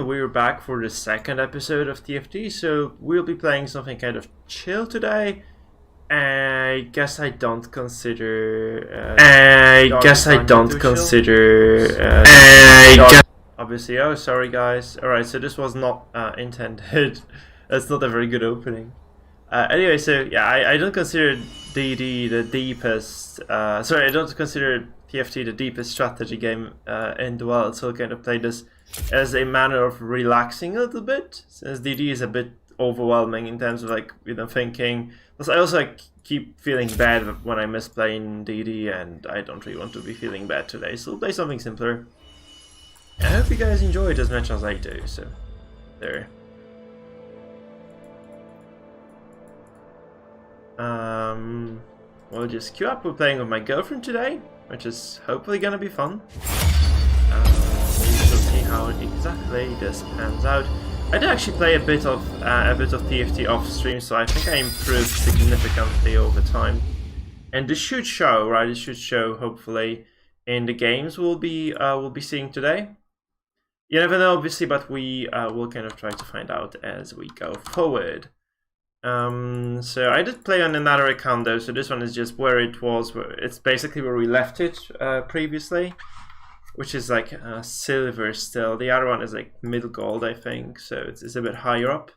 and we're back for the second episode of TFT, so we'll be playing something kind of chill today. I guess I don't consider... Obviously, oh, sorry guys. Alright, so this was not intended. That's not a very good opening. Anyway, so yeah, I don't consider DD the deepest... sorry, I don't consider TFT the deepest strategy game in the world, so I'll kind of play this as a manner of relaxing a little bit, since DD is a bit overwhelming in terms of like, you know, thinking. I also like, keep feeling bad when I miss playing DD, and I don't really want to be feeling bad today, so we'll play something simpler. I hope you guys enjoy it as much as I do, so there. We'll just queue up. We're playing with my girlfriend today, which is hopefully gonna be fun. We shall see how exactly this pans out. I did actually play a bit of TFT off stream, so I think I improved significantly over time. And this should show, right? This should show hopefully in the games we'll be seeing today. You never know, obviously, but we will kind of try to find out as we go forward. So I did play on another account though, so this one is just where it was. It's basically where we left it previously, which is like silver still. The other one is like middle gold, I think, so it's a bit higher up.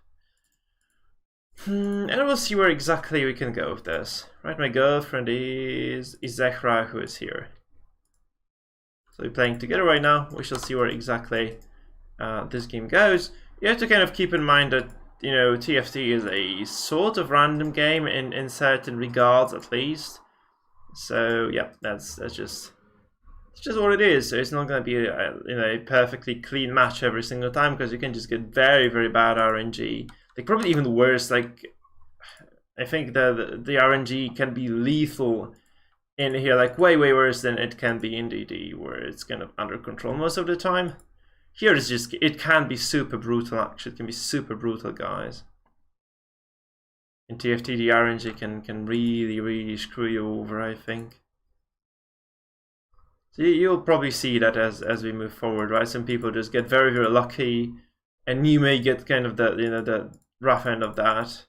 And we'll see where exactly we can go with this. Right, my girlfriend is Zehra, who is here. So we're playing together right now. We shall see where exactly this game goes. You have to kind of keep in mind that, you know, TFT is a sort of random game in certain regards, at least. So yeah, that's just what it is. So it's not going to be a perfectly clean match every single time, because you can just get very, very bad RNG. Like probably even worse. Like I think the RNG can be lethal in here, like way worse than it can be in DD, where it's kind of under control most of the time. Here it's just, it can be super brutal, actually. It can be super brutal, guys. In TFT, the RNG can really screw you over, I think. So you'll probably see that as we move forward, right? Some people just get very lucky, and you may get kind of the, you know, the rough end of that.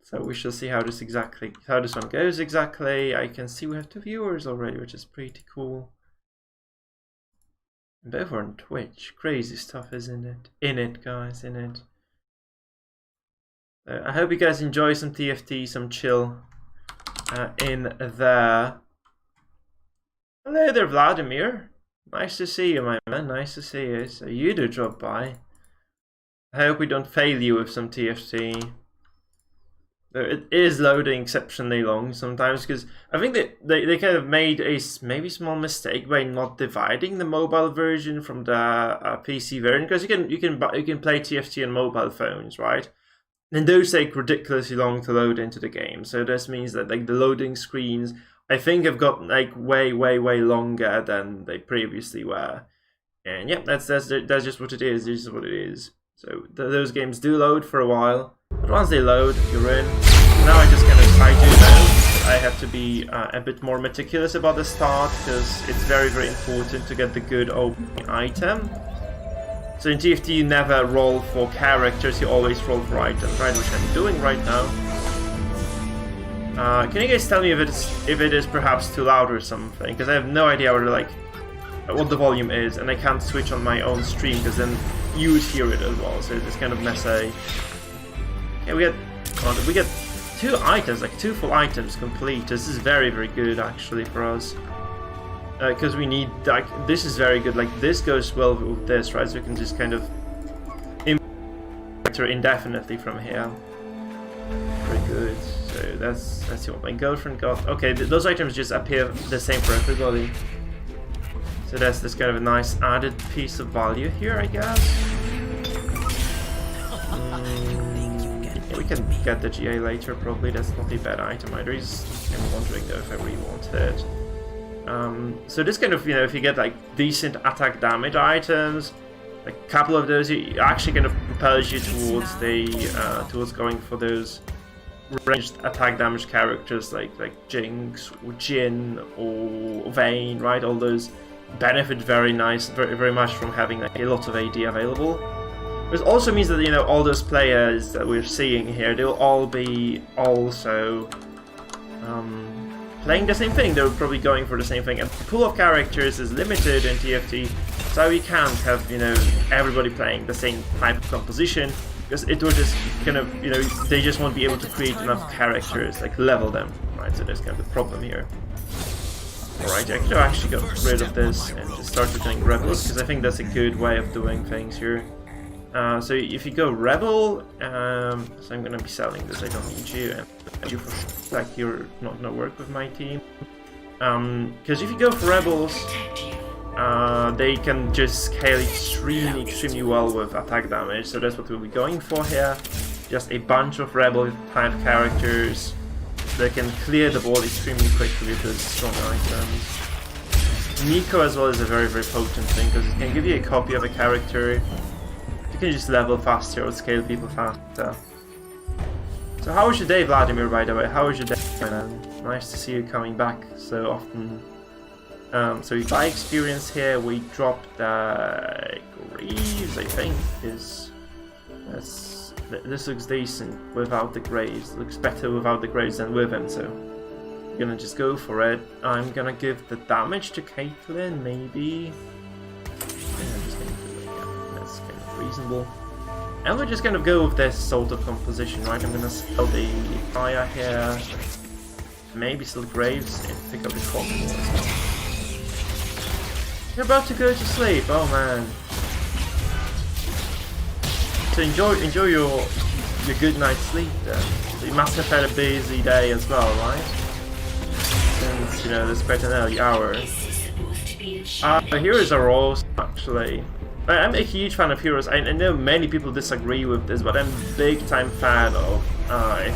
So we shall see how this one goes exactly. I can see we have 2 viewers already, which is pretty cool. And both are on Twitch. Crazy stuff is in it, guys, in it. I hope you guys enjoy some TFT, some chill in there. Hello there, Vladimir. Nice to see you, my man. Nice to see you. So you do drop by. I hope we don't fail you with some TFT. It is loading exceptionally long sometimes, because I think that they kind of made a maybe small mistake by not dividing the mobile version from the PC version, because you can play TFT on mobile phones, right? And those take ridiculously long to load into the game. So this means that like the loading screens, I think, have got like way longer than they previously were. And yeah, that's just what it is. This is what it is. So those games do load for a while. But once they load, you're in. Now I just kind of I do know I have to be a bit more meticulous about the start, because it's very important to get the good opening item. So in TFT you never roll for characters, you always roll for items, right? Which I'm doing right now. Can you guys tell me if it is perhaps too loud or something? Because I have no idea what the volume is, and I can't switch on my own stream, because then you would hear it as well. So it's kind of messy. Yeah, we get 2 items, like 2 full items complete. This is very good actually for us, because we need, like, this is very good. Like this goes well with this, right? So we can just kind of enter indefinitely from here. Very good. So that's what my girlfriend got. Okay, those items just appear the same for everybody. So that's this kind of a nice added piece of value here, I guess. We can get the GA later, probably. That's not a bad item either. I'm wondering though if I really want it. So this kind of, you know, if you get like decent attack damage items, like a couple of those, it actually kind of propels you towards towards going for those ranged attack damage characters like Jinx or Jin or Vayne, right? All those benefit very much from having like a lot of AD available. It also means that, you know, all those players that we're seeing here, they'll all be also playing the same thing. They're probably going for the same thing. And the pool of characters is limited in TFT, so we can't have, you know, everybody playing the same type of composition, because it will just kind of, you know, they just won't be able to create enough characters, like level them, right? So there's kind of the problem here. Alright, I could actually get rid of this and just start doing rebels, because I think that's a good way of doing things here. So if you go rebel, so I'm gonna be selling this. I don't need you, and you for sure, like you're not gonna work with my team. Because if you go for rebels, they can just scale extremely well with attack damage. So that's what we'll be going for here. Just a bunch of rebel type characters that can clear the board extremely quickly with those strong items. Nico as well is a very potent thing, because it can give you a copy of a character. You can just level faster or scale people faster. So how was your day, Vladimir, by the way? How was your day, man? Nice to see you coming back so often. So by experience here, we dropped Greaves, I think. This looks decent without the Graves. Looks better without the Graves than with him, so I'm gonna just go for it. I'm gonna give the damage to Caitlyn, maybe. Reasonable. And we're just gonna go with this sort of composition, right? I'm gonna sell the fire here, maybe still Graves, and pick up the cotton as well. You're about to go to sleep, oh man. So enjoy your good night's sleep then. So you must have had a busy day as well, right? Since, you know, there's quite an early hour. Heroes are awesome, actually. I'm a huge fan of Heroes. I know many people disagree with this, but I'm a big time fan of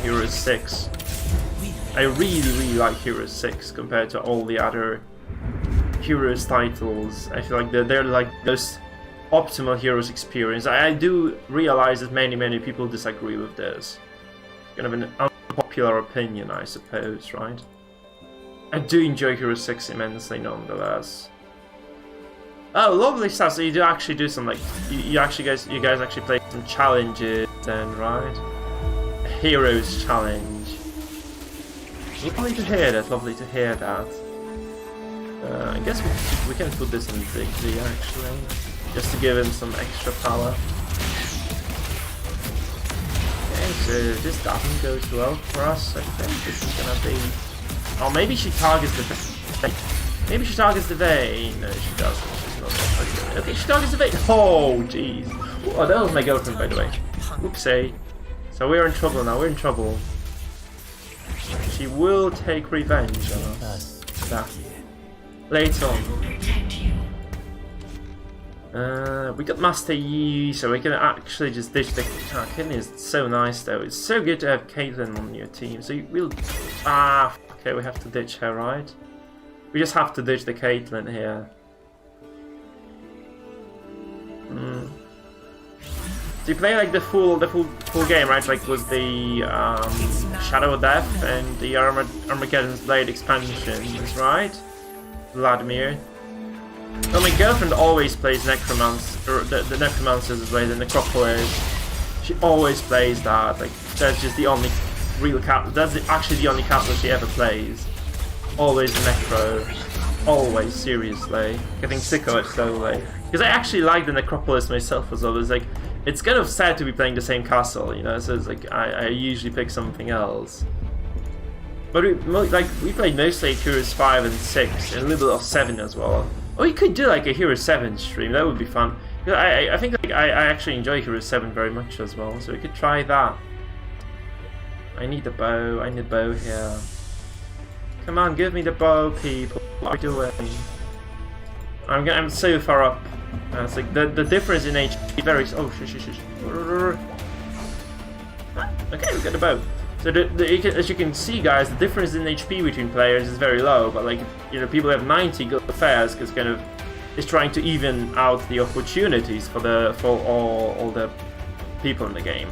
Heroes 6. I really like Heroes 6 compared to all the other Heroes titles. I feel like they're like this optimal Heroes experience. I do realize that many people disagree with this. It's kind of an unpopular opinion, I suppose, right? I do enjoy Heroes 6 immensely nonetheless. Oh, lovely stuff. So you do actually do some, like, you guys actually play some challenges then, right? A Heroes challenge. Lovely to hear that. Lovely to hear that. I guess we can put this in Bigly actually, just to give him some extra power. Okay, so this doesn't go too well for us. I think this is gonna be. Oh, maybe she targets the vein. Maybe she targets the vein. No, she doesn't. Okay, she targets the vein. Oh, jeez. Oh, that was my girlfriend, by the way. Oopsie. So we're in trouble now. We're in trouble. She will take revenge on us. That. Later on. We got Master Yi, so we can actually just ditch the. Caitlyn is so nice, though. It's so good to have Caitlyn on your team. So we'll. Okay, we have to ditch her, right? We just have to ditch the Caitlyn here. So you play like the full game, right? Like with the Shadow of Death and the Armageddon's Blade expansions, right? Vladimir. Well, my girlfriend always plays Necromancer, the Necromancer's Blade, the Necropolis. She always plays that. Like that's just the only real cap. That's actually the only castle she ever plays. Always Necro. Always, seriously. Getting sick of it slowly. Because I actually like the Necropolis myself as well. It's kind of sad to be playing the same castle, you know. So it's like I usually pick something else. But we played mostly Heroes 5 and 6, and a little bit of 7 as well. Or we could do like a Heroes 7 stream. That would be fun. I think like I actually enjoy Heroes 7 very much as well. So we could try that. I need the bow. I need a bow here. Come on, give me the bow, people. What are you doing? I'm so far up. It's like the difference in HP very. Oh shh. Okay, we got the bow. So as you can see, guys, the difference in HP between players is very low. But like, you know, people have 90 go fast because kind of is trying to even out the opportunities for all the people in the game.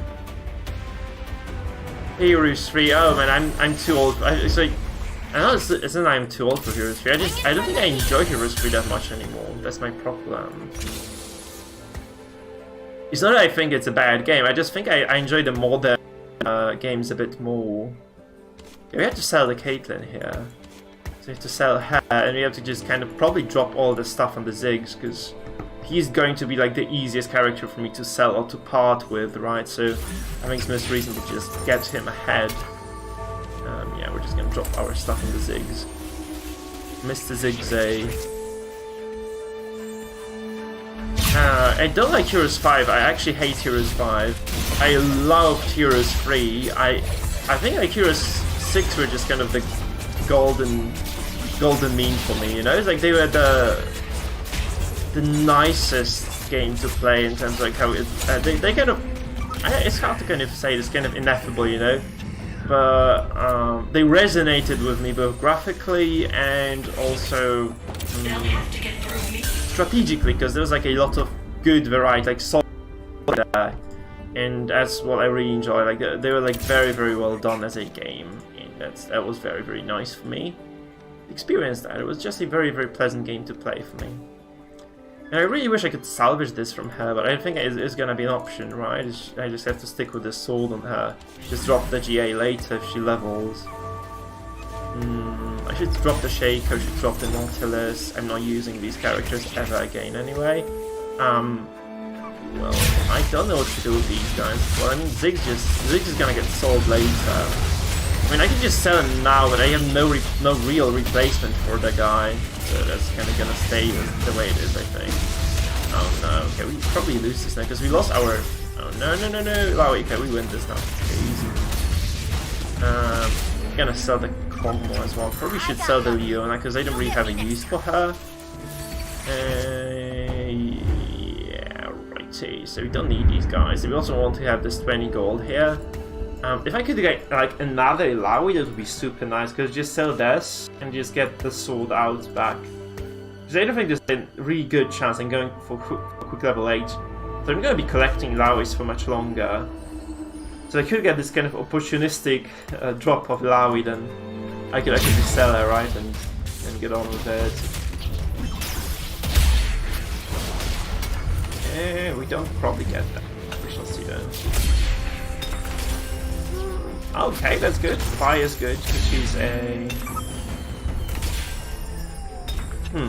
Heroes 3. Oh man, I'm too old. It's like I know it's not I'm too old for Heroes 3, I don't think I enjoy Heroes 3 that much anymore. That's my problem. It's not that I think it's a bad game, I just think I enjoy the modern games a bit more. Okay, we have to sell the Caitlyn here. So we have to sell her, and we have to just kind of probably drop all the stuff on the Ziggs, because he's going to be like the easiest character for me to sell or to part with, right? So I think it's most reasonable to just get him ahead. Yeah, we're just gonna drop our stuff on the Ziggs. Mr. Zigzag. I don't like Heroes 5, I actually hate Heroes 5. I loved Heroes 3. I think like Heroes 6 were just kind of the golden mean for me, you know? It's like they were the nicest game to play in terms of like how they kind of... it's hard to kind of say, it's kind of ineffable, you know? But they resonated with me both graphically and also strategically, because there was like a lot of good variety, like solid there, and that's what I really enjoy. Like they were like very, very well done as a game, and that was very, very nice for me. Experienced that. It was just a very, very pleasant game to play for me. And I really wish I could salvage this from her, but I don't think it's gonna be an option, right? I just have to stick with the sword on her. Just drop the GA later if she levels. I should drop the Shaker, I should drop the Nautilus. I'm not using these characters ever again anyway. Well, I don't know what to do with these guys. Well, I mean, Ziggs is gonna get sold later. I mean, I can just sell him now, but I have no real replacement for the guy. So that's kind of gonna stay the way it is, I think. Oh no, okay, we probably lose this now, because we lost our... Oh no. Oh, okay, we win this now. Okay, easy. Gonna sell the Combo as well. Probably should sell the Leona, because I don't really have a use for her. Yeah, righty. So we don't need these guys. We also want to have this 20 gold here. If I could get like another Ilaoi, that would be super nice, because just sell this and just get the sword out back. Because I don't think there's a really good chance I'm going for quick level 8. So I'm going to be collecting Ilaois for much longer. So I could get this kind of opportunistic drop of Ilaoi, then I could actually sell her, right, and get on with it. Yeah, we don't probably get that. We shall see then. Okay, that's good. Fire's good, because she's a...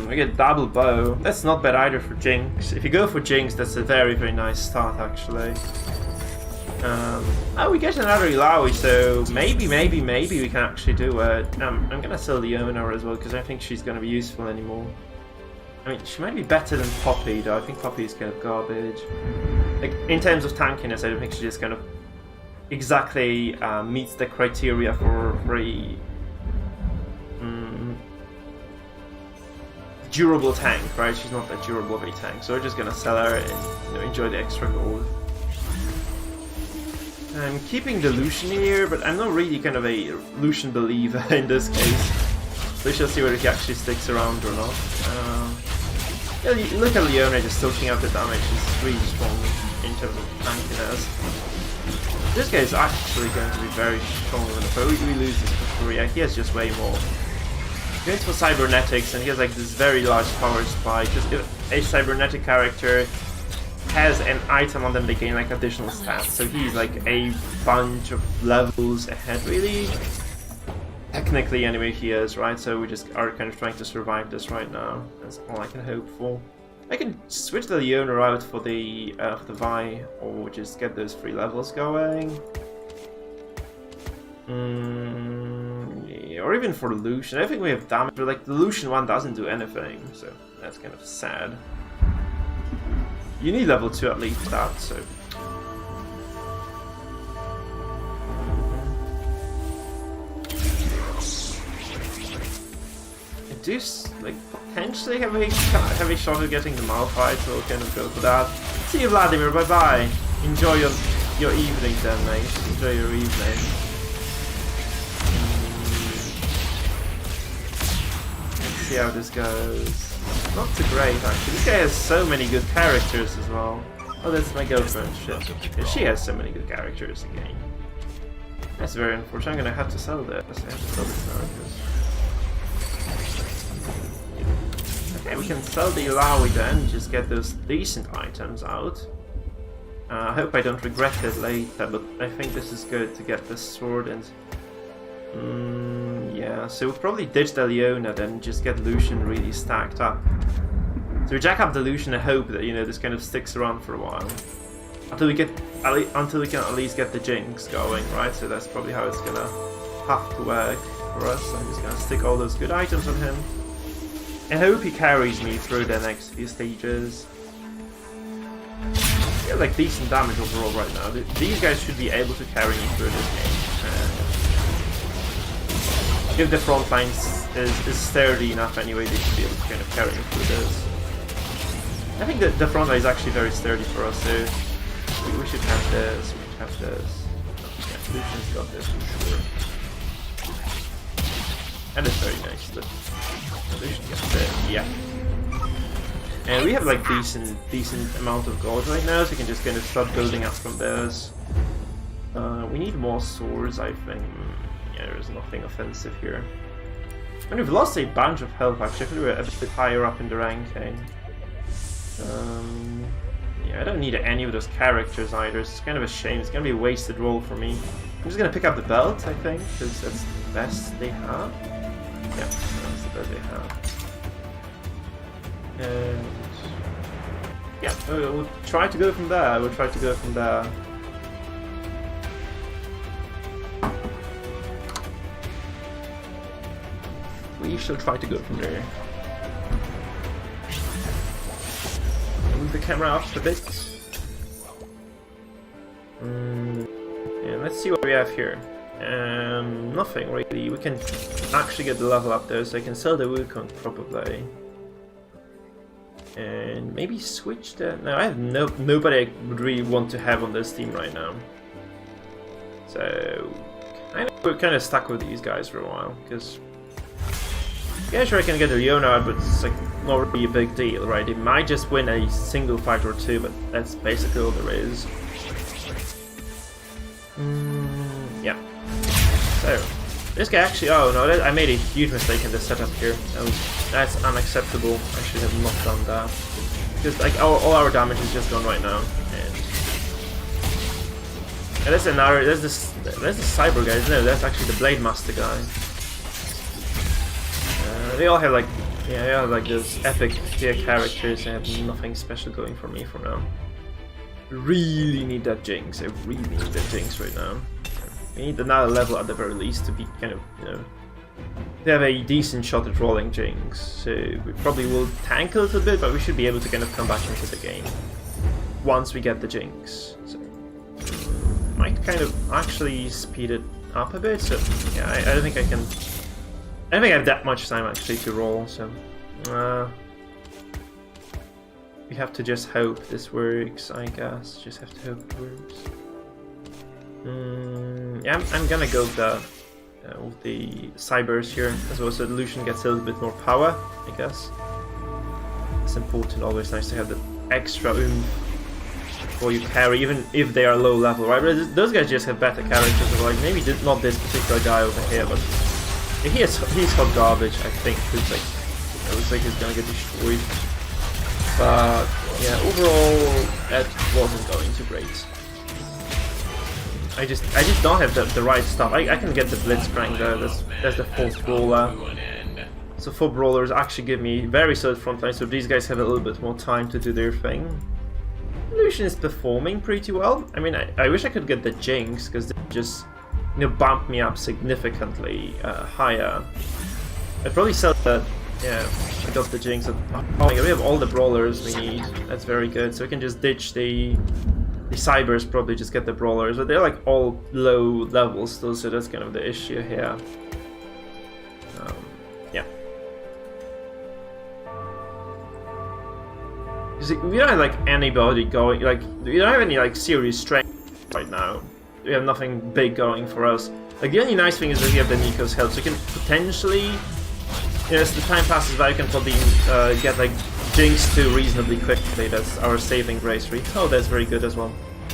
we get double bow. That's not bad either for Jinx. If you go for Jinx, that's a very, very nice start, actually. Oh, we get another Ilaoi, so maybe we can actually do it. I'm gonna sell the Leona as well, because I don't think she's gonna be useful anymore. I mean, she might be better than Poppy, though. I think Poppy is kind of garbage. Like, in terms of tankiness, I don't think she just kind of exactly meets the criteria for a durable tank, right? She's not that durable of a tank, so we're just gonna sell her and enjoy the extra gold. I'm keeping the Lucian here, but I'm not really kind of a Lucian believer in this case. So we shall see whether he actually sticks around or not. Yeah, look at Leona just soaking up the damage. She's really strong in terms of tankiness. This guy is actually going to be very strong with it, but we lose this for Korea. He has just way more. He goes for cybernetics, and he has like this very large power spike. Because if a cybernetic character has an item on them, they gain like additional stats. So he's like a bunch of levels ahead, really. Technically, anyway, he is, right? So we just are kind of trying to survive this right now. That's all I can hope for. I can switch the Leona out for the Vi, or just get those 3 levels going. Yeah, or even for Lucian. I think we have damage, but like the Lucian one doesn't do anything, so that's kind of sad. You need level 2 at least for that, so... I do, like, potentially have a shot of getting the Malphite, so we'll kind of go for that. See you, Vladimir, bye-bye! Enjoy your evening then, mate. Enjoy your evening. Let's see how this goes. Not too great, actually. This guy has so many good characters as well. Oh, that's my girlfriend. Shit. Yeah, she has so many good characters again. That's very unfortunate. I'm gonna have to sell this. I have to sell this characters. Okay, we can sell the Ilawi then, just get those decent items out. I hope I don't regret it later, but I think this is good to get this sword and... yeah, so we'll probably ditch the Leona then, just get Lucian really stacked up. So we jack up the Lucian and hope that, you know, this kind of sticks around for a while. Until we can at least get the Jinx going, right? So that's probably how it's gonna have to work for us. I'm just gonna stick all those good items on him. I hope he carries me through the next few stages. Yeah, like decent damage overall right now. These guys should be able to carry me through this game. If the front line is sturdy enough anyway, they should be able to kind of carry me through this. I think that the front line is actually very sturdy for us, so we should have this, we should have this. Yeah, Lucian's got this for sure. And it's very nice that Lucian gets it, yeah. And we have like decent amount of gold right now, so we can just kind of start building up from this. We need more swords, I think. Yeah, there's nothing offensive here. And we've lost a bunch of health actually, if we were a bit higher up in the ranking. Yeah, I don't need any of those characters either, it's kind of a shame, it's gonna be a wasted roll for me. I'm just gonna pick up the belt, I think, because that's the best they have. Yeah, that's the best they have. And yeah, we'll try to go from there, We shall try to go from there. Move the camera up a bit. Yeah, let's see what we have here. Nothing really. We can actually get the level up there, so I can sell the Wukong probably. And maybe switch the... No, I have nobody I would really want to have on this team right now. So I know we're kind of stuck with these guys for a while, because yeah, sure I can get a Leona, but it's like not really a big deal, right? It might just win a single fight or two, but that's basically all there is. Yeah. So this guy actually, oh no, I made a huge mistake in the setup here. That's unacceptable. I should have not done that. Because like all our damage is just gone right now. And that's another, there's the cyber guy, isn't it? That's actually the Blade Master guy. They all have like, yeah, they all have like those epic tier characters and have nothing special going for me for now. Really need that Jinx. I really need that Jinx right now. We need another level at the very least to be kind of, you know, to have a decent shot at rolling Jinx. So we probably will tank a little bit, but we should be able to kind of come back into the game once we get the Jinx. So might kind of actually speed it up a bit. So yeah, I don't think I can. I don't think I have that much time actually to roll. So we have to just hope this works, I guess. Just have to hope it works. Yeah, I'm gonna go with the Cybers here, as well, so the Lucian gets a little bit more power, I guess. It's important, always nice to have the extra oomph before you carry, even if they are low level, right? But those guys just have better characters, or like maybe not this particular guy over here, but he's hot garbage, I think. It's like, it looks like he's gonna get destroyed. But yeah, overall that wasn't going too great. I just don't have the right stuff. I can get the Blitzcrank there. That's the 4th brawler. So 4 brawlers actually give me very solid frontline. So these guys have a little bit more time to do their thing. Lucian is performing pretty well. I mean, I wish I could get the Jinx, because they just, you know, bump me up significantly higher. I'd probably sell that. Yeah, I got the Jinx. Oh my god, we have all the brawlers we need. That's very good. So we can just ditch the Cybers, probably just get the brawlers, but they're like all low levels still, so that's kind of the issue here. Yeah. We don't have like anybody going, like we don't have any like serious strength right now. We have nothing big going for us. Like the only nice thing is that we have the Nico's help, so we can potentially, you know, as the time passes by, we can probably get like Jinx to reasonably quickly. That's our saving grace rate. Oh, that's very good as well.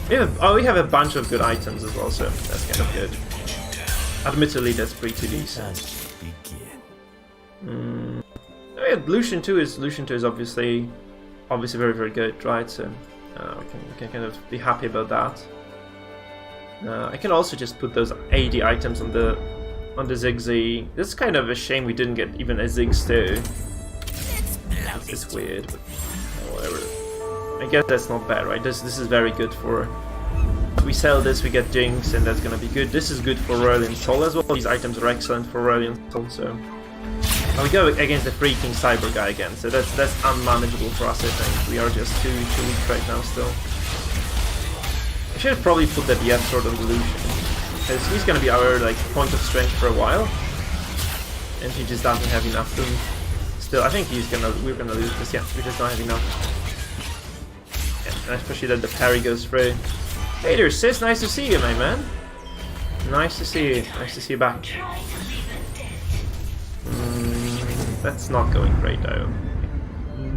We have a bunch of good items as well, so that's kind of good. Admittedly, that's pretty decent. Yeah, Lucian 2 is obviously very, very good, right? So we can kind of be happy about that. I can also just put those AD items on the Ziggsy. It's kind of a shame we didn't get even a Ziggs too. It's weird, but whatever. I guess that's not bad, right? This is very good for. We sell this, we get Jinx, and that's gonna be good. This is good for Aurelion Sol as well. These items are excellent for Aurelion Sol, so. And we go against the freaking Cyber guy again, so that's unmanageable for us, I think. We are just too weak right now still. I should probably put that Death Sword on the Lucian, because he's gonna be our like point of strength for a while. And he just doesn't have enough room. Still, I think we're gonna lose this, yeah, we just don't have enough. Yeah, especially that the parry goes through. Hey there, Sis, nice to see you, my man. Nice to see you. Nice to see you back. That's not going great, though.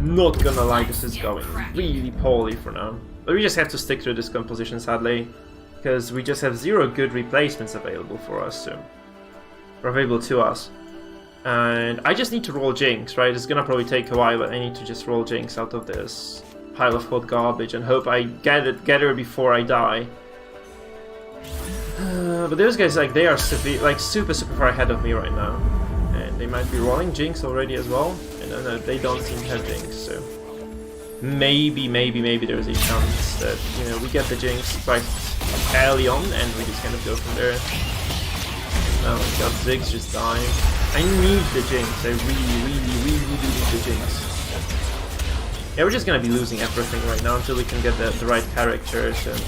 Not gonna lie, this is going really poorly for now. But we just have to stick to this composition, sadly. Because we just have 0 good replacements available for us, so. Or available to us. And I just need to roll Jinx, right? It's gonna probably take a while, but I need to just roll Jinx out of this pile of hot garbage and hope I get her before I die. But those guys, like, they are super super far ahead of me right now, and they might be rolling Jinx already as well. And they don't seem to have Jinx, so maybe there's a chance that we get the Jinx quite early on, and we just kind of go from there. Oh my god, Ziggs just dying. I need the Jinx. I really do need the Jinx. Yeah, we're just gonna be losing everything right now until we can get the right characters, and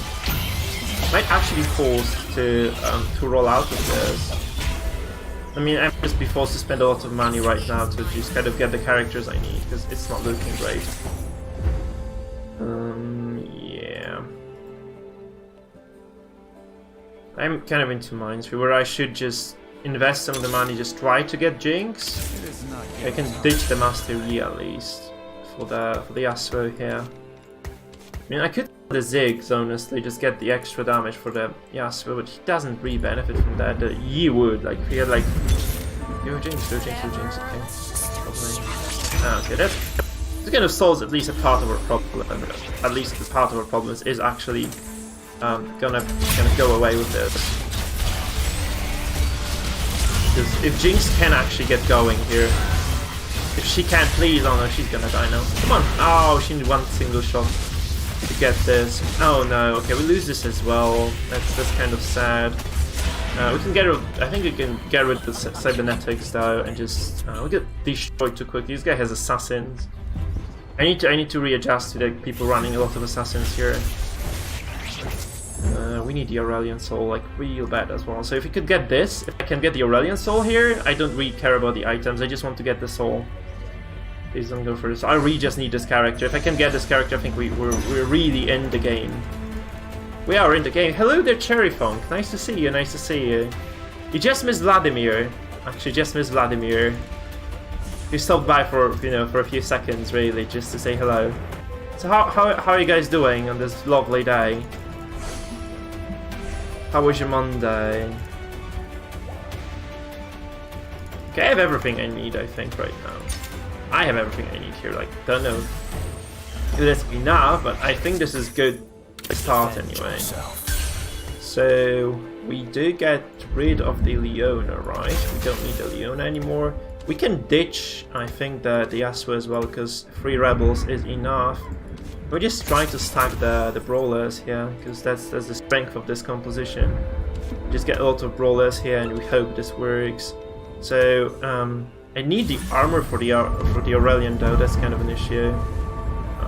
might actually be forced to roll out of this. I mean, I'm just be forced to spend a lot of money right now to just kind of get the characters I need, because it's not looking great. Yeah. I'm kind of into minds where I should just invest some of the money, just try to get Jinx. I can ditch the Master Yi at least for the Yasuo here. I mean, I could the Ziggs, honestly, just get the extra damage for the Yasuo, but he doesn't really benefit from that. The Yi would, like, if he had like Jinx, okay. Okay, that kind of solves at least a part of our problem. At least the part of our problems is actually gonna go away with this. Because if Jinx can actually get going here, if she can't, please, oh no, she's gonna die now. Come on! Oh, she needed one single shot to get this. Oh no, okay, we lose this as well. That's kind of sad. We can get rid of, I think we can get rid of the cybernetics though, and just we get destroyed too quickly. This guy has assassins. I need to readjust to the people running a lot of assassins here. We need the Aurelion Soul like real bad as well. So if we could get this, if I can get the Aurelion Soul here, I don't really care about the items. I just want to get the soul. Please don't go for this. I really just need this character. If I can get this character, I think we're really in the game. We are in the game. Hello there, Cherry Funk. Nice to see you. Nice to see you. You just missed Vladimir. Actually, just missed Vladimir. You stopped by for for a few seconds, really, just to say hello. So how are you guys doing on this lovely day? How was your Monday? Okay, I have everything I need, I think, right now. I have everything I need here, like, don't know if that's enough, but I think this is good to start anyway. So, we do get rid of the Leona, right? We don't need the Leona anymore. We can ditch, I think, the Yasuo as well, because 3 rebels is enough. We're just trying to stack the brawlers here, because that's the strength of this composition. Just get a lot of brawlers here, and we hope this works. So I need the armor for the Aurelion though. That's kind of an issue.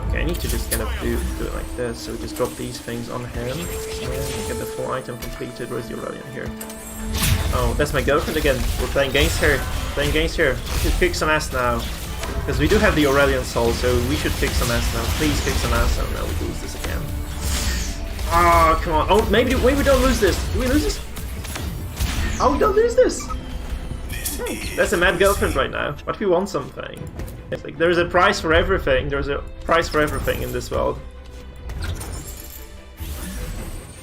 Okay, I need to just kind of do it like this. So we just drop these things on him, and get the full item completed. Where's the Aurelion here? Oh, that's my girlfriend again. We're playing games here. We should kick some ass now. Because we do have the Aurelion Soul, so we should kick some ass now. Please kick some ass. Oh no, we lose this again. Oh, come on. Oh, maybe we don't lose this. Do we lose this? Oh, we don't lose this. Hey, that's a mad girlfriend right now. But we want something. It's like there's a price for everything. There's a price for everything in this world.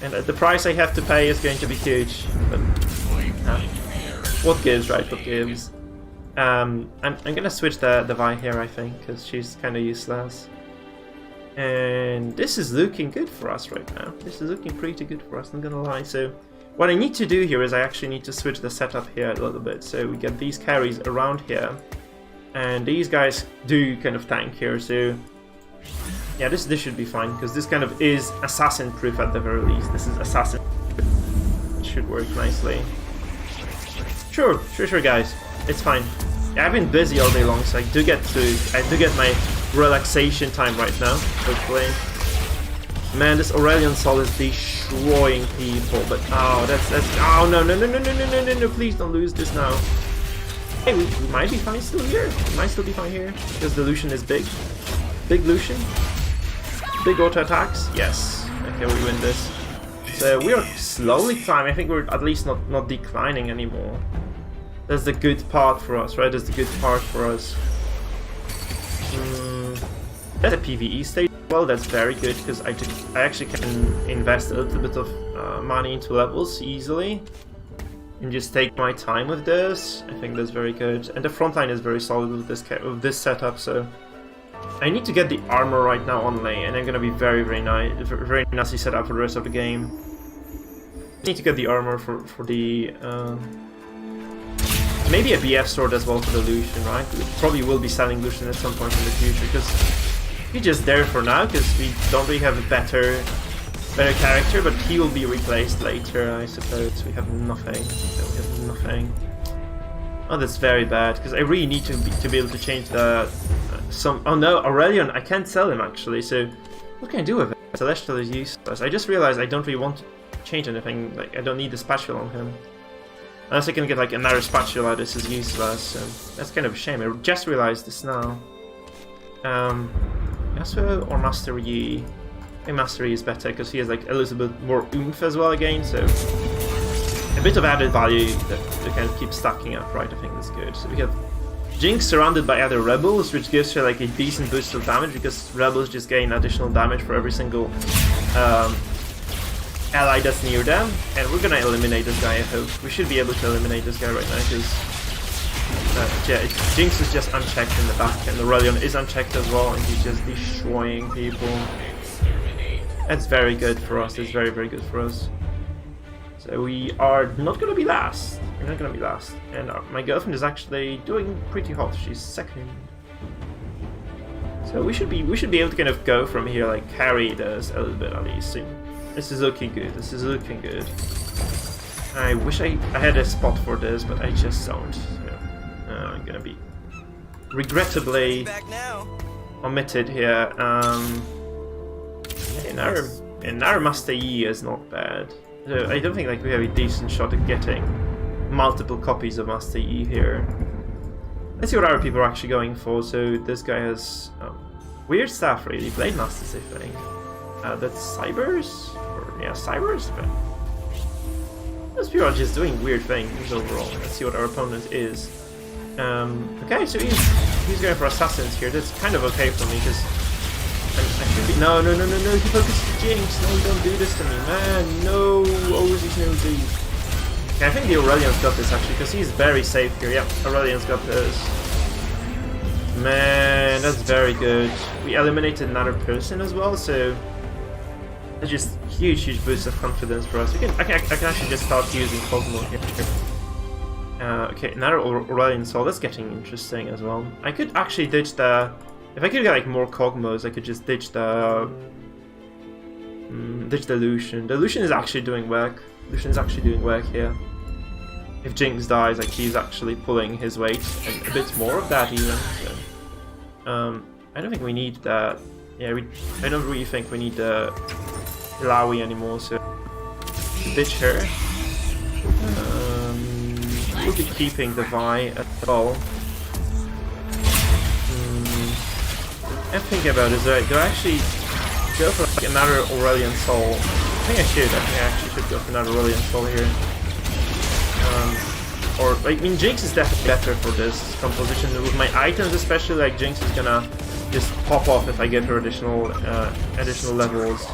And the price I have to pay is going to be huge. But what gives, right? What gives? I'm gonna switch the Vi here, I think, because she's kind of useless. And this is looking good for us right now. This is looking pretty good for us, I'm gonna lie. So what I need to do here is I actually need to switch the setup here a little bit. So we get these carries around here. And these guys do kind of tank here, so yeah, this should be fine, because this kind of is assassin-proof at the very least. This is assassin. It should work nicely. Sure, guys. It's fine. Yeah, I've been busy all day long, so I do get my relaxation time right now, hopefully. Man, this Aurelion Sol is destroying people, but oh, that's oh no, please don't lose this now. Hey, we might be fine still here. We might still be fine here, because the Lucian is big. Big Lucian. Big auto attacks. Yes. Okay, we win this. So we are slowly climbing. I think we're at least not declining anymore. That's the good part for us, right? That's the good part for us. That's a PvE stage. Well, that's very good, because I actually can invest a little bit of money into levels easily. And just take my time with this. I think that's very good. And the front line is very solid with this setup, so I need to get the armor right now on lane, and I'm gonna be very nicely set up for the rest of the game. I need to get the armor for the maybe a BF sword as well for the Lucian, right? We probably will be selling Lucian at some point in the future, because he's just there for now, because we don't really have a better character, but he will be replaced later, I suppose. We have nothing. Oh, that's very bad, because I really need to be able to change the oh no, Aurelion, I can't sell him actually, so what can I do with it? Celestial is useless. I just realized I don't really want to change anything, like I don't need the spatula on him. Unless I can get like another spatula, this is useless, so that's kind of a shame. I just realized this now. Yasuo or Master Yi? I think Master Yi is better, because he has like a little bit more oomph as well again, so a bit of added value that kind of keeps stacking up, right? I think that's good. So we have Jinx surrounded by other rebels, which gives her like a decent boost of damage, because rebels just gain additional damage for every single ally that's near them. And we're gonna eliminate this guy, I hope. We should be able to eliminate this guy right now, because yeah, Jinx is just unchecked in the back, and Aurelion is unchecked as well, and he's just destroying people. That's very good for us. It's very good for us. So we are not gonna be last. We're not gonna be last. And my girlfriend is actually doing pretty hot. She's second. So we should be able to kind of go from here, like carry this a little bit at least. So this is looking good. This is looking good. I wish I had a spot for this, but I just don't. So, I'm gonna be regrettably omitted here. And our Master Yi is not bad. So I don't think like we have a decent shot at getting multiple copies of Master Yi here. Let's see what other people are actually going for. So this guy has weird stuff, really. Blade Masters, I think. That's Cybers? Or, yeah, Cybers? But those people are just doing weird things overall. Let's see what our opponent is. Okay, so he's going for Assassins here. That's kind of okay for me, because I should be... No, he focuses Jinx. No, don't do this to me, man. No, always these noses. Okay, I think the Aurelion's got this, actually, because he's very safe here. Yep, Aurelion's got this. Man, that's very good. We eliminated another person as well, so... That's just huge boost of confidence for us. I can actually just start using Cosmo here. Okay, another Aurelion Sol. That's getting interesting as well. I could actually ditch the... If I could get like more Cogmos, I could just ditch the Lucian. The Lucian is actually doing work. Lucian's actually doing work here. If Jinx dies, like he's actually pulling his weight, and a bit more of that even. So, I don't think we need that. Yeah, I don't really think we need the Ilaoi anymore. So ditch her. We'll be keeping the Vi at all. I'm thinking about is do I actually go for like another Aurelion Sol? I think I should. I think I actually should go for another Aurelion Sol here. Or I mean, Jinx is definitely better for this composition with my items, especially. Like Jinx is gonna just pop off if I get her additional levels.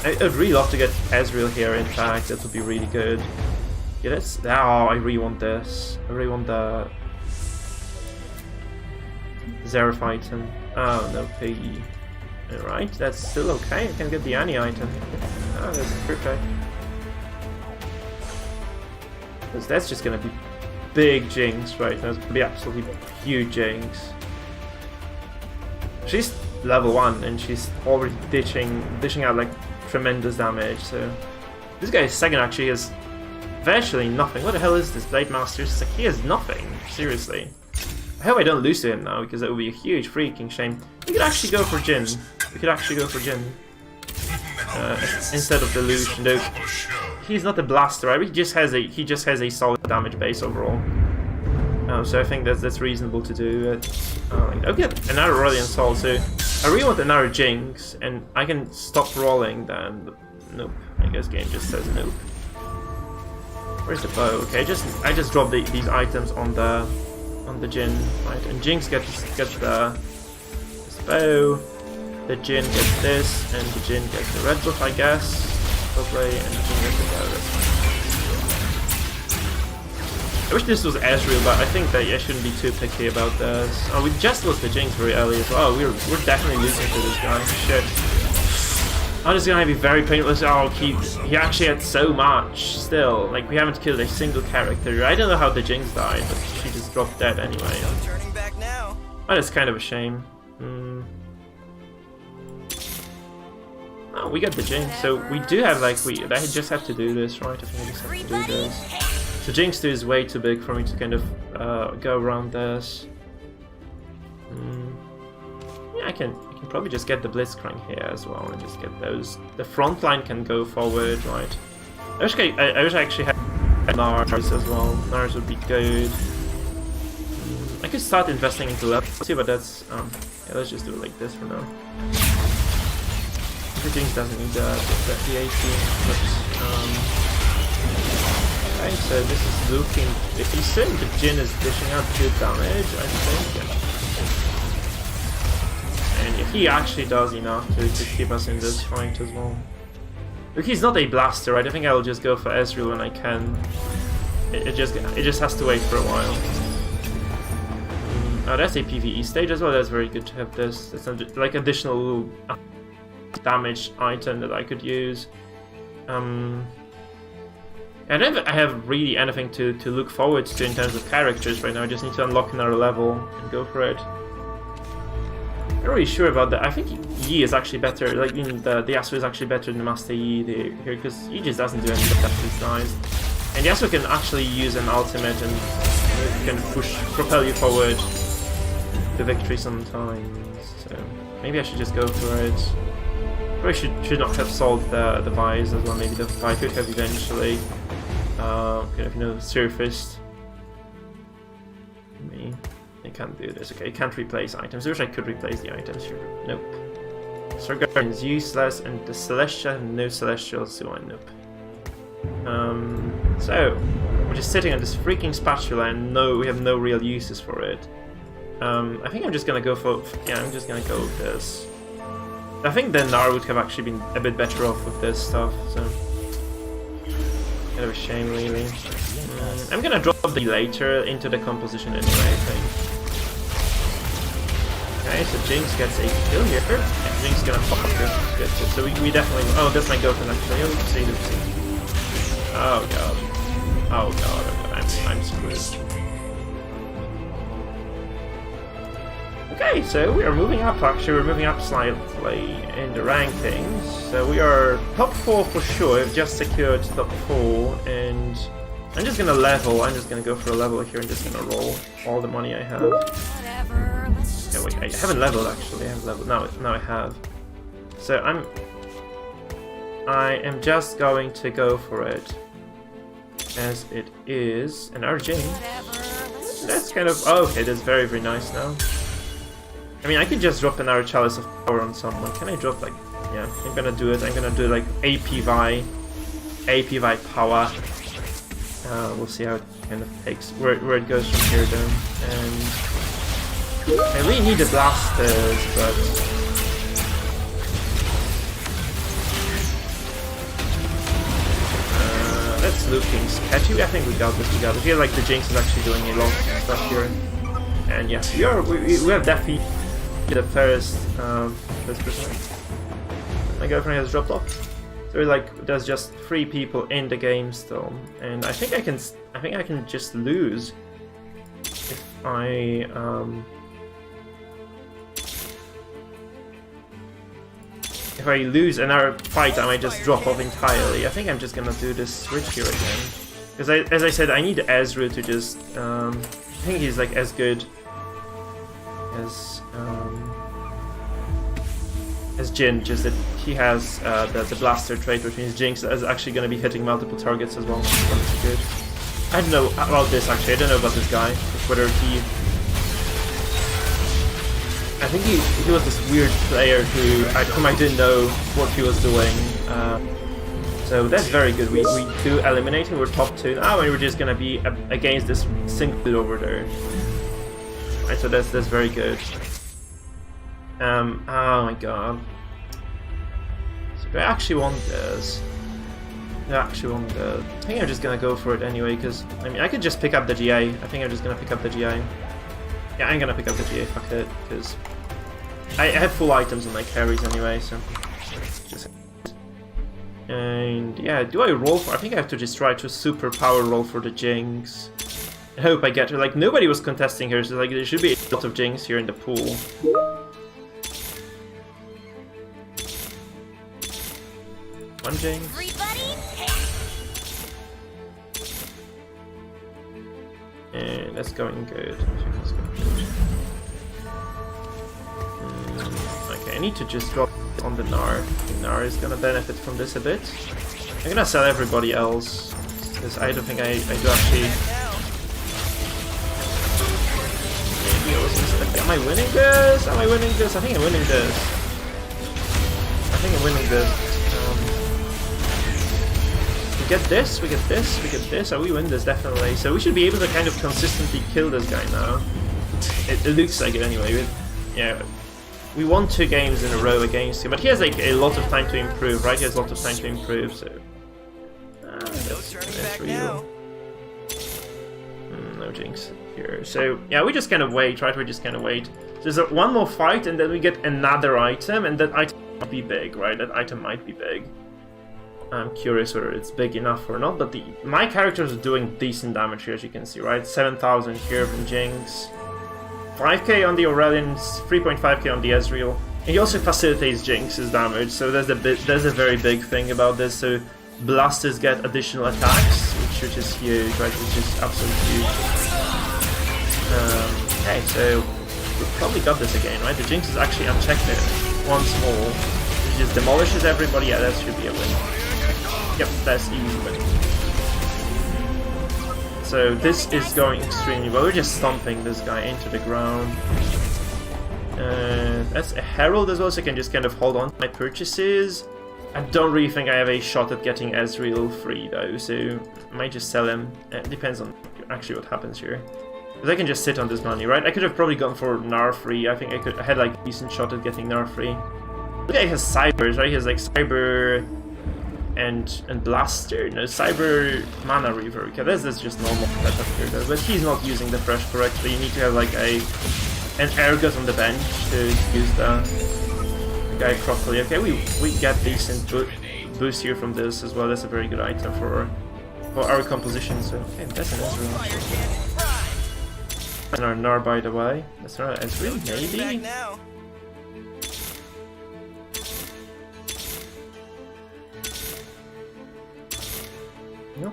I'd really love to get Ezreal here. In fact, that would be really good. Yeah, that's. Oh, I really want this. I really want the Zerf item. Oh, no piggy. Alright, that's still okay. I can get the Annie item. Oh, that's perfect. Because that's just gonna be big Jinx right now. It's gonna be absolutely huge Jinx. She's level 1 and she's already dishing out like tremendous damage, so this guy's second actually has virtually nothing. What the hell is this Blade Master? It's like he has nothing, seriously. I hope I don't lose to him now, because that would be a huge freaking shame. We could actually go for Jin. Instead of the Lucian, though he's not a blaster, right? He just has a solid damage base overall. So I think that's reasonable to do. I'll get another Aurelian Soul, so I really want another Jinx, and I can stop rolling then, but nope. I guess game just says nope. Where's the bow? Okay, I just dropped these items on the Jin, right? And Jinx gets this bow, the Jin gets this, and the Jin gets the red buff, I guess. Probably, and the Jin gets the bow. That's fine. I wish this was Ezreal, but I think that I shouldn't be too picky about this. Oh, we just lost the Jinx very early as well. We're definitely losing to this guy. Shit. Oh, this is gonna be very painless. Oh, he actually had so much still. Like, we haven't killed a single character. I don't know how the Jinx died, but she just dropped dead anyway. Turning back now. Oh, that's kind of a shame. Oh, we got the Jinx. So we do have like I just have to do this, right? I think we just have to do this. So Jinx 2 is way too big for me to kind of go around this. Yeah, I can probably just get the Blitzcrank here as well and just get those. The front line can go forward, right? I wish I actually had Nars as well. Nars would be good. I could start investing into level 2, but that's yeah, let's just do it like this for now. The Jinx doesn't need the 18, but okay, so this is looking. If he's saying the Jin is dishing out good damage, I think. Yeah. And if he actually does enough to keep us in this fight as well. Look, he's not a blaster, right? I think I'll just go for Ezreal when I can. It just has to wait for a while. Oh, that's a PvE stage as well. That's very good to have this. That's like additional damage item that I could use. I don't have really anything to look forward to in terms of characters right now. I just need to unlock another level and go for it. I'm not really sure about that. I think Yi is actually better. Like the Yasuo is actually better than Master Yi here, because Yi just doesn't do anything to these guys. And Yasuo can actually use an ultimate and can propel you forward to victory sometimes. So maybe I should just go for it. Probably should not have sold the Vise as well. Maybe the Vise could have eventually kind of surfaced. Me. I can't do this. Okay, I can't replace items. I wish I could replace the items here. Nope. Sargon is useless, and the Celestial, no Celestials, so I nope. So we're just sitting on this freaking spatula, and we have no real uses for it. I think I'm just gonna go for I'm just gonna go with this. I think the Gnar would have actually been a bit better off with this stuff. So kind of a shame, really. I'm gonna drop the later into the composition anyway, I think. Okay, so Jinx gets a kill here. Yeah, Jinx is gonna pop here. Good. So we definitely. Oh, that's my girlfriend actually. Oopsie, oopsie. Oh god. Oh god. I'm screwed. Okay, so we are moving up. Actually, we're moving up slightly in the rankings. So we are top 4 for sure. We've just secured top 4, and I'm just gonna level. I'm just gonna go for a level here and just gonna roll all the money I have. Yeah, wait, I haven't leveled actually. I haven't leveled. Now I have. So I am just going to go for it, as it is an RJ. That's kind of okay. That's very, very nice now. I mean, I could just drop another Chalice of Power on someone. Can I drop like? Yeah, I'm gonna do it. I'm gonna do like APY power. We'll see how it kind of takes where it goes from here though. And I really need the blasters, but that's looking sketchy. I think we got this. I feel like the Jinx is actually doing a lot of stuff here. And yes, we have defeated the first person. My girlfriend has dropped off. So like there's just 3 people in the game still, and I think I can just lose if I lose another fight. I might just drop off entirely. I think I'm just gonna do this switch here again, because as I said, I need Ezreal to just I think he's like as good as Jin, just that he has the blaster trait, which means Jinx is actually going to be hitting multiple targets as well. That's good. I don't know about this actually. I don't know about this guy. Whether I think he was this weird player whom I didn't know what he was doing. So that's very good. We do eliminate him. We're top 2 now, and we're just going to be against this single dude over there. Right, so that's very good. Oh my god. So do I actually want this? I actually want this. I think I'm just gonna go for it anyway, because I mean I could just pick up the GA. I think I'm just gonna pick up the GA. Yeah, I'm gonna pick up the GA, fuck it, because I have full items on my carries anyway, so just. And yeah, do I roll for? I think I have to just try to super power roll for the Jinx. I hope I get her. Like nobody was contesting her, so like there should be a lot of Jinx here in the pool. One Jinx. And that's going good. Okay, I need to just drop on the Gnar. Gnar is gonna benefit from this a bit. I'm gonna sell everybody else, because I don't think I do actually. Maybe I was mistaken. Am I winning this? Am I winning this? I think I'm winning this. I think I'm winning this. We get this, we get this, we get this, and we win this definitely. So we should be able to kind of consistently kill this guy now. It looks like it anyway. Yeah, we won 2 games in a row against him, but he has like a lot of time to improve, right? He has a lot of time to improve, so that's real. No Jinx here. So yeah, we just kind of wait, right? We just kind of wait. So there's one more fight, and then we get another item, and that item might be big, right? That item might be big. I'm curious whether it's big enough or not, but my characters are doing decent damage here, as you can see, right? 7,000 here from Jinx, 5k on the Aurelians, 3.5k on the Ezreal. And he also facilitates Jinx's damage, so there's a very big thing about this. So blasters get additional attacks, which is huge, right? Which is absolutely huge. Okay, so we probably got this again, right? The Jinx is actually unchecked there once more. It just demolishes everybody. Yeah, that should be a win. Yep, that's easy win. So this is going extremely well. We're just stomping this guy into the ground. That's a Herald as well, so I can just kind of hold on to my purchases. I don't really think I have a shot at getting Ezreal free though, so I might just sell him. It depends on actually what happens here. Because I can just sit on this money, right? I could have probably gone for Gnar free. I think I had like a decent shot at getting Gnar free. Look at he has Cybers, right? He has like Cyber and Blaster. No, Cyber Mana Reaver. Okay, this is just normal setup here though. But he's not using the Fresh correctly. You need to have like an Ergot on the bench to use the guy properly. Okay, we get decent boost here from this as well. That's a very good item for our composition. So okay, that's an Ezreal. And our Gnar, by the way. That's not Ezreal, maybe? No.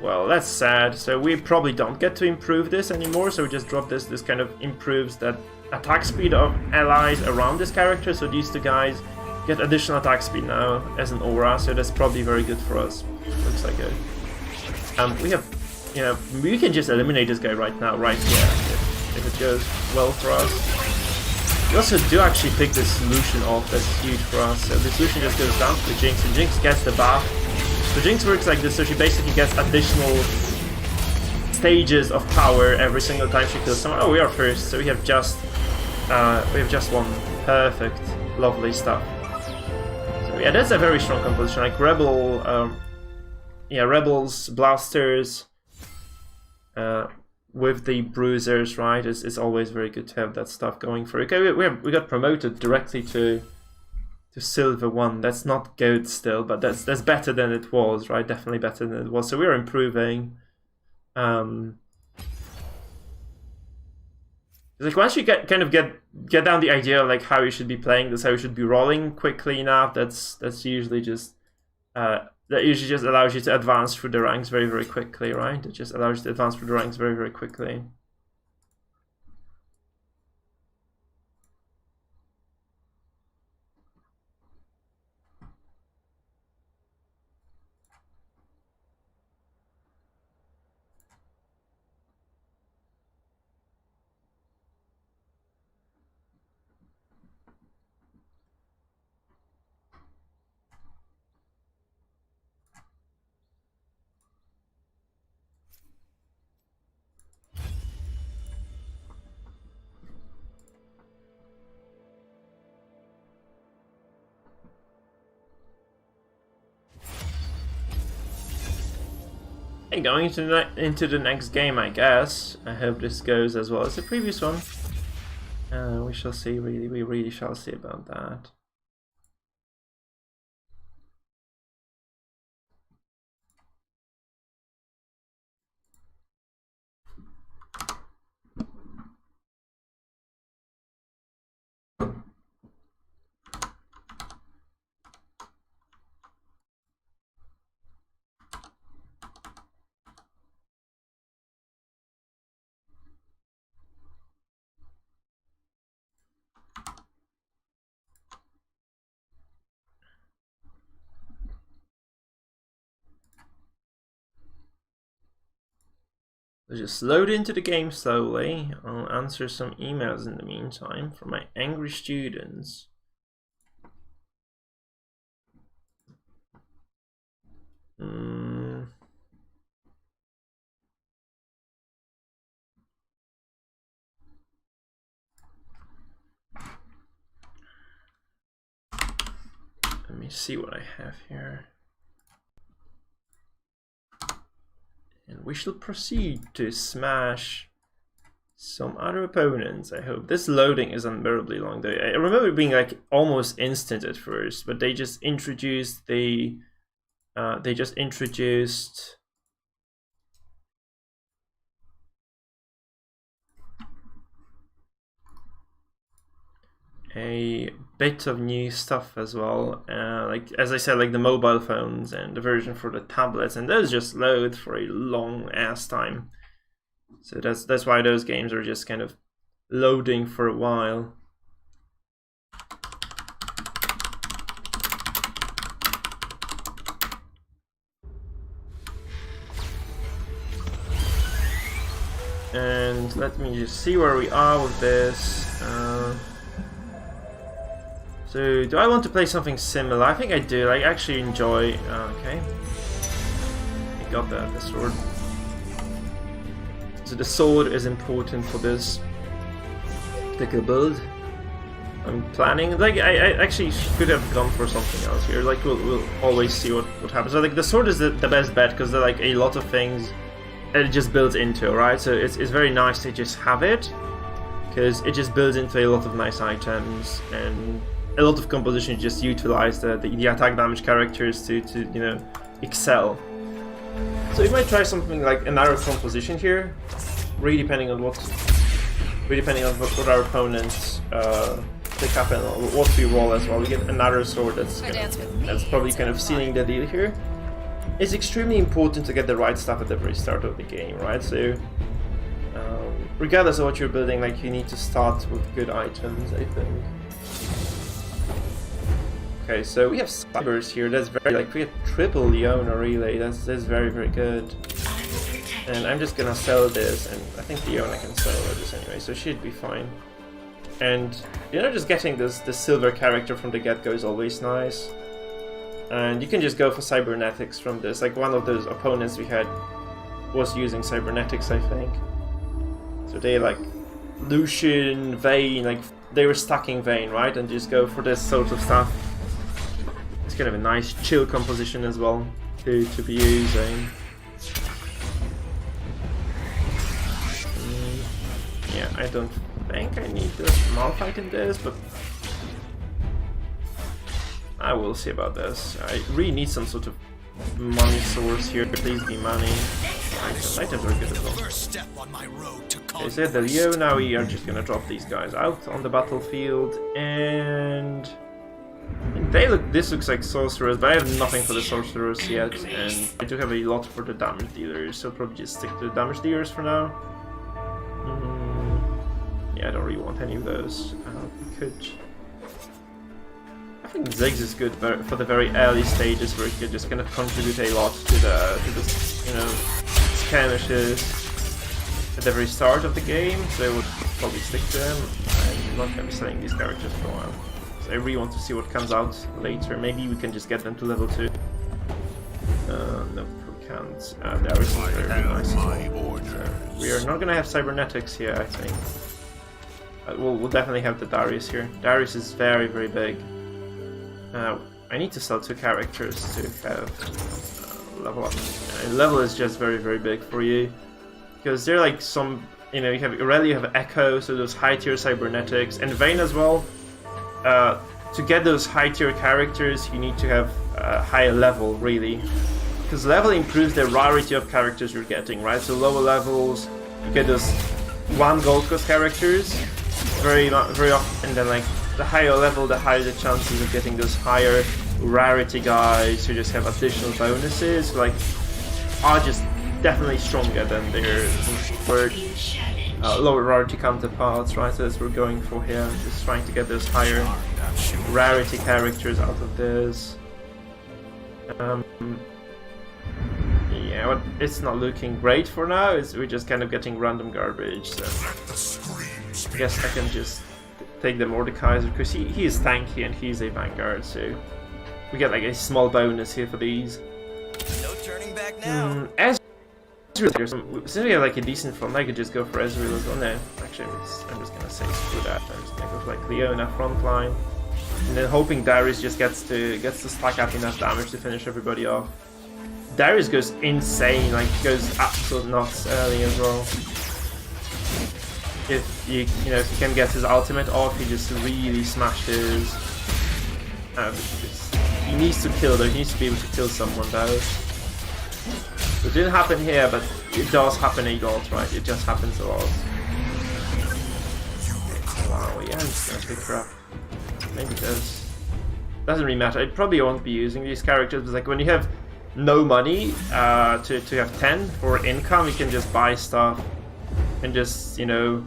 Well, that's sad. So we probably don't get to improve this anymore, so we just drop this. This kind of improves that attack speed of allies around this character, so these two guys get additional attack speed now as an aura, so that's probably very good for us. Looks like it. We have, you know, we can just eliminate this guy right now, right here, if it goes well for us. We also do actually pick this Lucian off, that's huge for us. So this Lucian just goes down to the Jinx, and Jinx gets the buff. So Jinx works like this, so she basically gets additional stages of power every single time she kills someone. Oh, we are first, so we have just won. Perfect, lovely stuff. So yeah, that's a very strong composition. Like Rebels, Blasters, with the bruisers, right? It's always very good to have that stuff going for it. Okay, we got promoted directly to Silver 1. That's not good still, but that's better than it was, right? Definitely better than it was. So we're improving. Like once you get down the idea of like how you should be playing this, how you should be rolling quickly enough, that's usually just that usually just allows you to advance through the ranks very, very quickly, right? It just allows you to advance through the ranks very, very quickly. Hey, going into the next game, I guess. I hope this goes as well as the previous one. We shall see. We really shall see about that. Let's just load into the game slowly. I'll answer some emails in the meantime from my angry students. Let me see what I have here. And we shall proceed to smash some other opponents, I hope. This loading is unbearably long though. I remember it being like almost instant at first, but they just introduced the a bit of new stuff as well, like as I said, like the mobile phones and the version for the tablets, and those just load for a long ass time. So that's why those games are just kind of loading for a while. And let me just see where we are with this. So, do I want to play something similar? I think I do. I actually enjoy... okay. I got the sword. So the sword is important for this particular build. I'm planning... Like, I actually could have gone for something else here. Like, we'll always see what happens. So, like, the sword is the best bet, because there are, like, a lot of things it just builds into, right? So it's very nice to just have it, because it just builds into a lot of nice items, and a lot of compositions just utilize the attack damage characters to you know, excel. So we might try something like another composition here, really depending on what our opponents pick up and what we roll as well. We get another sword that's probably kind of sealing the deal here. It's extremely important to get the right stuff at the very start of the game, right? So regardless of what you're building, like, you need to start with good items, I think. Okay, so we have cybers here. That's very, like, we have triple Leona relay. That's very, very good. And I'm just gonna sell this, and I think Leona can sell this anyway, so she'd be fine. And you know, just getting this silver character from the get-go is always nice. And you can just go for cybernetics from this. Like, one of those opponents we had was using cybernetics, I think. So they, like, Lucian, Vayne, like, they were stacking Vayne, right? And just go for this sort of stuff. It's kind of a nice chill composition as well to be using. Yeah, I don't think I need the Malphite in this, but I will see about this. I really need some sort of money source here. Please be money. Items are good as well. Okay, so the Leo, now we are just gonna drop these guys out on the battlefield, and this looks like sorcerers, but I have nothing for the sorcerers yet, and I do have a lot for the damage dealers, so I'll probably just stick to the damage dealers for now. Yeah, I don't really want any of those. We could. I think Ziggs is good for the very early stages where you're just gonna contribute a lot to the you know, skirmishes at the very start of the game, so I would probably stick to them. I'm not gonna be selling these characters for a while. So I really want to see what comes out later. Maybe we can just get them to level 2. No, we can't. Darius is very nice. So we are not gonna have cybernetics here, I think. We'll definitely have the Darius here. Darius is very, very big. I need to sell 2 characters to have level up. Level is just very, very big for you, because they're like some, you know, you have Aurelia, you have Echo, so those high tier cybernetics, and Vayne as well. To get those high tier characters, you need to have a higher level, really, because level improves the rarity of characters you're getting, right? So lower levels, you get those 1 gold cost characters very often, and then like the higher level, the higher the chances of getting those higher rarity guys who just have additional bonuses, like are just definitely stronger than their lower rarity counterparts, right? So that's what we're going for here, just trying to get those higher rarity characters out of this. Yeah, but it's not looking great for now. We're just kind of getting random garbage, so I guess I can just take the Mordekaiser, because he is tanky and he's a Vanguard, so we get like a small bonus here for these. No turning back now. Ezreal, since we have like a decent front, I could just go for Ezreal as well. No, actually I'm just gonna say screw that. I'm just gonna go for like Leona front line, and then hoping Darius just gets to stack up enough damage to finish everybody off. Darius goes insane, like goes absolute nuts early as well. If you know, if you can get his ultimate off, he just really smashes. He needs to kill though. He needs to be able to kill someone though. It didn't happen here, but it does happen a lot, right? It just happens a lot. Wow, yeah, I'm just gonna pick her up. Maybe it does. Doesn't really matter. I probably won't be using these characters, but like when you have no money to have 10 for income, you can just buy stuff and just, you know,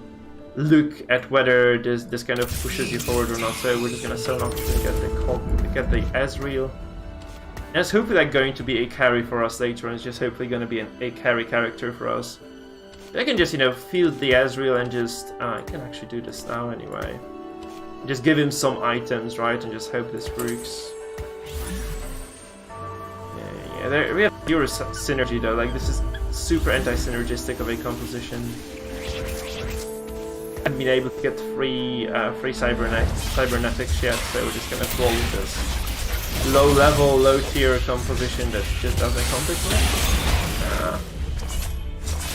look at whether this kind of pushes you forward or not. So we're just gonna sell off and get the Ezreal. And it's hopefully like going to be a carry for us later, and it's just hopefully going to be a carry character for us. I can just, you know, field the Ezreal and just I can actually do this now anyway. Just give him some items, right, and just hope this works. Yeah, there, we have pure synergy though. Like this is super anti-synergistic of a composition. I've been able to get free cybernetics yet, so we're just gonna roll with this low level, low tier composition that just doesn't complicate.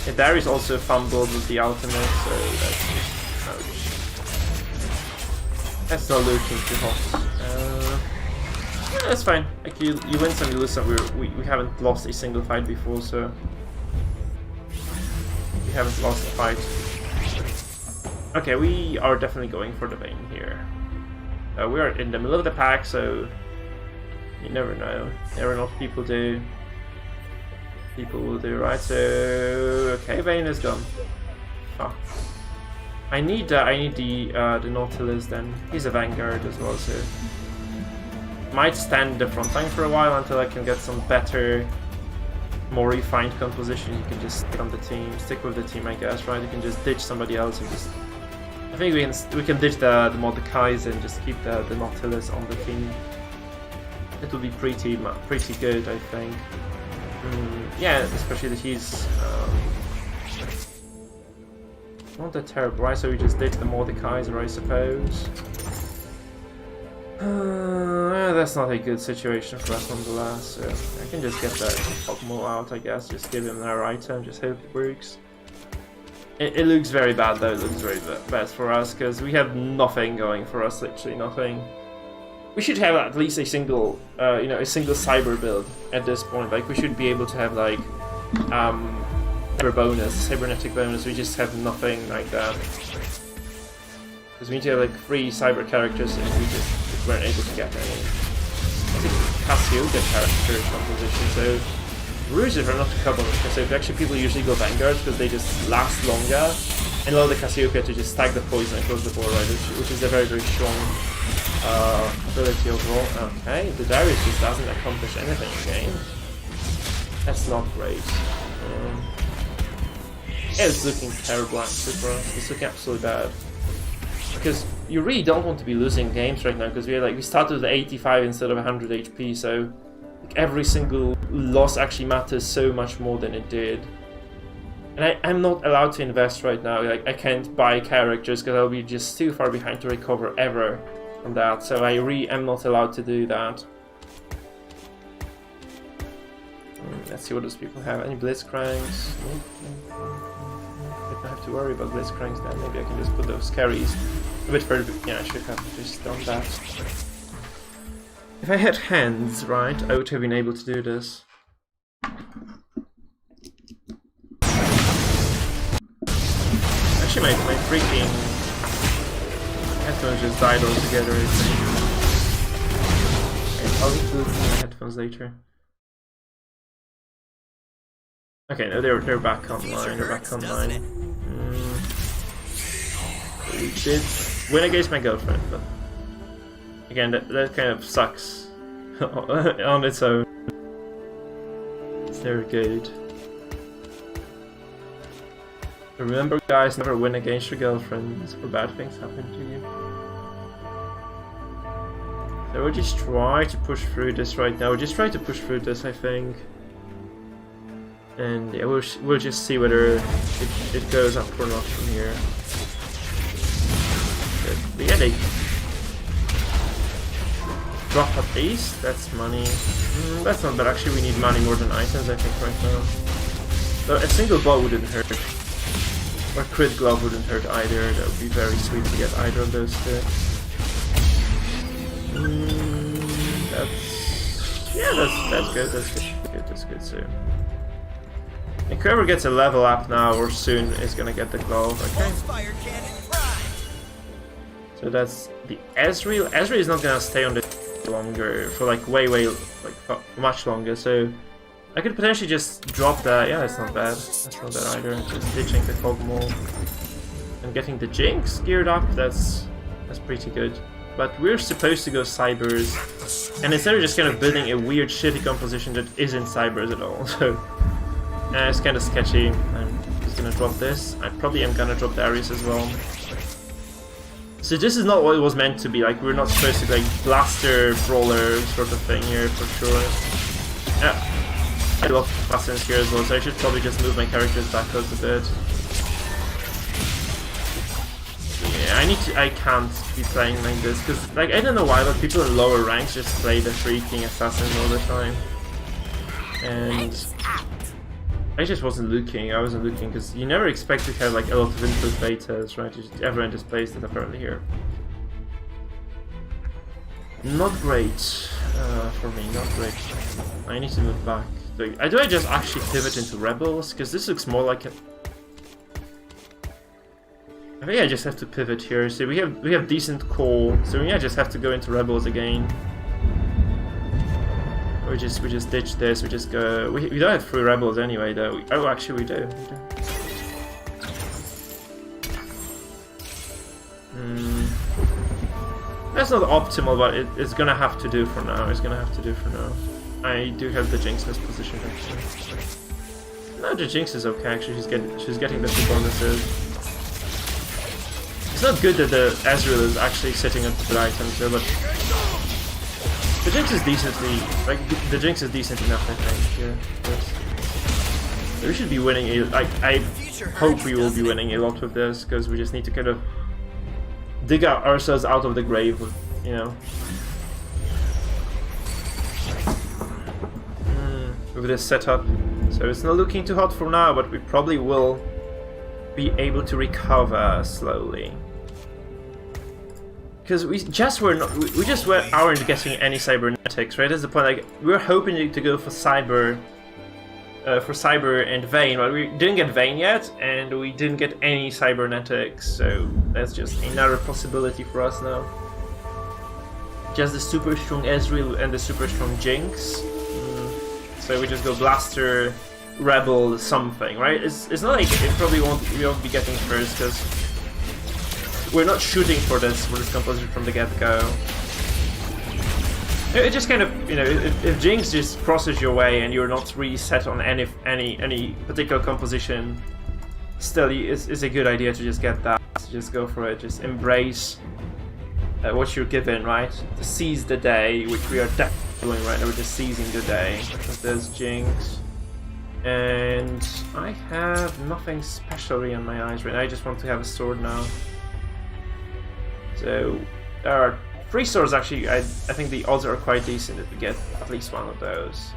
Yeah, Darius also fumbled with the ultimate, so that's just ouch. That's not looking too hot. Yeah, that's fine. Like you win some, you lose some. We haven't lost a single fight before, so we haven't lost a fight. Okay, we are definitely going for the Vayne here. We are in the middle of the pack, so you never know. Never know what people do. People will do, right? So okay, Vayne is gone. Oh. I need the Nautilus then. He's a Vanguard as well, so might stand the front line for a while until I can get some better, more refined composition. You can just stick on the team, stick with the team, I guess, right? You can just ditch somebody else and just. I think we can ditch the Mordekaiser and just keep the Nautilus on the team. It will be pretty good, I think. Yeah, especially that he's not that terrible, right? So we just ditch the Mordekaiser, I suppose. That's not a good situation for us nonetheless. So I can just get that Pokemon out, I guess. Just give him their item, just hope it works. It looks very bad though, it looks very bad for us, because we have nothing going for us, literally nothing. We should have at least a single, you know, a single cyber build at this point. Like, we should be able to have, like, cybernetic bonus, we just have nothing like that. Because we need to have, like, 3 cyber characters, and we just weren't able to get any. I think Cassiopeia character composition, so Rouges are not too common with Cassiopeia. Actually, people usually go Vanguards because they just last longer, and allow the Cassiopeia to just stack the poison and close the board, right? Which is a very, very strong ability overall. Okay, the Darius just doesn't accomplish anything in game. That's not great. Yeah, it's looking terrible actually for us. It's looking absolutely bad. Because you really don't want to be losing games right now, because we started with 85 instead of 100 HP, so like, every single loss actually matters so much more than it did. And I'm not allowed to invest right now. Like, I can't buy characters because I'll be just too far behind to recover ever from that, so I really am not allowed to do that. Let's see what those people have. Any Blitzcranks? I don't have to worry about Blitzcranks then. Maybe I can just put those carries a bit further. Yeah, I should have just done that. If I had hands, right, I would have been able to do this. Actually, my freaking headphones just died altogether, I think. I'll need to listen to my headphones later. Okay, no, they're back online. They're back online. We did win against my girlfriend, but again, that kind of sucks on its own. It's never good. Remember, guys, never win against your girlfriends, or bad things happen to you. So we'll just try to push through this right now. We'll just try to push through this, I think. And yeah, we'll just see whether it goes up or not from here. Good. But yeah, they drop at least. That's money. That's not bad. Actually, we need money more than items, I think, right now. So a single ball wouldn't hurt. Or crit glove wouldn't hurt either. That would be very sweet to get either of those two. That's good. That's good. So. And whoever gets a level up now or soon is gonna get the glove, okay? So that's the Ezreal. Ezreal is not gonna stay on the longer, for like much longer, so I could potentially just drop that. Yeah, it's not bad. That's not bad either. Just ditching the Fog Maul and getting the Jinx geared up, that's pretty good. But we're supposed to go Cybers, and instead of just kind of building a weird shitty composition that isn't Cybers at all, so it's kind of sketchy. I'm just gonna drop this. I probably am gonna drop Darius as well. So this is not what it was meant to be. Like, we're not supposed to be like blaster brawler sort of thing here for sure. Yeah, I love assassins here as well, so I should probably just move my characters backwards a bit. Yeah, I can't be playing like this because, like, I don't know why, but people in lower ranks just play the freaking assassin all the time, and I just wasn't looking. I wasn't looking because you never expect to have like a lot of input betas, right? Everyone just plays that apparently here. Not great for me. Not great. I need to move back. Do I just actually pivot into rebels? Because this looks more like a. I think I just have to pivot here. So we have decent core. So we just have to go into rebels again. We just ditch this, we just go. We don't have 3 rebels anyway though. Oh, actually we do. That's not optimal, but it's gonna have to do for now. I do have the Jinx in this position actually. No, the Jinx is okay actually. She's getting the 2 bonuses. It's not good that the Ezreal is actually sitting at the good items though, but the Jinx is decently, like, the Jinx is decent enough, I think, yeah. Yes. So we should be winning, I hope we will be winning a lot with this, because we just need to kind of dig ourselves out of the grave, you know. With this setup. So it's not looking too hot for now, but we probably will be able to recover slowly. Because we just aren't getting any cybernetics, right? That's the point. Like, we were hoping to go for cyber and Vayne, but we didn't get Vayne yet, and we didn't get any cybernetics, so that's just another possibility for us now. Just the super strong Ezreal and the super strong Jinx. So we just go Blaster, Rebel, something, right? It's not like it probably we won't be getting first, because we're not shooting for this composition from the get-go. It just kind of, you know, if Jinx just crosses your way and you're not really set on any particular composition, still it's a good idea to just get that, just go for it, just embrace what you're given, right? To seize the day, which we are definitely doing right now. We're just seizing the day. There's Jinx. And I have nothing specially on my eyes right now. I just want to have a sword now. So there are 3 swords actually. I think the odds are quite decent that we get at least one of those.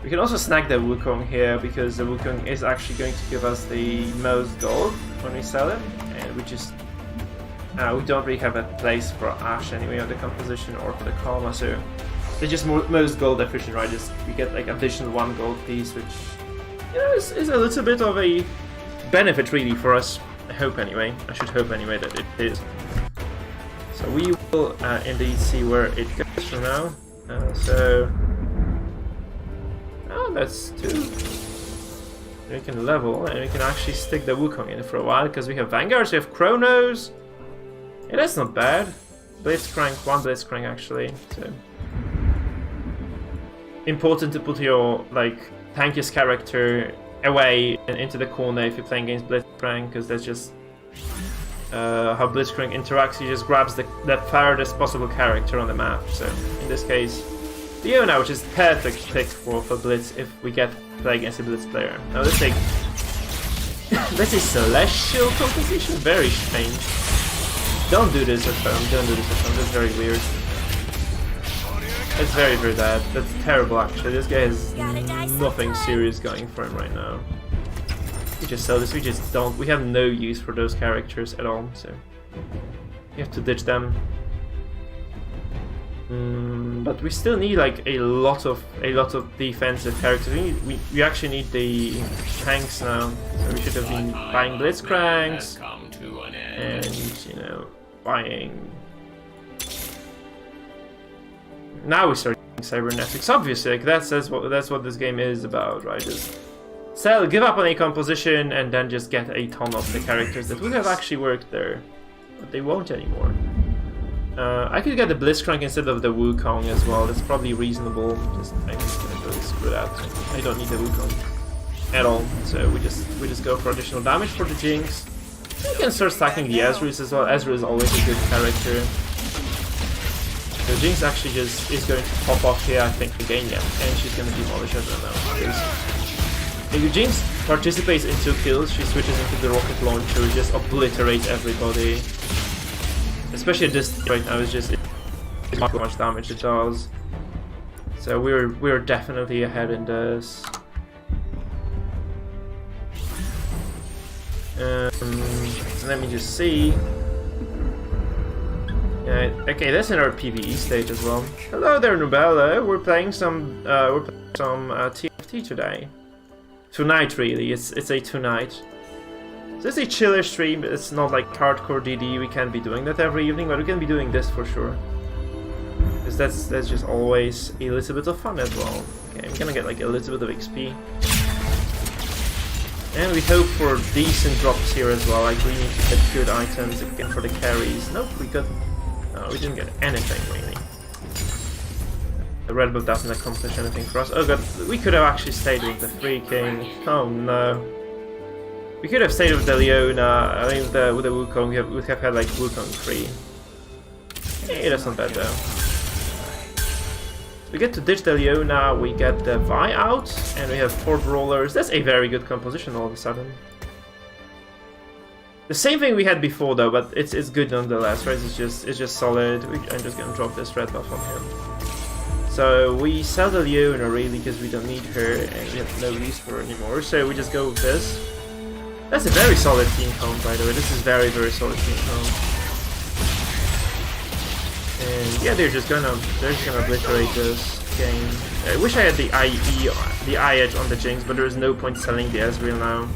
We can also snag the Wukong here, because the Wukong is actually going to give us the most gold when we sell it, and we just we don't really have a place for Ashe anyway on the composition or for the Karma, so they're just most gold efficient, right? Just we get like additional 1 gold piece, which, you know, is a little bit of a benefit really for us. I hope anyway. I should hope anyway that it is. So we will indeed see where it goes from now. That's 2. We can level and we can actually stick the Wukong in for a while, because we have Vanguards, we have Chronos. Yeah, that's not bad. Blitzcrank, 1 Blitzcrank actually. So important to put your like tankiest character away and into the corner if you're playing against Blitzcrank, because that's just how Blitzcrank interacts. He just grabs the farthest possible character on the map. So in this case, Leona, which is perfect pick for Blitz if we get to play against a Blitz player. Now let's take that's a Celestial composition. Very strange. Don't do this at home. Don't do this at home. That's very weird. It's very, very bad. That's terrible, actually. This guy has nothing serious going for him right now. We just sell this. We just don't. We have no use for those characters at all. So you have to ditch them. But we still need like a lot of defensive characters. We actually need the tanks now. So we should have been buying Blitzcranks and, you know, buying. Now we start using cybernetics. Obviously, like that's what this game is about, right? Just sell, give up on a composition, and then just get a ton of the characters that would have actually worked there, but they won't anymore. I could get the Blitzcrank instead of the Wukong as well. That's probably reasonable. I'm just gonna really screw that. I don't need the Wukong at all. So we just go for additional damage for the Jinx. We can start stacking the Ezreals as well. Ezreal is always a good character. So Jinx actually just is going to pop off here, I think, again, yeah, and she's going to demolish everyone now. If Jinx participates in 2 kills, she switches into the rocket launcher, just obliterates everybody. Especially this right now, it's not how much damage it does. So we're definitely ahead in this. Let me just see. Okay, that's in our PvE stage as well. Hello there, Nubella. We're playing some TFT today. Tonight, really. It's a tonight. So it's a chiller stream. It's not like hardcore DD. We can't be doing that every evening, but we can be doing this for sure. Because that's just always a little bit of fun as well. Okay, I'm gonna get like a little bit of XP. And we hope for decent drops here as well. Like we need to get good items again for the carries. Nope, we didn't get anything really. The Red Bull doesn't accomplish anything for us. Oh god, we could have actually stayed with the Free King. Oh no. We could have stayed with the Leona. I think with the Wukong, we would have had like Wukong free. Hey, that's not bad though. We get to ditch the Leona, we get the Vi out, and we have 4 brawlers. That's a very good composition all of a sudden. The same thing we had before though, but it's good nonetheless, right? It's just solid. I'm just gonna drop this red buff on him. So we sell the Leona really because we don't need her and we have no use for her anymore. So we just go with this. That's a very solid team comp, by the way. This is very, very solid team comp. And yeah, they're just gonna obliterate this game. I wish I had the the eye edge on the Jinx, but there is no point selling the Ezreal now.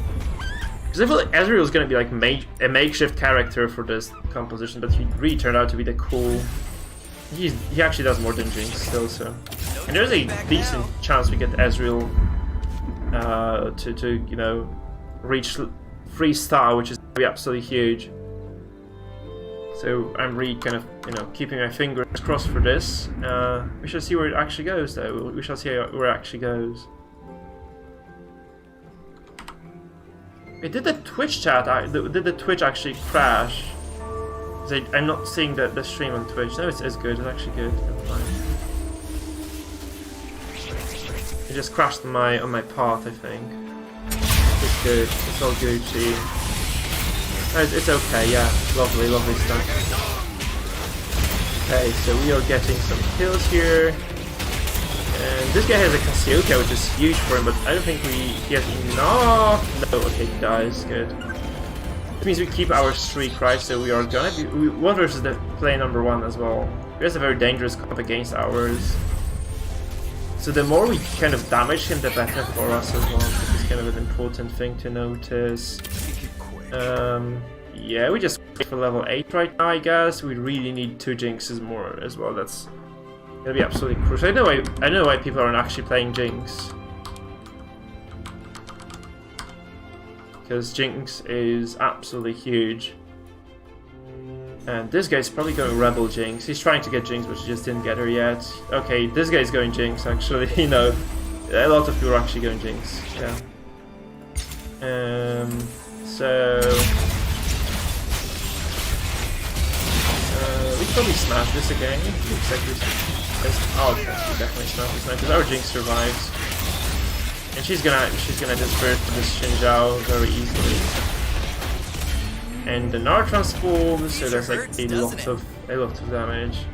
Because I feel like Ezreal is gonna be like a makeshift character for this composition, but he really turned out to be the cool. He actually does more than Jinx still, so. And there's a decent chance we get Ezreal to you know, reach 3-star, which is gonna be absolutely huge. So I'm really kind of, you know, keeping my fingers crossed for this. We shall see where it actually goes, though. We shall see where it actually goes. Wait, did the Twitch chat? Did the Twitch actually crash? I'm not seeing the stream on Twitch. No, it's good. It's actually good. I'm fine. It just crashed on my path, I think. It's good. It's all Gucci. It's okay, yeah. Lovely, lovely stuff. Okay, so we are getting some kills here. And this guy has a Cassiopeia, which is huge for him, but I don't think he has enough. No, okay, he dies. Good. It means we keep our streak, right? So we are gonna be 1 versus the play number 1 as well. There's a very dangerous comp against ours. So the more we kind of damage him, the better for us as well. This is kind of an important thing to notice. Yeah, we just wait for level 8 right now, I guess. We really need 2 Jinxes more as well. That's gonna be absolutely crucial. I know why people aren't actually playing Jinx. Because Jinx is absolutely huge. And this guy's probably going Rebel Jinx. He's trying to get Jinx, but he just didn't get her yet. Okay, this guy's going Jinx, actually. You know, a lot of people are actually going Jinx. Yeah. So... we probably smash this again. Looks like oh, we definitely smash this now, because our Jinx survives. And she's gonna disperse this Xinjiao very easily. And the Gnar transforms, so that's like a lot of damage.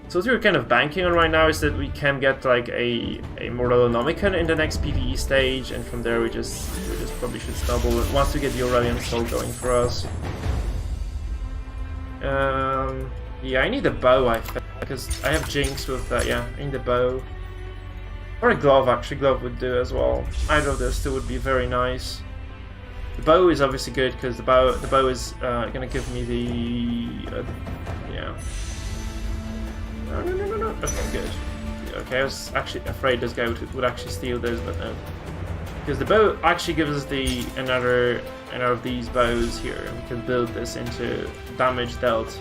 So what we're kind of banking on right now is that we can get like a Morellonomicon in the next PvE stage, and from there we just probably should stumble once we get the Aurelion Soul going for us. Yeah, I need a bow, I think, because I have Jinx with that. Yeah, I need a bow. Or a glove, actually. Glove would do as well. Either of those two would be very nice. The bow is obviously good because the bow is gonna give me the yeah. No. Okay, good. Okay, I was actually afraid this guy would actually steal this, but no. Because the bow actually gives us another of these bows here, and we can build this into damage dealt.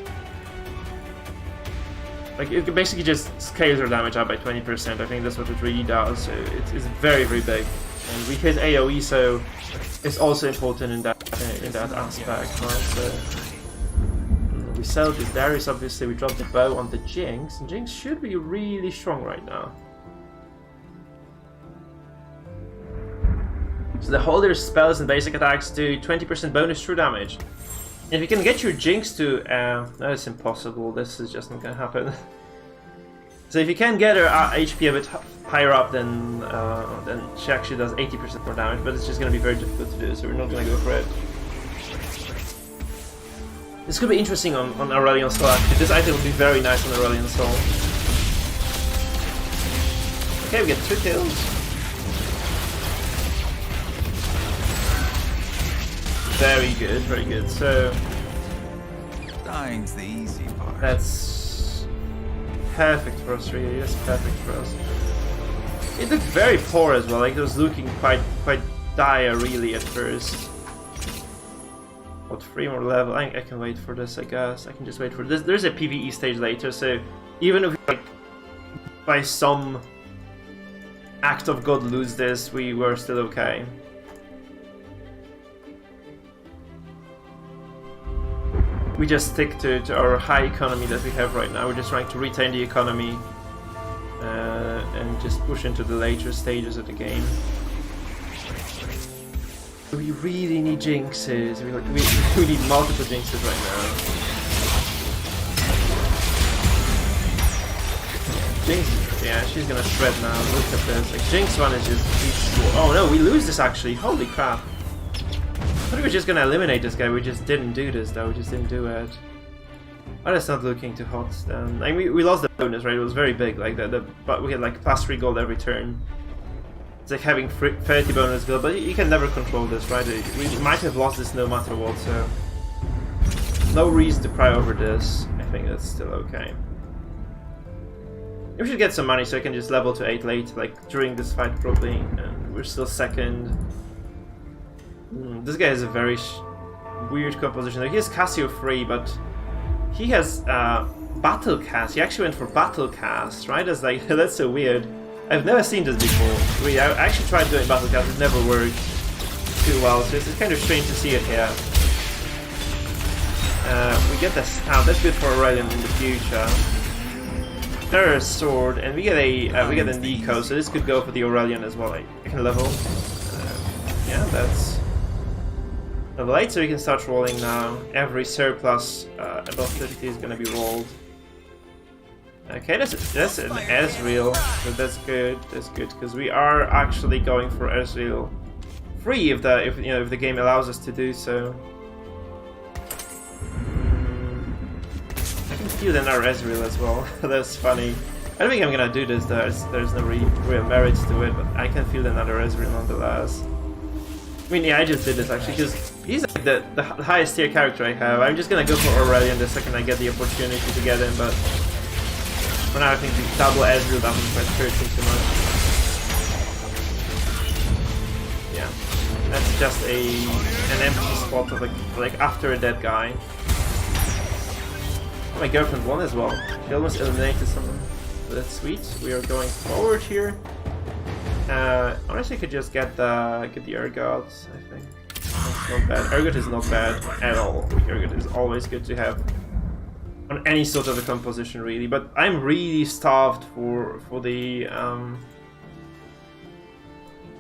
Like, it basically just scales our damage up by 20%. I think that's what it really does. So it's very, very big. And we hit AoE, so it's also important in that aspect, right? So we sell this Darius, obviously. We drop the bow on the Jinx, and Jinx should be really strong right now. So the holder spells and basic attacks do 20% bonus true damage. If you can get your Jinx to... no, it's impossible. This is just not gonna happen. So if you can get her HP a bit higher up, then she actually does 80% more damage, but it's just gonna be very difficult to do, so we're not gonna go for it. This could be interesting on Aurelion Soul, actually. This item would be very nice on Aurelion Soul. Okay, we get 2 kills. Very good, very good. So dying's the easy part. That's perfect for us, really. That's perfect for us. It looked very poor as well. Like, it was looking quite dire, really, at first. What, 3 more level? I can wait for this, I guess. I can just wait for this. There's a PvE stage later, so even if we, like, by some act of God lose this, we were still okay. We just stick to our high economy that we have right now. We're just trying to retain the economy and just push into the later stages of the game. We really need Jinxes. We need multiple Jinxes right now. Jinx, yeah, she's gonna shred now. Look at this. Like, Jinx 1 is just... Oh no, we lose this actually. Holy crap. thought we were just gonna eliminate this guy, we just didn't do this though, we just didn't do it. Oh, that's not looking too hot then. I mean, we lost the bonus, right? It was very big, like but we had like +3 gold every turn. It's like having 30 bonus gold, but you can never control this, right? We might have lost this no matter what, so... No reason to cry over this. I think that's still okay. We should get some money so I can just level to 8 late, like during this fight probably, and we're still second. This guy has a very weird composition. He has Cassio free, but he has Battle Cast. He actually went for Battle Cast, right? That's like that's so weird. I've never seen this before. Really, I actually tried doing Battle Cast. It never worked too well, so it's kind of strange to see it here. We get this. That's good for Aurelian in the future. There's a sword, and we get a Nico, so this could go for the Aurelian as well. I can level. Yeah, that's level 8, so we can start rolling now. Every surplus above 50 is going to be rolled. Okay, that's an Ezreal, so that's good. That's good because we are actually going for Ezreal free if the game allows us to do so. I can feel another Ezreal as well. That's funny. I don't think I'm gonna do this. There's no real merit to it, but I can feel another Ezreal nonetheless. I mean, yeah, I just did this actually because he's like the highest tier character I have. I'm just gonna go for Aurelian the second I get the opportunity to get him, but for now I think the double Ezreal doesn't quite hurt me too much. Yeah, that's just an empty spot of like after a dead guy. Oh, my girlfriend won as well. She almost eliminated someone. So that's sweet. We are going forward here. Honestly, I could just get the Urgot, I think. That's not bad. Urgot is not bad at all. Urgot is always good to have on any sort of a composition, really. But I'm really starved for the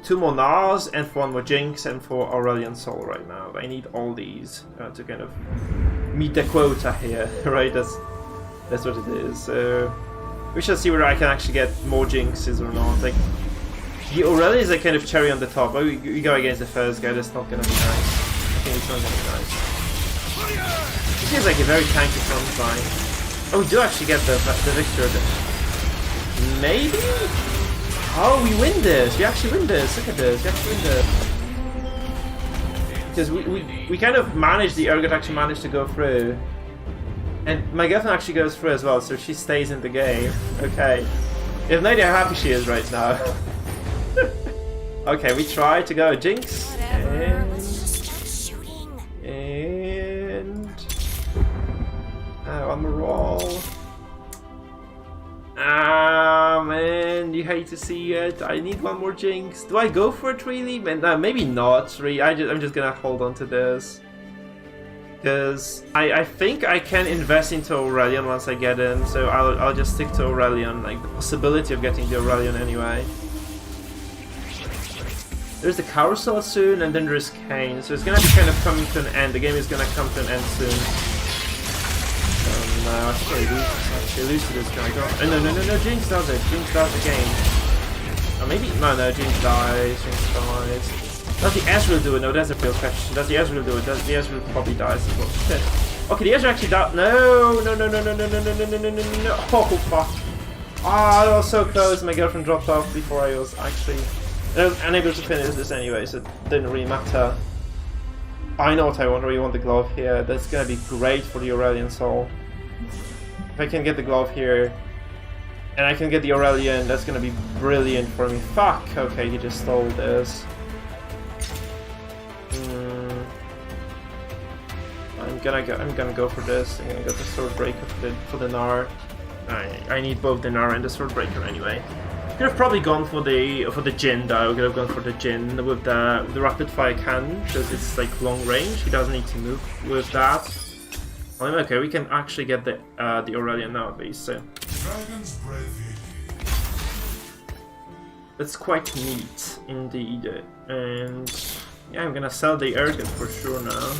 2 more Nars and for 1 more Jinx and for Aurelion Soul right now. I need all these to kind of meet the quota here, right? That's what it is. So we shall see whether I can actually get more Jinxes or not. Like the Aurelion is a kind of cherry on the top. Oh, we go against the first guy. That's not gonna be nice. I think it's not gonna be nice. This is like a very tanky front line. Oh, we do actually get the victor. Maybe. Oh, we win this! We actually win this! Look at this, we actually win this. Because we kind of managed, the Urgot actually managed to go through. And my girlfriend actually goes through as well, so she stays in the game. Okay. You have no idea how happy she is right now. Okay, we try to go Jinx. And... on the roll. Ah, man, you hate to see it. I need 1 more Jinx. Do I go for it, really? Maybe not, really. I'm just gonna hold on to this. Because I think I can invest into Aurelion once I get him, so I'll just stick to Aurelion, like the possibility of getting the Aurelion anyway. There's the Carousel soon, and then there's Kane, so it's gonna be kind of coming to an end. The game is gonna come to an end soon. No, I think I lose to this guy. No, Jinx does it. Jinx does the game. Oh, maybe... No, Jinx dies. Jinx dies. Does the Ezreal do it? No, that's a real question. Does the Ezreal do it? Does the Ezreal probably dies as well? Shit. Okay, the Ezreal actually died. No. Oh, fuck. Ah, I was so close. My girlfriend dropped off before I was actually unable to finish this anyway, so it didn't really matter. I know what I want. I really want the glove here. That's gonna be great for the Aurelion Soul. If I can get the glove here, and I can get the Aurelion, that's gonna be brilliant for me. Fuck! Okay, he just stole this. I'm gonna go for this. I'm gonna go the Sword Breaker for the Gnar. I need both the Gnar and the Sword Breaker anyway. Could have probably gone for the Jhin though. Could have gone for the Jhin with the Rapid Fire Cannon because it's like long range. He doesn't need to move with that. Okay, we can actually get the Aurelion now at least, so that's quite neat indeed. And yeah, I'm gonna sell the Urgot for sure now.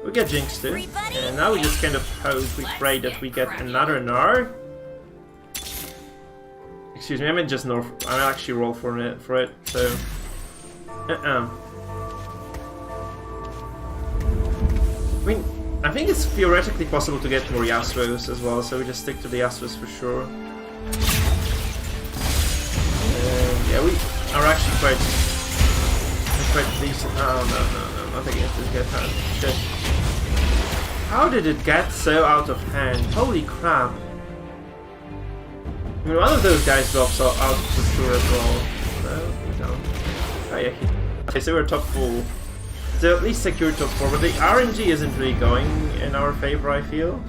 We get Jinx too, and now we just kind of hope, we pray that we get another Gnar. Excuse me, I meant just North. I actually roll for it. So I mean, I think it's theoretically possible to get more Yasuos as well, so we just stick to the Yasuos for sure. Yeah, we are actually quite decent. Oh no, not against this get hand. Shit. How did it get so out of hand? Holy crap. I mean, one of those guys drops out for sure as well. No, we don't. Oh yeah, okay, so we're top 4. So at least secure top 4, but the RNG isn't really going in our favor, I feel.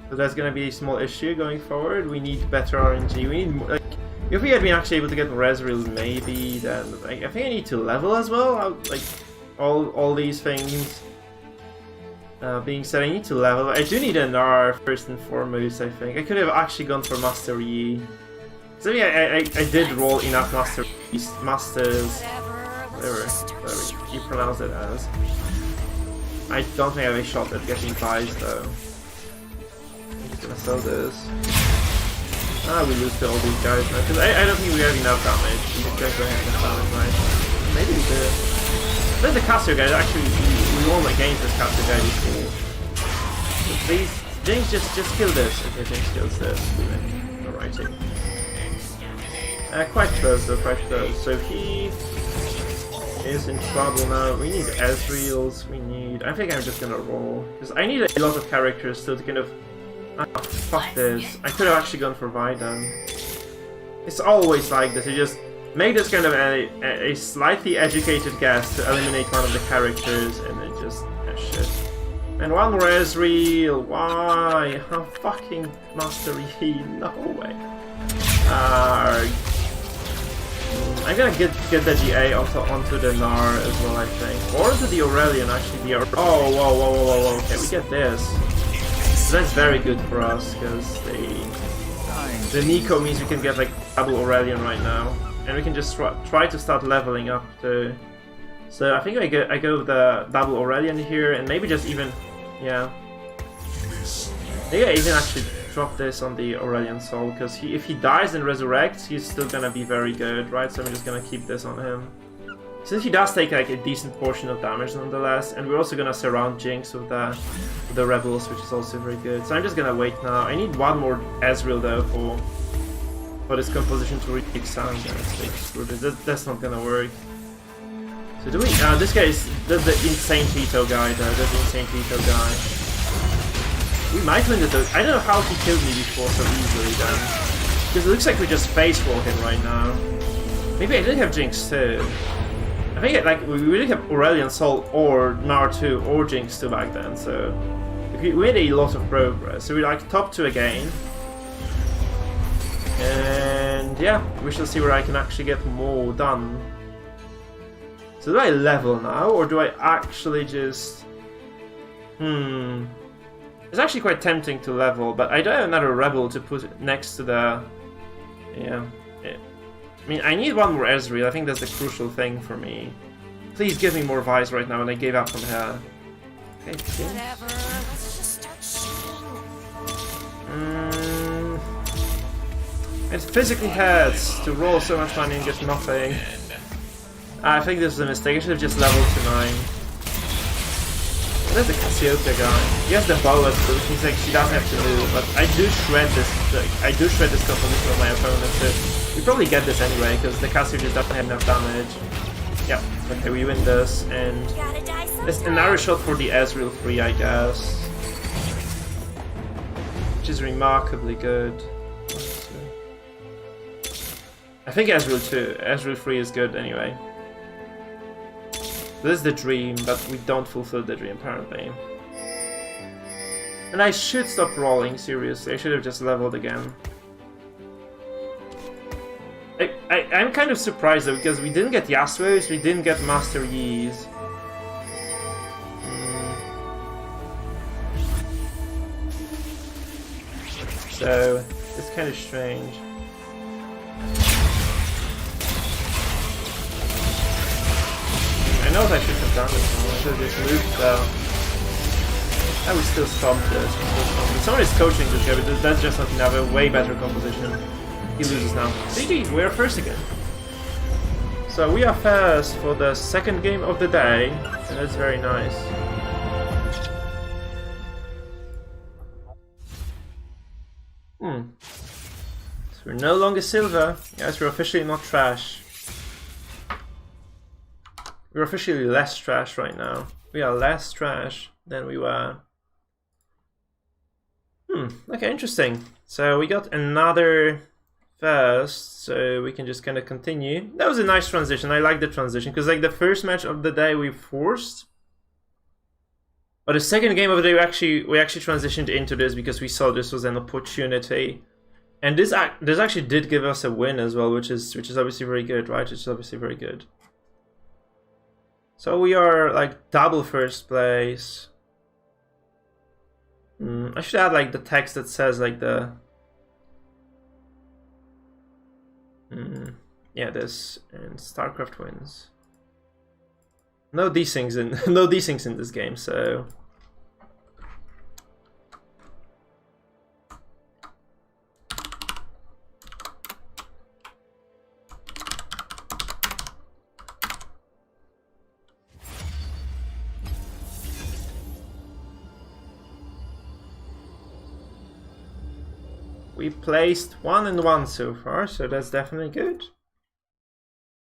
So that's gonna be a small issue going forward. We need better RNG. We need more, like, if we had been actually able to get Resreal maybe, then like, I think I need to level as well. Like all these things being said, I need to level. I do need an R first and foremost, I think. I could have actually gone for Master Yi. So yeah, I did roll enough Masters, whatever you pronounce it as. I don't think I have a shot at getting buys though. I'm just gonna sell this. We lose to all these guys now, because I don't think we have enough damage. These guys don't have enough damage, right? Maybe we do. Then the Casio guy, actually, we won against this Casio guy before. But please, Jinx, just kill this. Okay, Jinx kills this. Alrighty. Quite close though, quite close. So he is in trouble now. We need Ezreals, I think I'm just gonna roll. Because I need a lot of characters still to kind of... Oh, fuck this. I could have actually gone for Vidon. It's always like this. You just make this kind of a slightly educated guess to eliminate one of the characters, and it just... shit. And one more Ezreal. Why? How fucking Master Yi? No way. I'm gonna get the GA onto the Gnar as well, I think. Or to the Aurelion, actually. Oh, whoa. Okay, we get this. So that's very good for us, because the Nico means we can get like double Aurelion right now. And we can just try to start leveling up too. So I think I go with the double Aurelion here, and maybe just even... yeah. Maybe I even actually drop this on the Aurelion Soul, because if he dies and resurrects, he's still gonna be very good, right? So I'm just gonna keep this on him. Since he does take like a decent portion of damage nonetheless, and we're also gonna surround Jinx with the Rebels, which is also very good. So I'm just gonna wait now. I need one more Ezreal though for this composition to reach sound. That's not gonna work. So do we? This guy is the insane Tito guy though. That's the insane Tito guy. We might win the. I don't know how he killed me before so easily then, because it looks like we just face roll him right now. Maybe I did have Jinx too. I think like we really have Aurelion Soul or Gnar 2 or Jinx 2 back then, so we made a lot of progress. So we're like top 2 again. And yeah, we shall see where I can actually get more done. So do I level now, or do I actually just... It's actually quite tempting to level, but I don't have another Rebel to put next to the... Yeah. I mean, I need one more Ezreal. I think that's the crucial thing for me. Please give me more Vice right now, and I gave up on her. Okay, Whatever. Let's just start shooting. It physically hurts to roll so much money and get nothing. I think this is a mistake. I should have just leveled to 9. There's the Cassiopeia guy. He has the bow as well, which means like she doesn't have to move. But I do shred this. I do shred this composition of my opponent. So we probably get this anyway, because the Cassiopeia just doesn't have enough damage. Yeah. Okay, we win this, and there's another shot for the Ezreal 3, I guess, which is remarkably good. I think Ezreal 2, Ezreal 3 is good anyway. This is the dream, but we don't fulfill the dream apparently. And I should stop rolling, seriously. I should have just leveled again. I'm kind of surprised though, because we didn't get Yasuo's, we didn't get Master Yi's. So, it's kind of strange. I know that I should have done this now. I should have just moved down. I would still stop this. Someone is coaching this guy, but that's just not enough. A way better composition. He loses now. GG, we are first again. So we are first for the second game of the day, and that's very nice. So we're no longer silver. Guys, we're officially not trash. We're officially less trash right now. We are less trash than we were. Okay, interesting. So we got another first, so we can just kind of continue. That was a nice transition. I like the transition, because like the first match of the day we forced. But the second game of the day we actually transitioned into this because we saw this was an opportunity. And this actually did give us a win as well, which is obviously very good, right? Which is obviously very good. So we are like double first place. I should add like the text that says like the yeah, this and StarCraft wins. No desyncs in no desyncs in this game, so we placed 1 and 1 so far, so that's definitely good.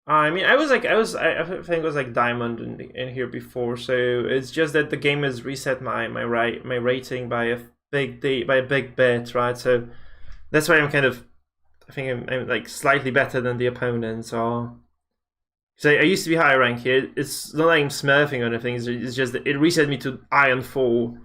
I mean, I think it was like diamond in here before, so it's just that the game has reset my rating by a big bit, right? So that's why I'm kind of, I think I'm like slightly better than the opponents are. So I used to be higher rank here. It's not like I'm smurfing or anything. It's just that it reset me to Iron 4.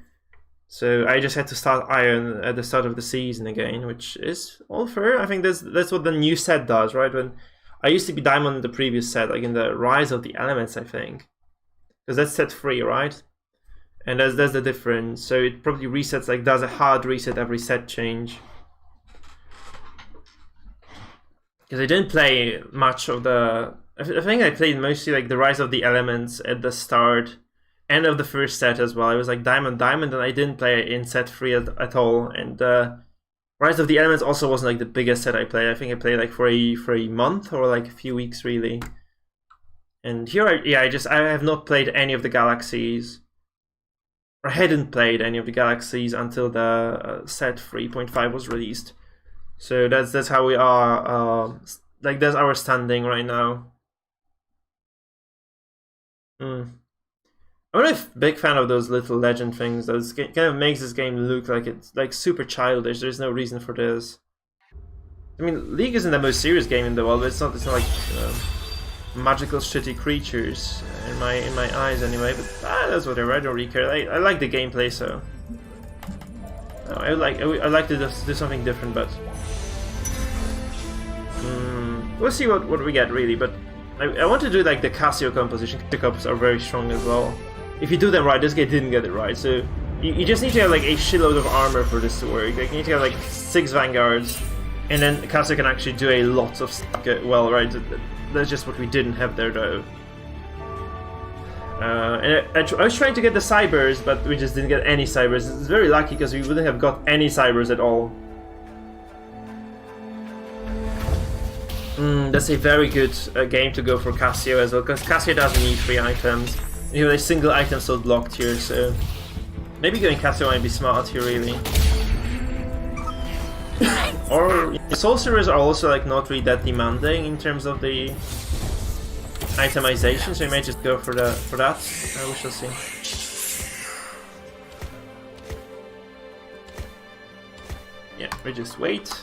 So I just had to start Iron at the start of the season again, which is all fair. I think that's what the new set does, right? When I used to be Diamond in the previous set, like in the Rise of the Elements, I think. Because that's set 3, right? And that's the difference. So it probably resets, like does a hard reset every set change. Because I didn't play much of the... I think I played mostly like the Rise of the Elements at the start. End of the first set as well. I was like Diamond, and I didn't play in set 3 at all. And Rise of the Elements also wasn't like the biggest set I played. I think I played like for a month or like a few weeks really. And here, I have not played any of the galaxies. Or hadn't played any of the galaxies until the set 3.5 was released. So that's how we are. Like that's our standing right now. I'm not a big fan of those little legend things. Those kind of makes this game look like it's like super childish. There's no reason for this. I mean, League isn't the most serious game in the world, but it's not like magical shitty creatures in my eyes anyway. But that's whatever. I don't really care. I like the gameplay, so I like to do something different. But we'll see what we get really. But I want to do like the Cassio composition. The comps are very strong as well. If you do them right, this guy didn't get it right, so you just need to have like a shitload of armor for this to work. Like you need to have like 6 vanguards, and then Cassio can actually do a lot of stuff well, right? That's just what we didn't have there though. And I was trying to get the cybers, but we just didn't get any cybers. It's very lucky because we wouldn't have got any cybers at all. That's a very good game to go for Cassio as well, because Cassio doesn't need 3 items. You have a single item slot blocked here, so maybe going Cassio might be smart here, really. Or sorcerers are also like not really that demanding in terms of the itemization, so you may just go for that. We shall see. Yeah, we just wait.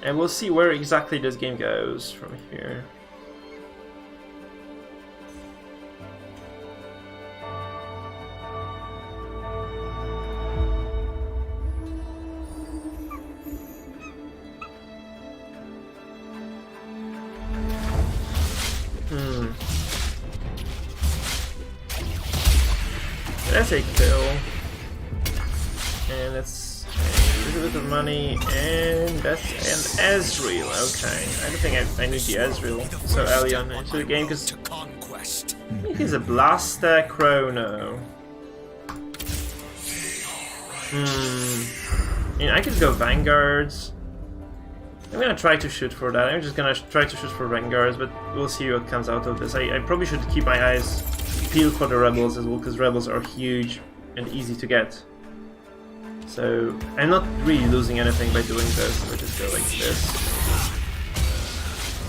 And we'll see where exactly this game goes from here. That's a kill. And that's a little bit of money, and that's an Ezreal. Okay, I don't think I need the Ezreal so early on into the game because he's a Blaster Chrono. I mean, I could go Vanguards. I'm gonna try to shoot for that. I'm just gonna try to shoot for Vanguards, but we'll see what comes out of this. I probably should keep my eyes peeled for the Rebels as well, because Rebels are huge and easy to get. So I'm not really losing anything by doing this. We just go like this.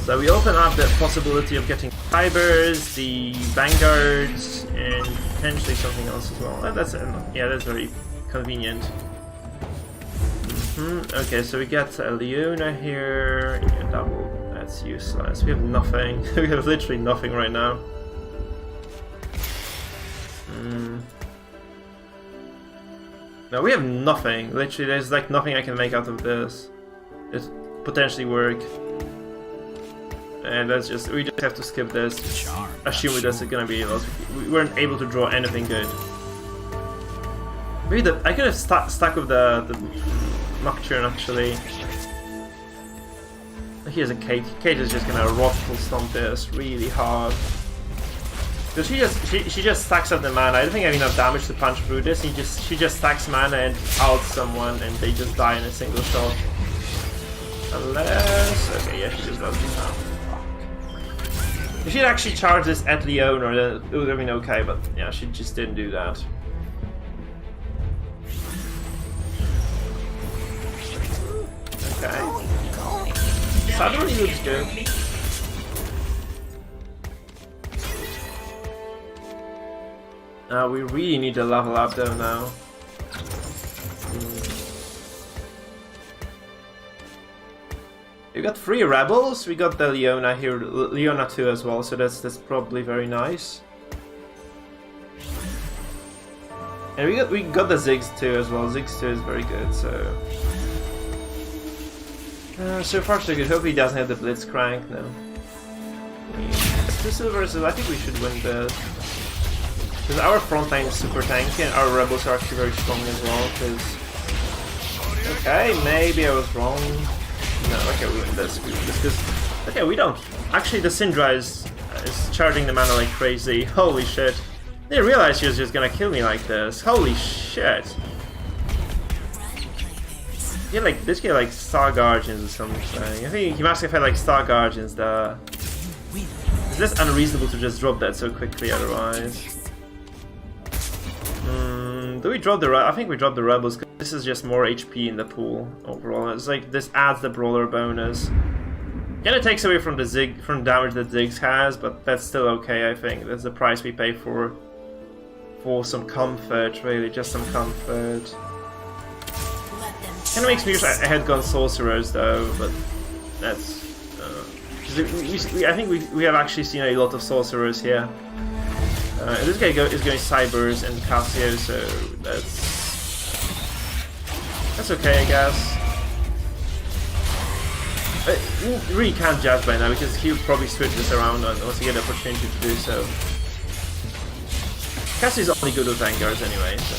So we open up the possibility of getting fibers, the vanguards, and potentially something else as well. That's yeah, that's very convenient. Okay, so we got Leona here. Yeah, double. That's useless. We have nothing. We have literally nothing right now. No, we have nothing. Literally, there's like nothing I can make out of this. It potentially work. And that's just, we just have to skip this. Assuming this is gonna be lost. We weren't able to draw anything good. Maybe I could have stuck with the Nocturne actually. Here's a Kate. Kate is just gonna rotful stomp this really hard. So she just stacks up the mana. I don't think I have enough damage to punch through this. She just stacks mana and outs someone and they just die in a single shot. Unless, okay, yeah, she just does this now. If she'd actually charge this at Leona, then it would have been okay, but yeah, she just didn't do that. Okay. Suddenly looks good. We really need to level up though now. We got 3 rebels. We got the Leona here, Leona 2 as well. So that's probably very nice. And we got the Ziggs 2 as well. Ziggs 2 is very good. So so far so good. Hope he doesn't have the Blitzcrank. No. 2 silvers. I think we should win this. Because our front line is super tanky and our rebels are actually very strong as well. Because okay, maybe I was wrong. No, okay, we win this. Because okay, we don't. Actually, the Syndra is charging the mana like crazy. Holy shit! I didn't realize she was just gonna kill me like this. Holy shit! Yeah, like this guy like Star Guardians or something. I think he must have had like Star Guardians. It's just unreasonable to just drop that so quickly otherwise. Do we drop the? I think we dropped the rebels because this is just more HP in the pool overall. It's like this adds the brawler bonus. Kinda takes away from the damage that Ziggs has, but that's still okay. I think that's the price we pay for some comfort. Really, just some comfort. Kinda makes me wish I had gone sorcerers though, but that's. I think we have actually seen a lot of sorcerers here. This guy is going Cybers and Cassio, so that's okay, I guess. You really can't judge by now because he'll probably switch this around once he get the opportunity to do so. Cassio's only good with Vanguards anyway, so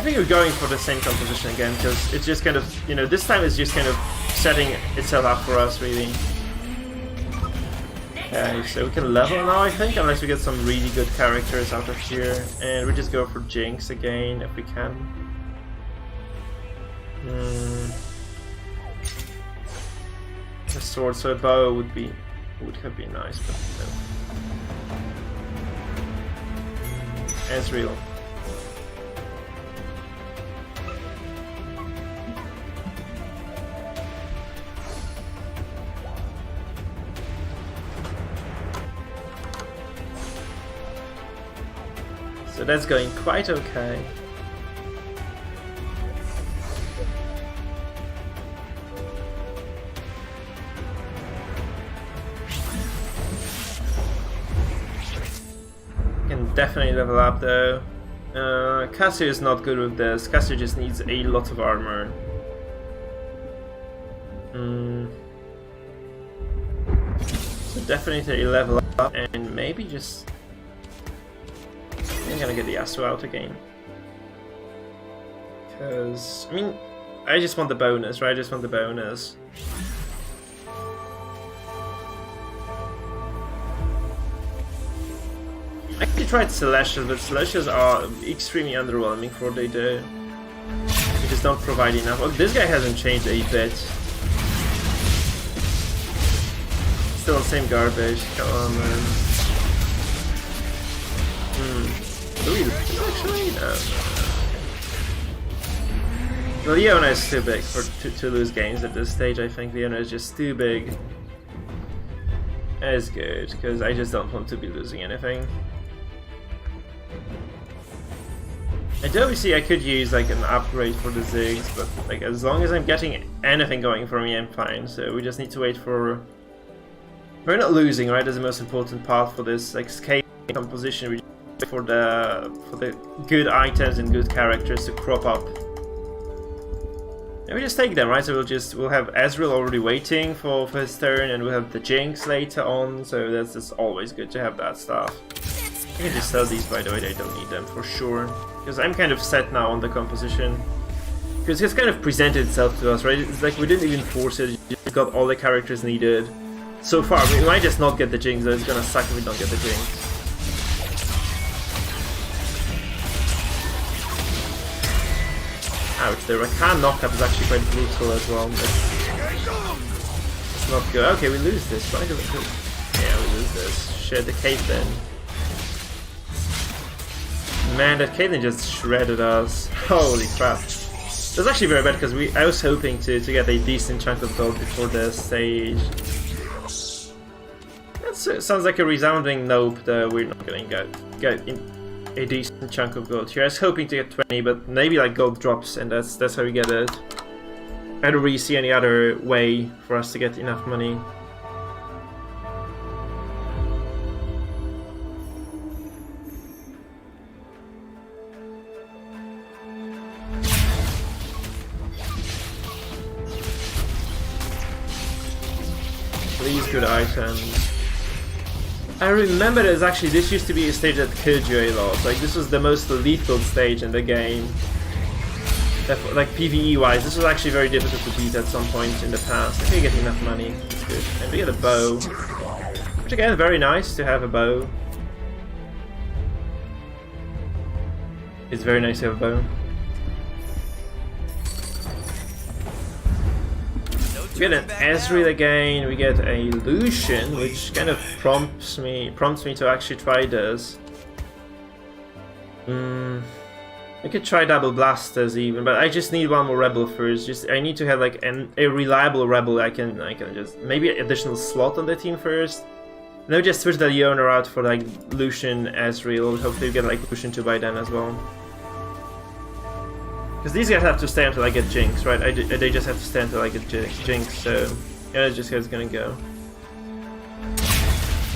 I think we're going for the same composition again because it's just kind of, you know, this time it's just kind of setting itself up for us really. Okay, so we can level now, I think, unless we get some really good characters out of here. And we just go for Jinx again, if we can. A sword, so a bow would have been nice, but no. Ezreal. So that's going quite okay. Can definitely level up though. Cassio is not good with this. Cassio just needs a lot of armor. So definitely level up and maybe just. I'm gonna get the Yasuo out again. Because, I mean, I just want the bonus, right? I just want the bonus. I actually tried Celestials, but Celestials are extremely underwhelming for what they do. They just don't provide enough. Oh, this guy hasn't changed a bit. Still the same garbage. Come on, man. Do we actually? No. Well, Leona is too big to lose games at this stage. I think Leona is just too big. It's good, because I just don't want to be losing anything. And obviously I could use like an upgrade for the Ziggs, but like as long as I'm getting anything going for me, I'm fine. So we just need to wait for... We're not losing, right? That's the most important part for this like scale composition. We just wait for the good items and good characters to crop up. And we just take them, right? So we'll have Ezreal already waiting for his turn, and we'll have the Jinx later on. So that's just always good to have that stuff. I can just sell these, by the way. I don't need them for sure, because I'm kind of set now on the composition. Because it's kind of presented itself to us, right? It's like we didn't even force it. We got all the characters needed. So far, we might just not get the Jinx, though. It's gonna suck if we don't get the Jinx. Ouch, the Rakan knockup is actually quite brutal as well. It's not good. Okay, we lose this, right? Yeah, we lose this. Shit, the Caitlyn. Man, that Caitlyn just shredded us. Holy crap. That's actually very bad, because I was hoping to get a decent chunk of gold before the stage. That sounds like a resounding nope, though we're not going to get a decent chunk of gold here. I was hoping to get 20, but maybe like gold drops, and that's how we get it. I don't really see any other way for us to get enough money. Please, good items. I remember this used to be a stage that killed you a lot. Like, this was the most lethal stage in the game. Like, PvE wise, this was actually very difficult to beat at some point in the past. If you get enough money, it's good. And we get a bow. Which again, very nice to have a bow. It's very nice to have a bow. We get an Ezreal again, we get a Lucian, which kind of prompts me to actually try this. I could try double blasters even, but I just need one more rebel first. I need to have like a reliable rebel. I can just maybe an additional slot on the team first. And then we just switch the Leona out for like Lucian, Ezreal. Hopefully we get like Lucian 2 by then as well. Because these guys have to stay until I get Jinx, right? They just have to stay until I get Jinx, so... Yeah, that's just how it's gonna go.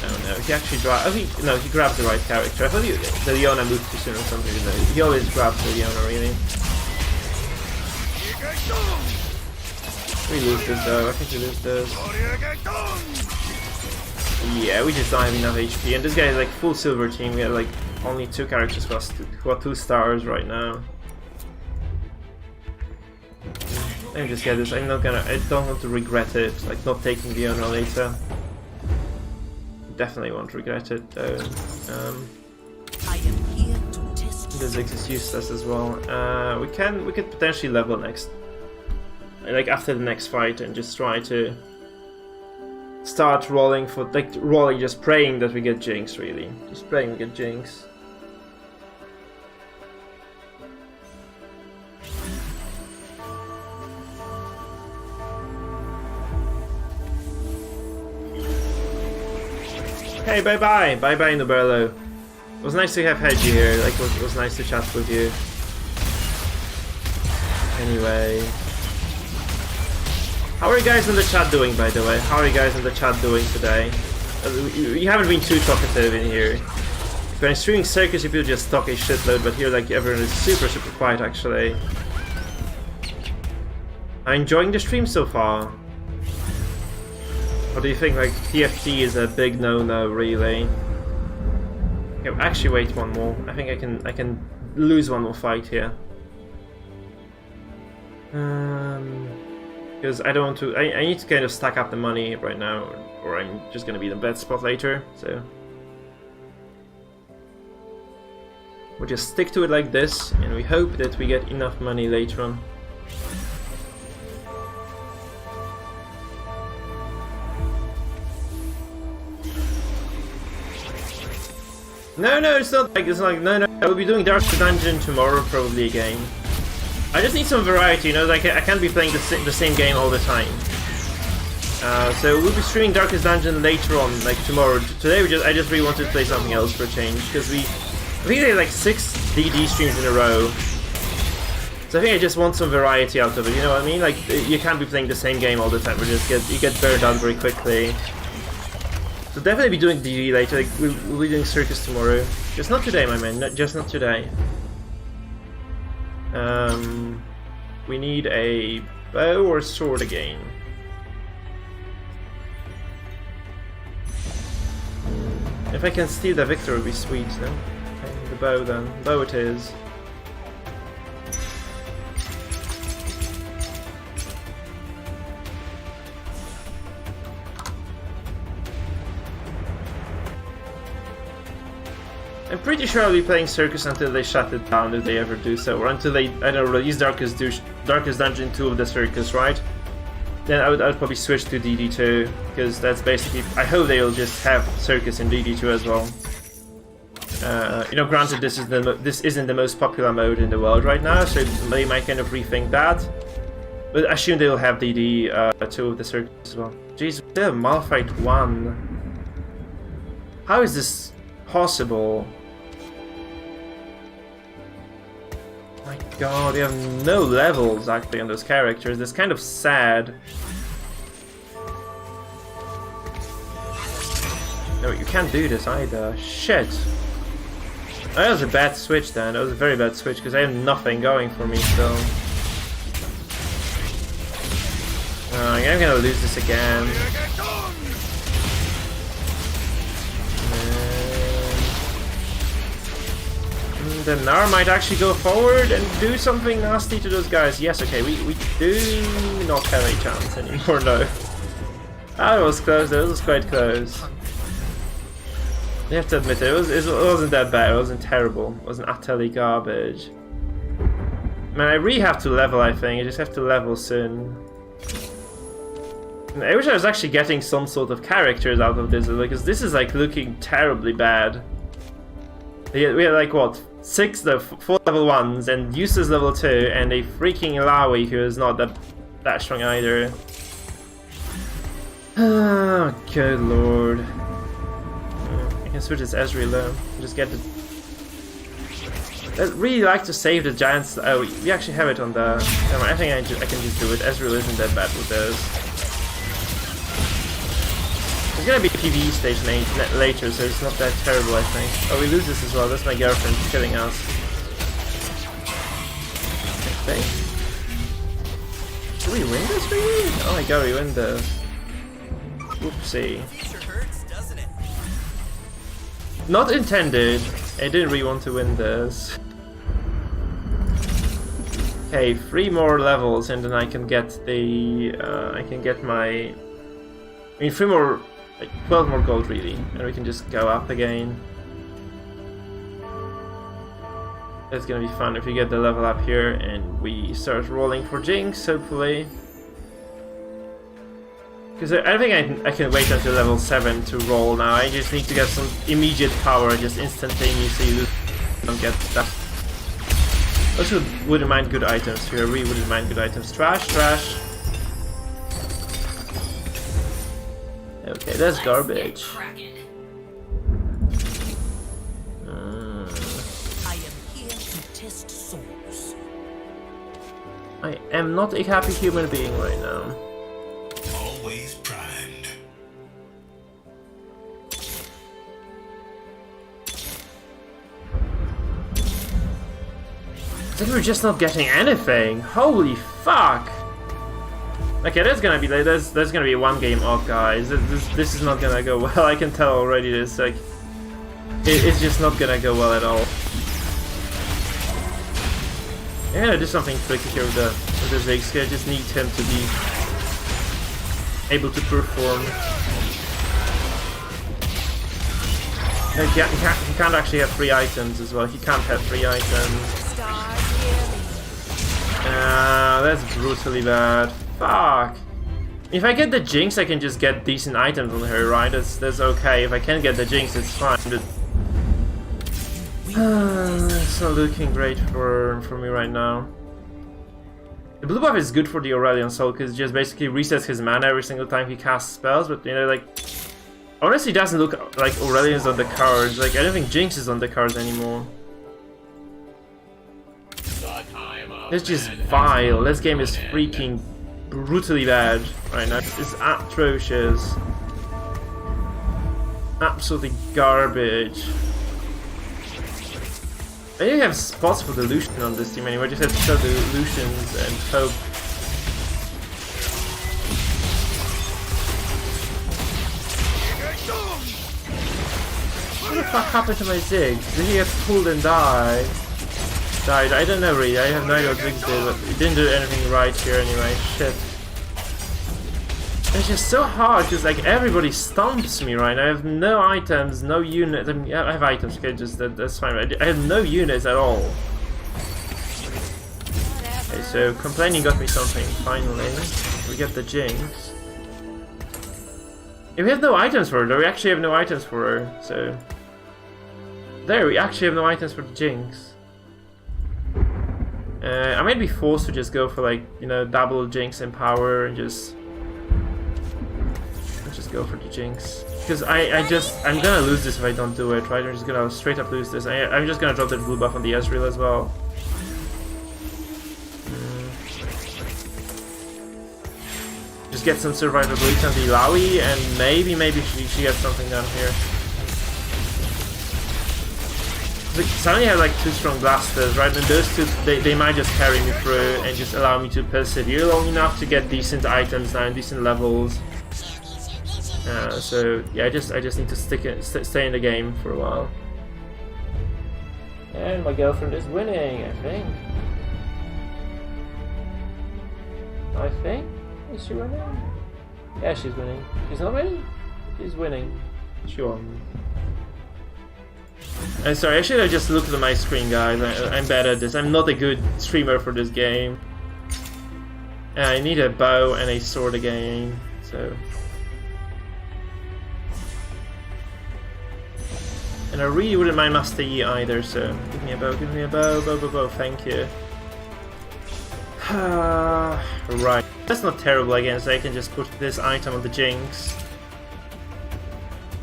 Oh no, he actually drives... Oh, no, he grabs the right character. I thought the Leona moved too soon or something, you know. He always grabs the Leona, really. We lose this though, I think we lose this. Yeah, we just don't have enough HP, and this guy is like full silver team. We have like only 2 characters who are 2 stars right now. Let me just get this. I don't want to regret it, like not taking the owner later. Definitely won't regret it though. I am here to test The Ziggs is useless as well. We could potentially level next, like after the next fight, and just try to start rolling for rolling, just praying that we get Jinx. Really, just praying we get Jinx. Hey, bye-bye! Bye-bye, Noberlo. It was nice to have had you here, like, it was nice to chat with you. Anyway... How are you guys in the chat doing, by the way? How are you guys in the chat doing today? You haven't been too talkative in here. When I'm streaming Circus, people just talk a shitload, but here, like, everyone is super, super quiet, actually. I'm enjoying the stream so far. What do you think? Like, TFT is a big no-no, really. Okay, actually, wait one more. I think I can lose one more fight here. Because I don't want to. I need to kind of stack up the money right now, or I'm just gonna be in a bad spot later. So we'll just stick to it like this, and we hope that we get enough money later on. No, it's not like, no, I will be doing Dark Dungeon tomorrow, probably again. I just need some variety, you know, like I can't be playing the same game all the time. So we'll be streaming Darkest Dungeon later on, like tomorrow. Today I just really wanted to play something else for a change, because I think they had like 6 DD streams in a row. So I think I just want some variety out of it, you know what I mean? Like, you can't be playing the same game all the time, you get burned out very quickly. So definitely be doing DD later, like, we'll be doing Circus tomorrow. Just not today, my man, just not today. We need a bow or sword again. If I can steal the victor, it would be sweet, then. Okay, the bow then. Bow it is. I'm pretty sure I'll be playing Circus until they shut it down, if they ever do so, or until they, I don't know, release Darkest Dungeon 2 of the Circus, right? Then I would probably switch to DD2, because that's basically, I hope they'll just have Circus in DD2 as well. You know, granted, this isn't the most popular mode in the world right now, so they might kind of rethink that. But I assume they'll have DD2 of the Circus as well. Jeez, we have Malphite 1. How is this possible? My god, they have no levels actually on those characters. That's kind of sad. No, you can't do this either. Shit. That was a bad switch then. That was a very bad switch because I have nothing going for me still. I'm gonna lose this again. The Nar might actually go forward and do something nasty to those guys. Yes, okay, we do not have a chance anymore, no. That was close, that was quite close. You have to admit it wasn't that bad, it wasn't terrible. It wasn't utterly garbage. Man, I really have to level, I think. I just have to level soon. I wish I was actually getting some sort of characters out of this, because this is like looking terribly bad. We had like what? 4 level 1s and useless level 2 and a freaking Lawi who is not that strong either. Oh, good lord. I can switch this Ezreal though. Just get the... I'd really like to save the giants. Oh, we actually have it on the... I think I can just do it. Ezreal isn't that bad with those. It's gonna be a PvE stage later, so it's not that terrible, I think. Oh, we lose this as well. That's my girlfriend killing us. Okay. Do we win this, really? Oh my god, we win this. Oopsie. Not intended. I didn't really want to win this. Okay, 3 more levels, and then I can get the... I can get my... I mean, 3 more... Like 12 more gold really, and we can just go up again. It's gonna be fun if we get the level up here and we start rolling for Jinx, hopefully. Because I think I can wait until level 7 to roll now. I just need to get some immediate power, just instantaneously lose. Don't get that. Also wouldn't mind good items here, really wouldn't mind good items. Trash, trash. Okay, that's garbage. I am here to test souls. I am not a happy human being right now. Always primed. I think we're just not getting anything. Holy fuck! Okay, that's gonna be like that's gonna be 1 game off, guys. This is not gonna go well. I can tell already. This like it's just not gonna go well at all. I'm gonna do something tricky here with the Ziggs. I just need him to be able to perform. He can't actually have 3 items as well. He can't have 3 items. That's brutally bad. Fuck. If I get the Jinx, I can just get decent items on her, right? That's okay. If I can't get the Jinx, it's fine. But it's not looking great for me right now. The blue buff is good for the Aurelion Soul because it just basically resets his mana every single time he casts spells, but you know, like, honestly doesn't look like Aurelion's on the cards. Like, I don't think Jinx is on the cards anymore. It's just vile. This game is freaking brutally bad right now. It's atrocious. Absolutely garbage. I think you have spots for delusion on this team anyway. I just have to show delusions and hope. What the fuck happened to my Ziggs? Did he get pulled and die? Died? I don't know really. I have no idea what Ziggs did, but he didn't do anything right here anyway. Shit. It's just so hard because like everybody stomps me right now. I have no items, no units. I mean, yeah, I have items, okay, just that's fine. I have no units at all. Okay, so complaining got me something. Finally, we get the Jinx. If we have no items for her, though, we actually have no items for her. So there, we actually have no items for the Jinx. I might be forced to just go for like, you know, double Jinx in power and just go for the Jinx. Because I'm gonna lose this if I don't do it, right? I'm just gonna straight up lose this. I'm just gonna drop the blue buff on the Ezreal as well. Just get some survivability on the Illaoi, and maybe she gets something done here. Suddenly I have like 2 strong blasters, right? And those two, they might just carry me through and just allow me to persevere long enough to get decent items now and decent levels. So yeah, I just need to stay in the game for a while. And my girlfriend is winning, I think. Is she winning? Yeah, she's winning. She's not winning? She's winning. She won. I'm sorry, I should have just looked at my screen, guys. I'm bad at this. I'm not a good streamer for this game. I need a bow and a sword again, so... And I really wouldn't mind Master Yi either, so give me a bow, bow, thank you. Right, that's not terrible again, so I can just put this item on the Jinx.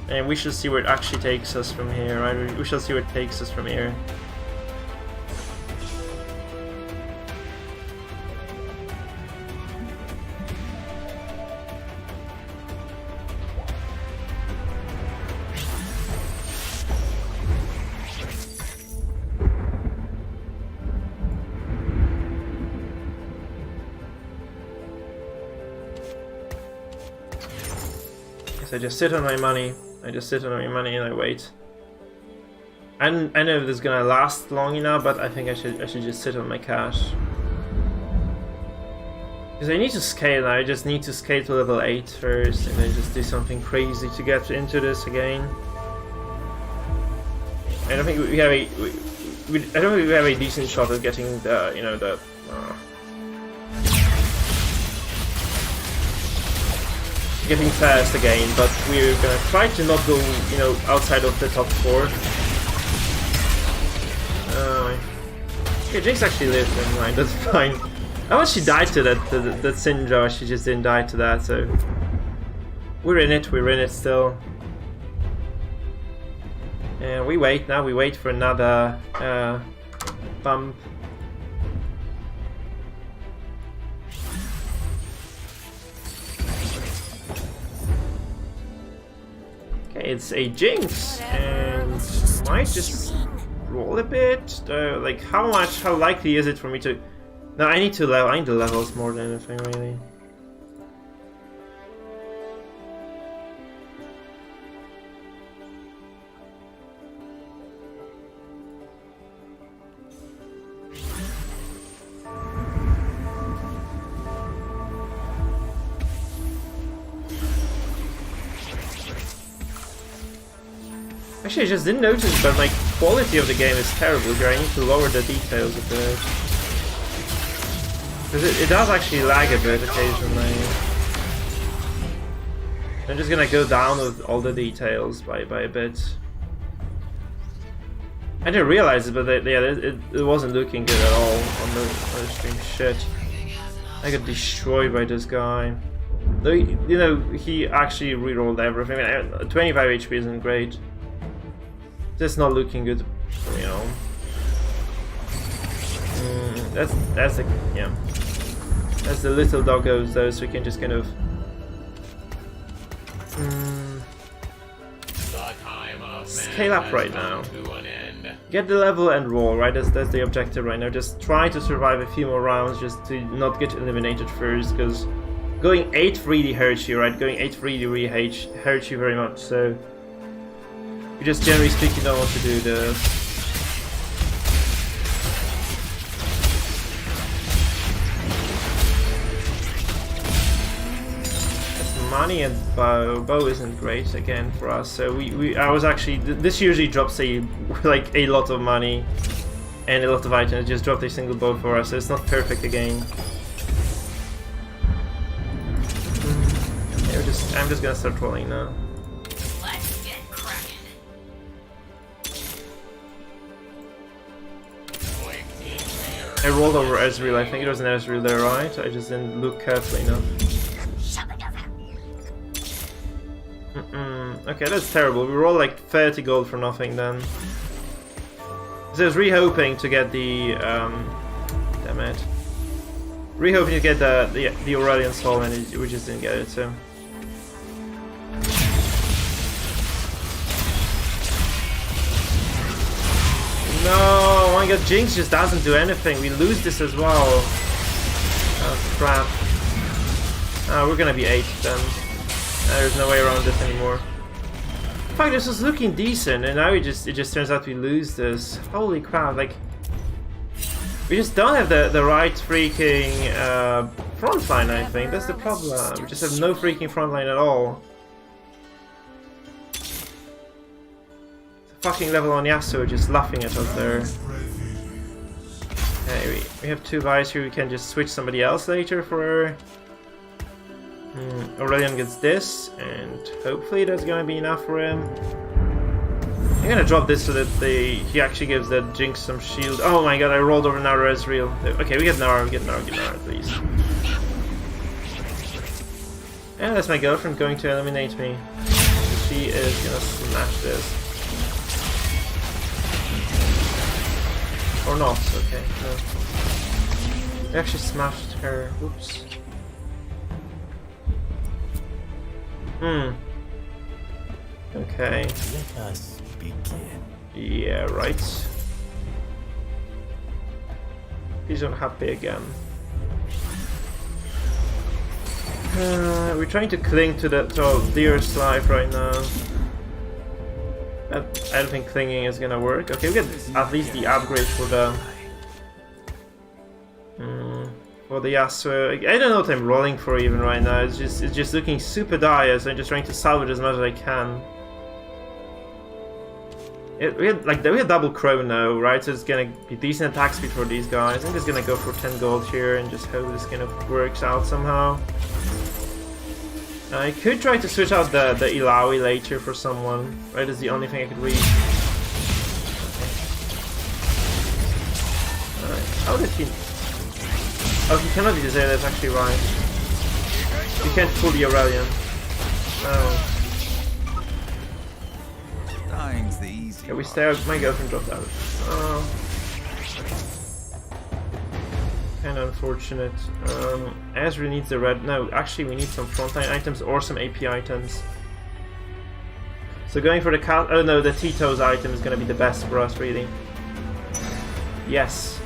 And we shall see where it actually takes us from here, right? We shall see where it takes us from here. I just sit on my money. I just sit on my money and I wait. I know if this is gonna last long enough, but I think I should just sit on my cash. Because I need to scale now. I just need to scale to level 8 first, and then just do something crazy to get into this again. I don't think we have a I don't think we have a decent shot at getting the getting fast again, but we're gonna try to not go, outside of the top 4. Okay, Jinx actually lived, never mind, that's fine. How much she died to that Syndra, she just didn't die to that, so... We're in it still. And we wait for another bump. It's a Jinx, and might just roll a bit. Like how likely is it for me to? No, I need the levels more than anything really. Actually, I just didn't notice, but my quality of the game is terrible here. I need to lower the details a bit. Because it does actually lag a bit occasionally. I'm just gonna go down with all the details by a bit. I didn't realize it, but yeah, it wasn't looking good at all on the stream. Shit. I got destroyed by this guy. Though, you know, he actually rerolled everything. I mean, 25 HP isn't great. Just not looking good, you know. That's the, yeah. That's the little doggos though, so we can just kind of scale up right now. Get the level and roll, right? That's the objective right now. Just try to survive a few more rounds, just to not get eliminated first, because going 8 really hurts you, right? Going 8 really hurts you very much, so you just generally speaking don't want to do this. Money and bow isn't great again for us, so I was actually, this usually drops like a lot of money and a lot of items. Just dropped a single bow for us, so it's not perfect again. Okay, I'm just gonna start rolling now. Let's get cracking. I rolled over Ezreal. I think it was an Ezreal there, right? I just didn't look carefully enough. Okay, that's terrible. We rolled like 30 gold for nothing then. So I was re-hoping to get the damn it. Re-hoping to get the Aurelion Soul, and we just didn't get it, so. No, oh my god, Jinx just doesn't do anything. We lose this as well. Oh crap. Oh, we're gonna be 8 then. There's no way around this anymore. In fact, this was looking decent, and now it just turns out we lose this. Holy crap! Like, we just don't have the right freaking front line. I think that's the problem. We just have no freaking front line at all. The fucking level on Yasuo just laughing at us there. Okay, we have 2 guys here. We can just switch somebody else later for. Aurelion gets this, and hopefully that's gonna be enough for him. I'm gonna drop this so that he actually gives that Jinx some shield. Oh my god, I rolled over Nara Ezreal. Okay, we get Nara at least. And that's my girlfriend going to eliminate me. She is gonna smash this. Or not, okay, no. We actually smashed her. Oops. Okay. Let us begin. Yeah, right. He's unhappy again. We're trying to cling to our dearest life right now. I don't think clinging is gonna work. Okay, we get at least the upgrade for the Yasuo. I don't know what I'm rolling for even right now. It's just looking super dire, so I'm just trying to salvage as much as I can. We had double chrono, right? So it's gonna be decent attack speed for these guys. I'm just gonna go for 10 gold here and just hope this kind of works out somehow. I could try to switch out the Illaoi later for someone, right? That's the only thing I could read. Okay. Alright, how did he... Oh, he cannot be there, that's actually right. You can't pull the Aurelion. Oh. Dying's the easy. Yeah, we stay out. My girlfriend dropped out. Oh. Kinda unfortunate. Ezreal needs the red. No, actually, we need some frontline items or some AP items. So going for the cat. Oh no, the Tito's item is gonna be the best for us, really. Yes.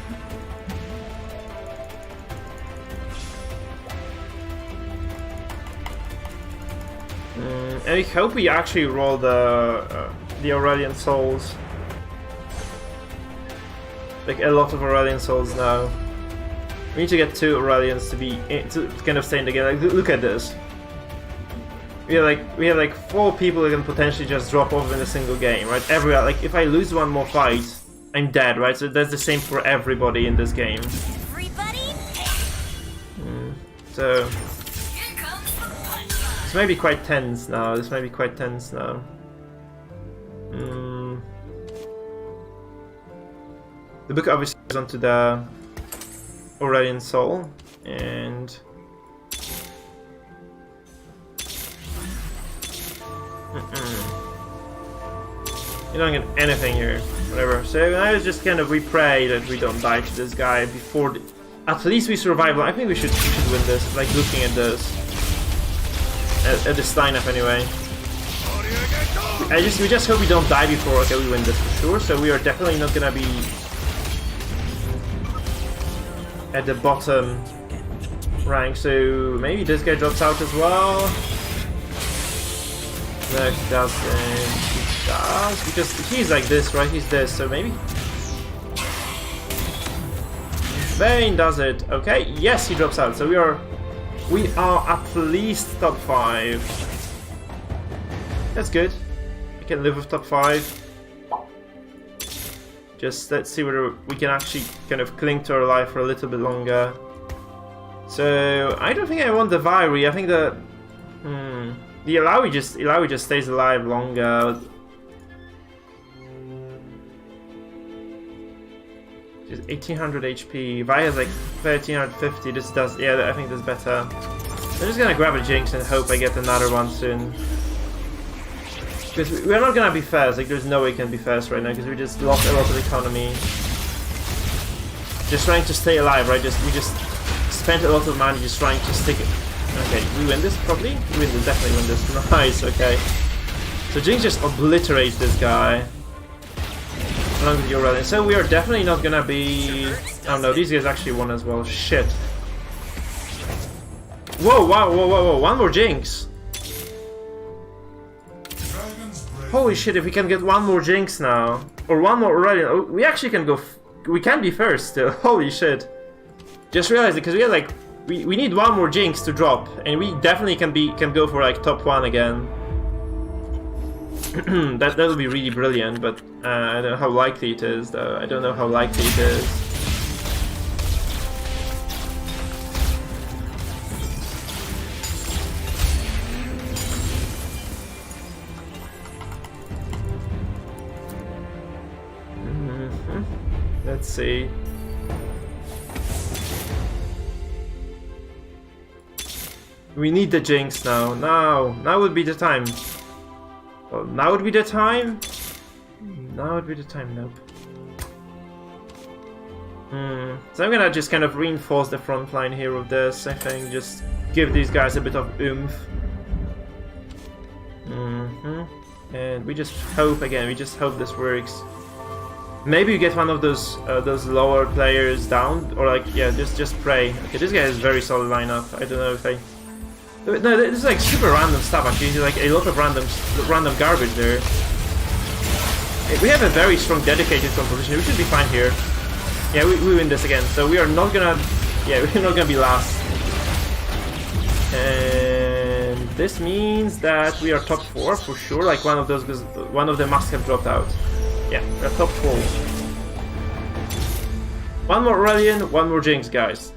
And I hope we actually roll the Aurelion Souls. Like a lot of Aurelion Souls now. We need to get 2 Aurelions to kind of stay in the game. Like, look at this. We have like 4 people that can potentially just drop off in a single game, right? Like if I lose one more fight, I'm dead, right? So that's the same for everybody in this game. So this may be quite tense now. The book obviously goes onto the Aurelion Soul. And you don't get anything here, whatever. So now it's just kind of, we pray that we don't die to this guy before. At least we survive. I think we should win this. Like looking at this, at this lineup anyway. We just hope we don't die before. Okay, we win this for sure. So we are definitely not gonna be at the bottom rank. So maybe this guy drops out as well. No, he doesn't. He does, because he's like this, right? He's this, so maybe. Vayne does it. Okay, yes, he drops out. So we are at least top 5. That's good. I can live with top 5. Just let's see whether we can actually kind of cling to our life for a little bit longer. So I don't think I want the Viry. I think the Illaoi just stays alive longer. She's 1800 HP. Vi has like 1350. This does, yeah, I think this is better. I'm just gonna grab a Jinx and hope I get another one soon. Because we're not gonna be first. Like there's no way we can be first right now because we just lost a lot of economy. Just trying to stay alive, right? We just spent a lot of money just trying to stick it. Okay, we win this probably? We win this, definitely win this. Nice, okay. So Jinx just obliterates this guy. Along with your rally. So we are definitely not gonna be... Oh no, these guys actually won as well. Shit. Whoa, wow, whoa, whoa, whoa. One more Jinx. Holy shit, if we can get one more Jinx now. Or one more Aurelion. Oh, we actually can go... We can be first still. Holy shit. Just realized it, because we had like... We need one more Jinx to drop, and we definitely can go for like top 1 again. that would be really brilliant, but I don't know how likely it is though. I don't know how likely it is. Let's see. We need the Jinx now. Now would be the time. Well, now would be the time? Now would be the time, nope. So I'm gonna just kind of reinforce the front line here with this, I think. Just give these guys a bit of oomph. And we just hope, again, we just hope this works. Maybe you get one of those lower players down, or like, yeah, just pray. Okay, this guy has very solid lineup. I don't know if I... No, this is like super random stuff actually. There's like a lot of random garbage there. We have a very strong dedicated composition. We should be fine here. Yeah, we win this again. So we are not gonna... Yeah, we're not gonna be last. And this means that we are top 4 for sure. Like one of them must have dropped out. Yeah, we're top 4. One more Aurelion, one more Jinx, guys.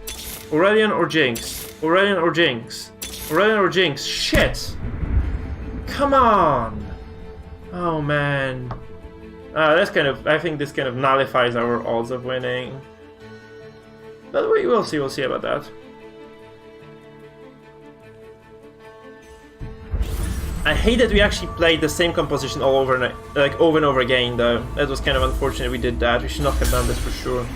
Aurelion or Jinx? Aurelion or Jinx? Aurelion or Jinx? Shit! Come on! Oh man. That's kind of... I think this kind of nullifies our odds of winning. But we'll see about that. I hate that we actually played the same composition all over, like over and over again though. That was kind of unfortunate we did that. We should not have done this for sure.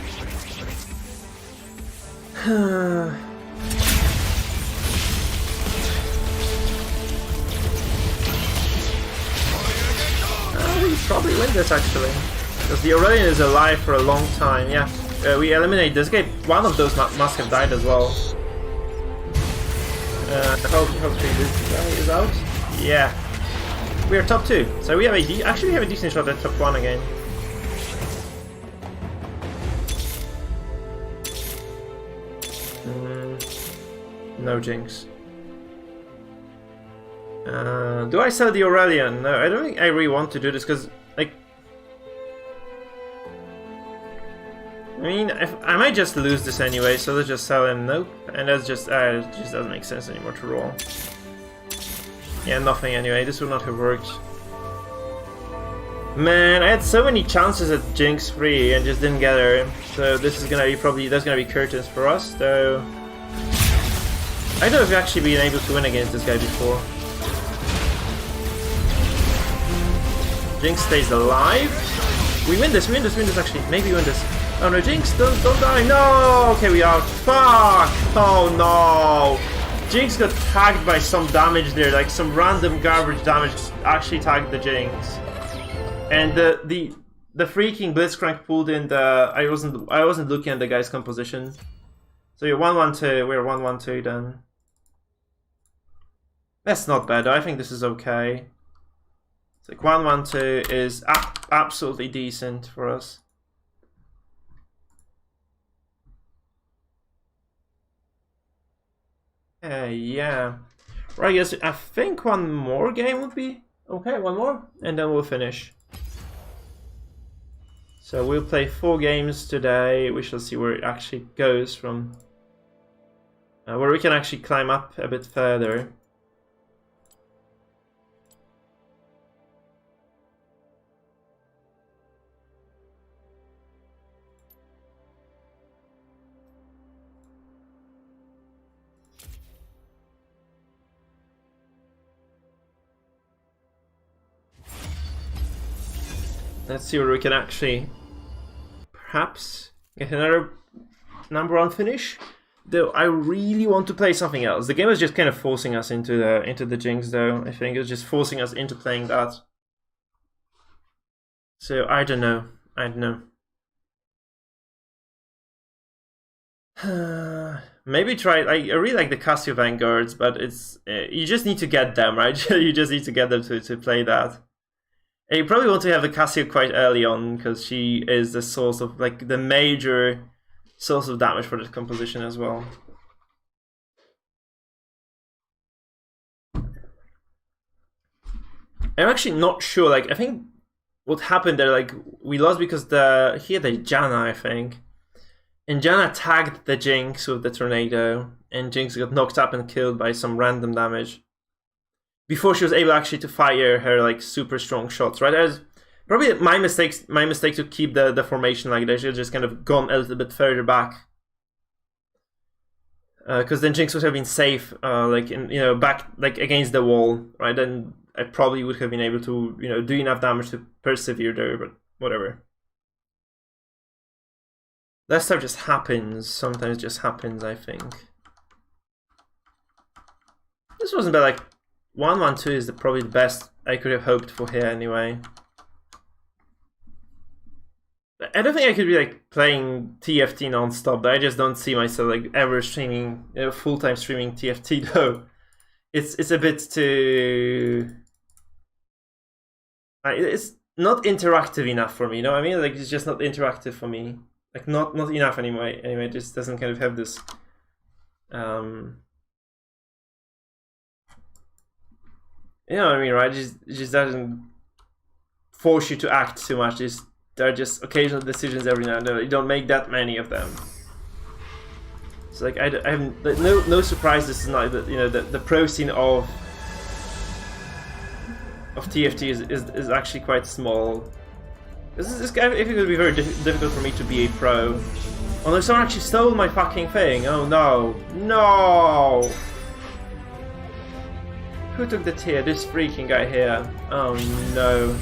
We probably win this actually, because the Aurelion is alive for a long time. Yeah, we eliminate this guy. One of those must have died as well. Hopefully this guy is out. Yeah, we are top 2, so we have a decent shot at top 1 again. No Jinx. Do I sell the Aurelion? No, I don't think I really want to do this because, like, I mean, I might just lose this anyway, so let's just sell him. Nope, and that's just it just doesn't make sense anymore to roll. Yeah, nothing anyway. This would not have worked. Man, I had so many chances at Jinx 3 and just didn't get her. So this is gonna be that's gonna be curtains for us, though. I don't know if we've actually been able to win against this guy before. Jinx stays alive. We win this actually. Maybe we win this. Oh no, Jinx, don't die. No! Okay, we are. Fuck! Oh no! Jinx got tagged by some damage there, like some random garbage damage actually tagged the Jinx. And the freaking Blitzcrank pulled in the I wasn't looking at the guy's composition. So you're 1-1-2, we're 1-1-2 then. That's not bad, I think this is okay. It's like 1-1-2 is absolutely decent for us. Yeah. Right, yes, I think one more game would be okay, one more, and then we'll finish. So we'll play 4 games today. We shall see where it actually goes from. Where we can actually climb up a bit further. Let's see where we can actually perhaps get another #1 finish. Though I really want to play something else. The game is just kind of forcing us into the Jinx though. I think it's just forcing us into playing that. So I don't know. Maybe try. I really like the Cassio Vanguards, but it's you just need to get them, right? You just need to get them to play that. And you probably want to have the Cassio quite early on because she is the source of like the major source of damage for this composition as well. I'm actually not sure. Like I think what happened there, like we lost because he had a Janna, I think. And Janna tagged the Jinx with the tornado, and Jinx got knocked up and killed by some random damage before she was able actually to fire her like super strong shots. Right, that was probably my mistake to keep the formation like that. She had just kind of gone a little bit further back, because then Jinx would have been safe, like in back like against the wall, right? Then I probably would have been able to do enough damage to persevere there, but whatever. That stuff just happens. Sometimes it just happens, I think. This wasn't bad. Like 1-1-2 is probably the best I could have hoped for here anyway. I don't think I could be like playing TFT non-stop, but I just don't see myself like ever streaming, full-time streaming TFT though. It's a bit too... it's not interactive enough for me, you know what I mean? Like it's just not interactive for me. Like not enough anyway. Anyway, it just doesn't kind of have this you know what I mean, right? It just doesn't force you to act too much. There are just occasional decisions every now and then. You don't make that many of them. It's like I have no surprise. This is not the pro scene of TFT is actually quite small. This guy, if it would be very difficult for me to be a pro. Oh no! Someone actually stole my fucking thing. Oh no! No! Who took the tier? This freaking guy here. Oh no!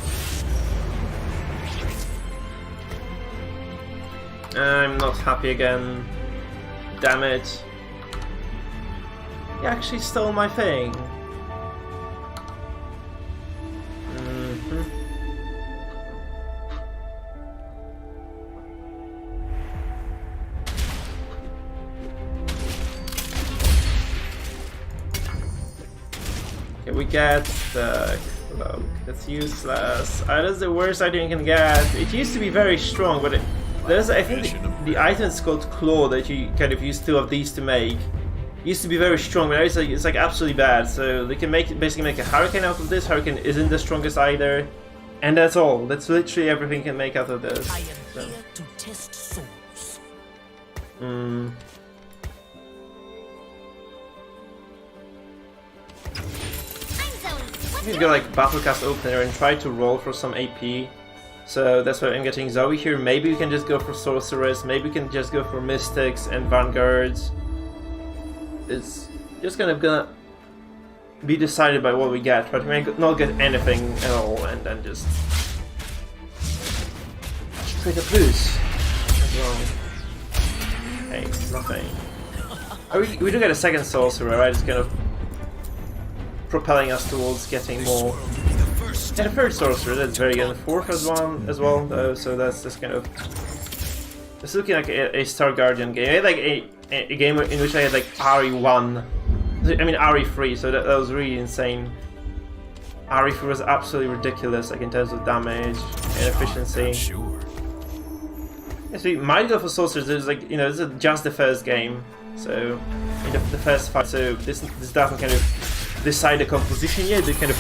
I'm not happy again. Damn it! He actually stole my thing. We get the cloak. That's useless. That's the worst item you can get. It used to be very strong, but I think the item is called Claw that you kind of use 2 of these to make. It used to be very strong, but now it's like absolutely bad. So they can basically make a Hurricane out of this. Hurricane isn't the strongest either, and that's all. That's literally everything you can make out of this. I am here to test souls. He's got like Battlecast opener and try to roll for some AP. So that's why I'm getting Zoe here. Maybe we can just go for Sorceress. Maybe we can just go for Mystics and Vanguards. just kind of gonna be decided by what we get, but we may not get anything at all, and then just straight up lose. Well, hey, nothing. Oh, we do get a second sorcerer, right? It's kind of propelling us towards getting more. And a third sorcerer, that's very good. And the fourth as well, though. So that's just kind of. It's looking like a Star Guardian game. I had like a game in which I had like RE1. I mean RE3, so that was really insane. RE3 was absolutely ridiculous, like in terms of damage and efficiency. Sure. Yes, we might go for sorcerers. There's like, you know, this is just the first game, so in the first fight. So this doesn't kind of decide the composition yet. It kind of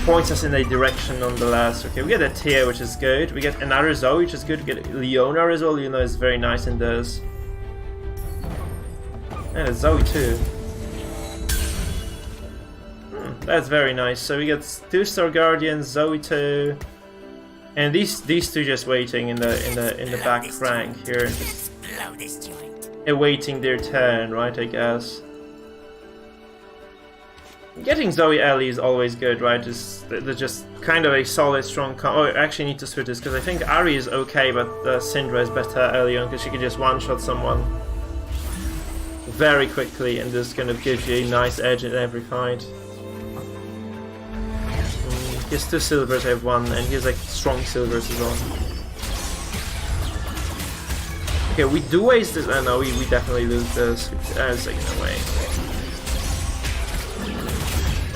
points us in a direction nonetheless. Okay, we get a Tia, which is good. We get another Zoe, which is good. We get Leona as well. Leona is very nice in this. And a Zoe too. That's very nice. So we get 2 Star Guardians, Zoe 2. And these two just waiting in the back rank here, just awaiting their turn, right? I guess. Getting Zoe Ellie is always good, right? They're just kind of a solid, strong. Oh, I actually need to switch this because I think Ari is okay, but Syndra is better early on because she can just one-shot someone very quickly, and this kind of gives you a nice edge in every fight. He has 2 silvers, I have 1, and he has like strong silvers as well. Okay, we do waste this. No, we definitely lose this. It's like no way.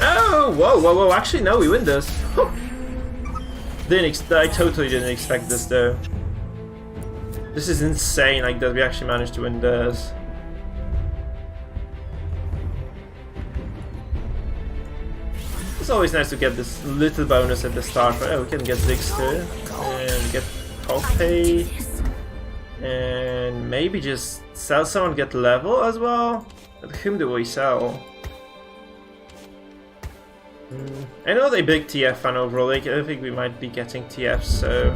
Oh, whoa! Actually, no, we win this. I totally didn't expect this though. This is insane. Like that, we actually managed to win this. It's always nice to get this little bonus at the start, right? Oh, we can get Ziggs too, and get Poppy, and maybe just sell someone, get level as well. But whom do we sell? I know they're big TF fan overall. Like, I think we might be getting TFs, so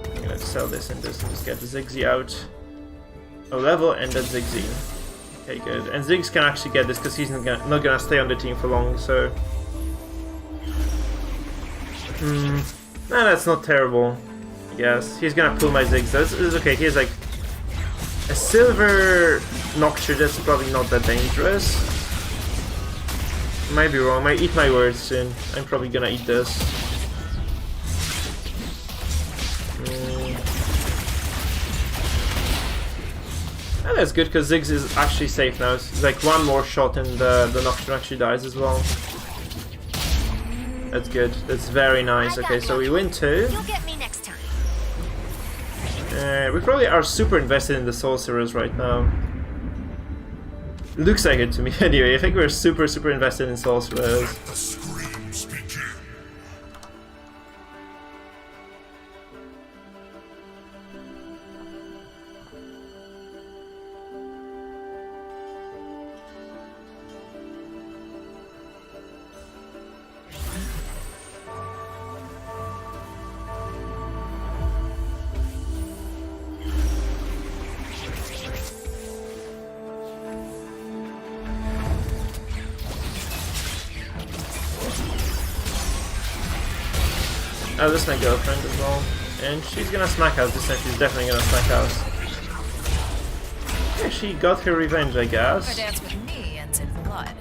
I'm gonna sell this and this and just get the Ziggsy out. A level and then Ziggsy. Okay, good. And Ziggs can actually get this because he's not gonna stay on the team for long, so. Nah, that's not terrible. I guess. He's gonna pull my Ziggs. This is okay. He has like a silver Nocturne, that's probably not that dangerous. Might be wrong. Might eat my words soon. I'm probably gonna eat this. Oh, that's good because Ziggs is actually safe now. It's like one more shot and the Nocturne actually dies as well. That's good. That's very nice. Okay, so we win 2. You'll get me next time. We probably are super invested in the sorcerers right now. Looks like it to me anyway. I think we're super invested in sorcerers. Oh, this is my girlfriend as well. And she's gonna smack us this time. She's definitely gonna smack us. Yeah, she got her revenge, I guess. Whoever dance with me ends in blood.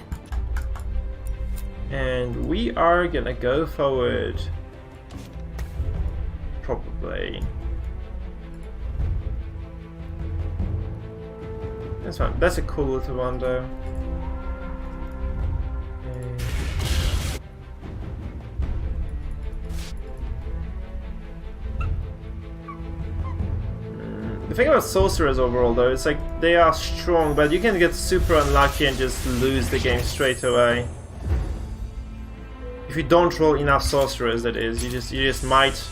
And we are gonna go forward. Probably. That's fine. That's a cool little one though. The thing about sorcerers overall though, it's like they are strong, but you can get super unlucky and just lose the game straight away. If you don't roll enough sorcerers, that is, you just might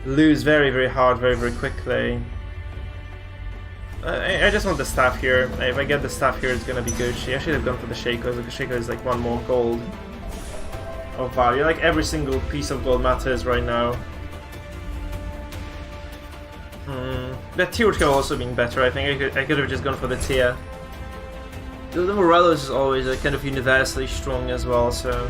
lose very hard, very quickly. I just want the staff here. If I get the staff here, it's gonna be good. I should have gone for the Shaco, because Shaco is like 1 more gold of value. Like every single piece of gold matters right now. That tier would have also been better, I think. I could have just gone for the tier. The Morelos is always kind of universally strong as well, so...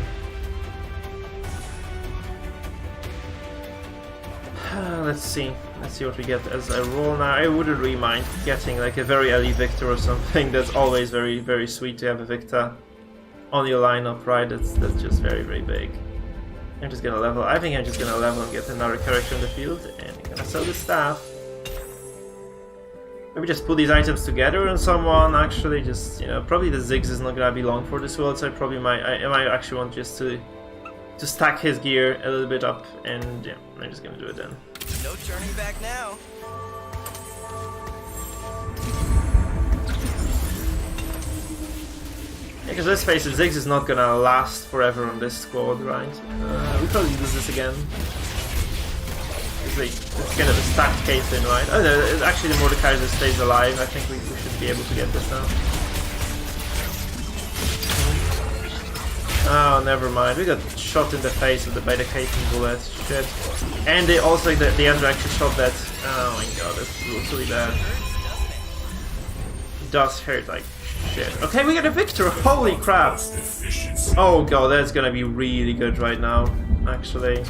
Let's see what we get as I roll now. I wouldn't really mind getting like a very early Victor or something. That's always very, very sweet to have a Victor on your lineup, right? That's just very, very big. I'm just gonna level. I think I'm just gonna level and get another character in the field, and I'm gonna sell the staff. Maybe just put these items together on someone. Actually, just probably the Ziggs is not gonna be long for this world, so I probably might actually want just to stack his gear a little bit up, and yeah, I'm just gonna do it then. No turning back now. Because let's face it, Ziggs is not gonna last forever on this squad, right? We probably lose this again. It's kind of a stacked Caitlyn, right? Oh no, actually the Mordekaiser stays alive. I think we should be able to get this now. Oh, never mind. We got shot in the face with the Beta Caitlyn bullet. Shit. And they also, the Andrew actually shot that. Oh my god, that's really bad. It does hurt like shit. Okay, we got a Victor! Holy crap! Oh god, that's gonna be really good right now, actually.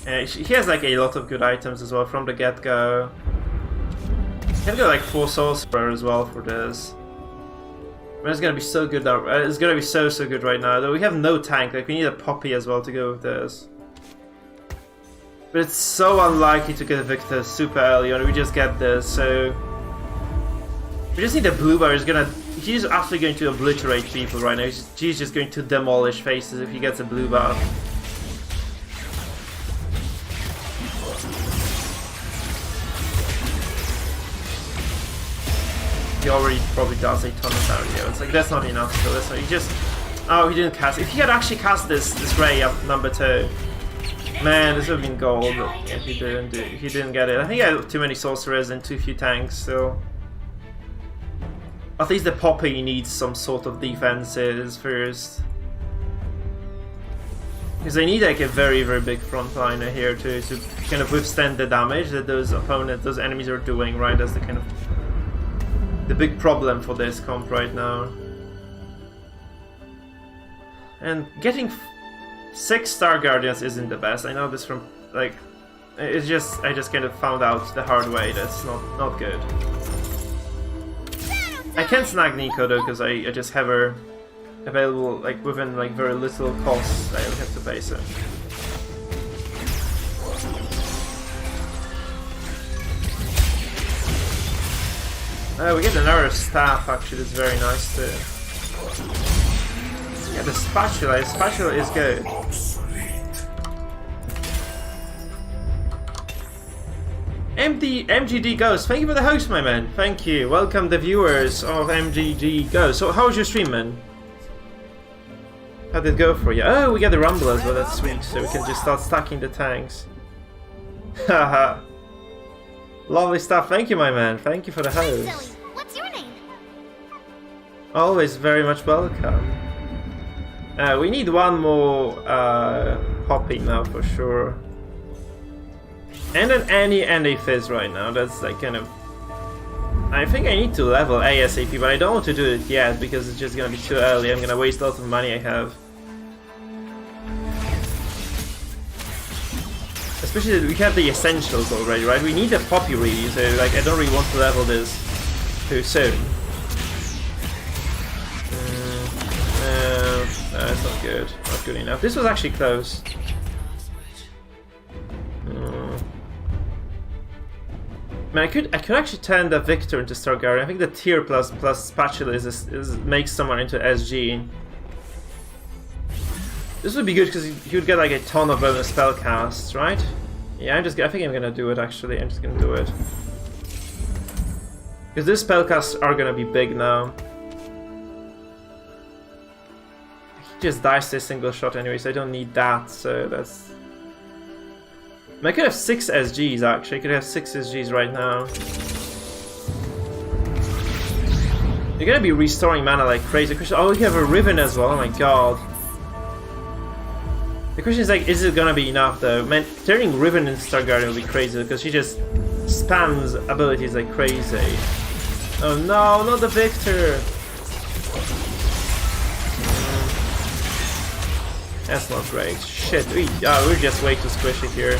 He has like a lot of good items as well from the get-go. Can go like 4 Sorcerer as well for this. But it's gonna be so good now. It's gonna be so good right now. Though we have no tank, like we need a Poppy as well to go with this. But it's so unlikely to get a Victor super early on. We just get this, so we just need a blue bar. He's actually going to obliterate people right now. He's just going to demolish faces if he gets a blue bar. He already probably does a ton of damage here. It's like that's not enough. So that's not. He just. Oh, he didn't cast. If he had actually cast this Ray up number 2, man, this would have been gold. But yeah, he didn't get it. I think I had too many sorcerers and too few tanks. So at least the Poppy needs some sort of defenses first, because they need like a very big frontliner here to kind of withstand the damage that those enemies are doing. Right, that's the kind of the big problem for this comp right now. And getting 6 Star Guardians isn't the best. I know this from like I just kind of found out the hard way. That's not good. I can't snag Nico though because I just have her available like within like very little cost. I have to pay so. We get another staff actually, that's very nice too. Yeah, the spatula is good. MGD Ghost, thank you for the host, my man. Thank you. Welcome the viewers of MGD Ghost. So how was your stream, man? How did it go for you? Oh, we got the Rumble as well, that's sweet. So we can just start stacking the tanks. Haha. Lovely stuff. Thank you, my man. Thank you for the host. What's your name? Always very much welcome. We need one more Poppy now for sure. And an Annie and a Fizz right now. That's like kind of... I think I need to level ASAP, but I don't want to do it yet because it's just gonna be too early. I'm gonna waste a lot of money I have. Especially that we have the essentials already, right? We need a Poppy really, so like I don't really want to level this too soon. That's not good. Not good enough. This was actually close. Man, I could actually turn the Victor into Star Guardian. I think the tier plus spatula makes someone into SG. This would be good because he would get like a ton of bonus spell casts, right? Yeah, I think I'm gonna do it actually. I'm just gonna do it. Because these spell casts are gonna be big now. He just dies to a single shot anyway, so I don't need that, so that's... I could have 6 SGs actually. I could have 6 SGs right now. You're gonna be restoring mana like crazy. Oh, we have a Riven as well. Oh my god. The question is like, is it gonna be enough though? Man, turning Riven into Star Guardian will be crazy because she just spams abilities like crazy. Oh no, not the Victor! That's not great. Shit, we're just way too squishy here.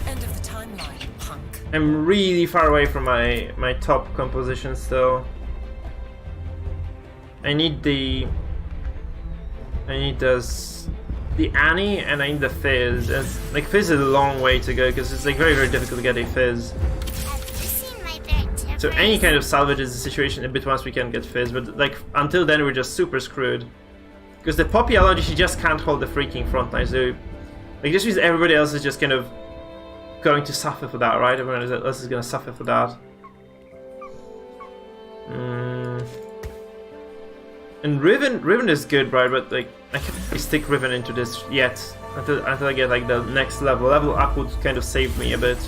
End of the timeline, punk. I'm really far away from my top composition still. I need the Annie and I need the Fizz. And, like Fizz is a long way to go because it's like very difficult to get a Fizz. So any kind of salvage is a situation a bit once we can get Fizz, but like until then we're just super screwed. Because the Poppy allergy, she just can't hold the freaking front line, so like this means everybody else is just kind of going to suffer for that, right? Everyone else is gonna suffer for that. And Riven is good, right? But like I can't really stick Riven into this yet until I get like the next level. Level up would kind of save me a bit.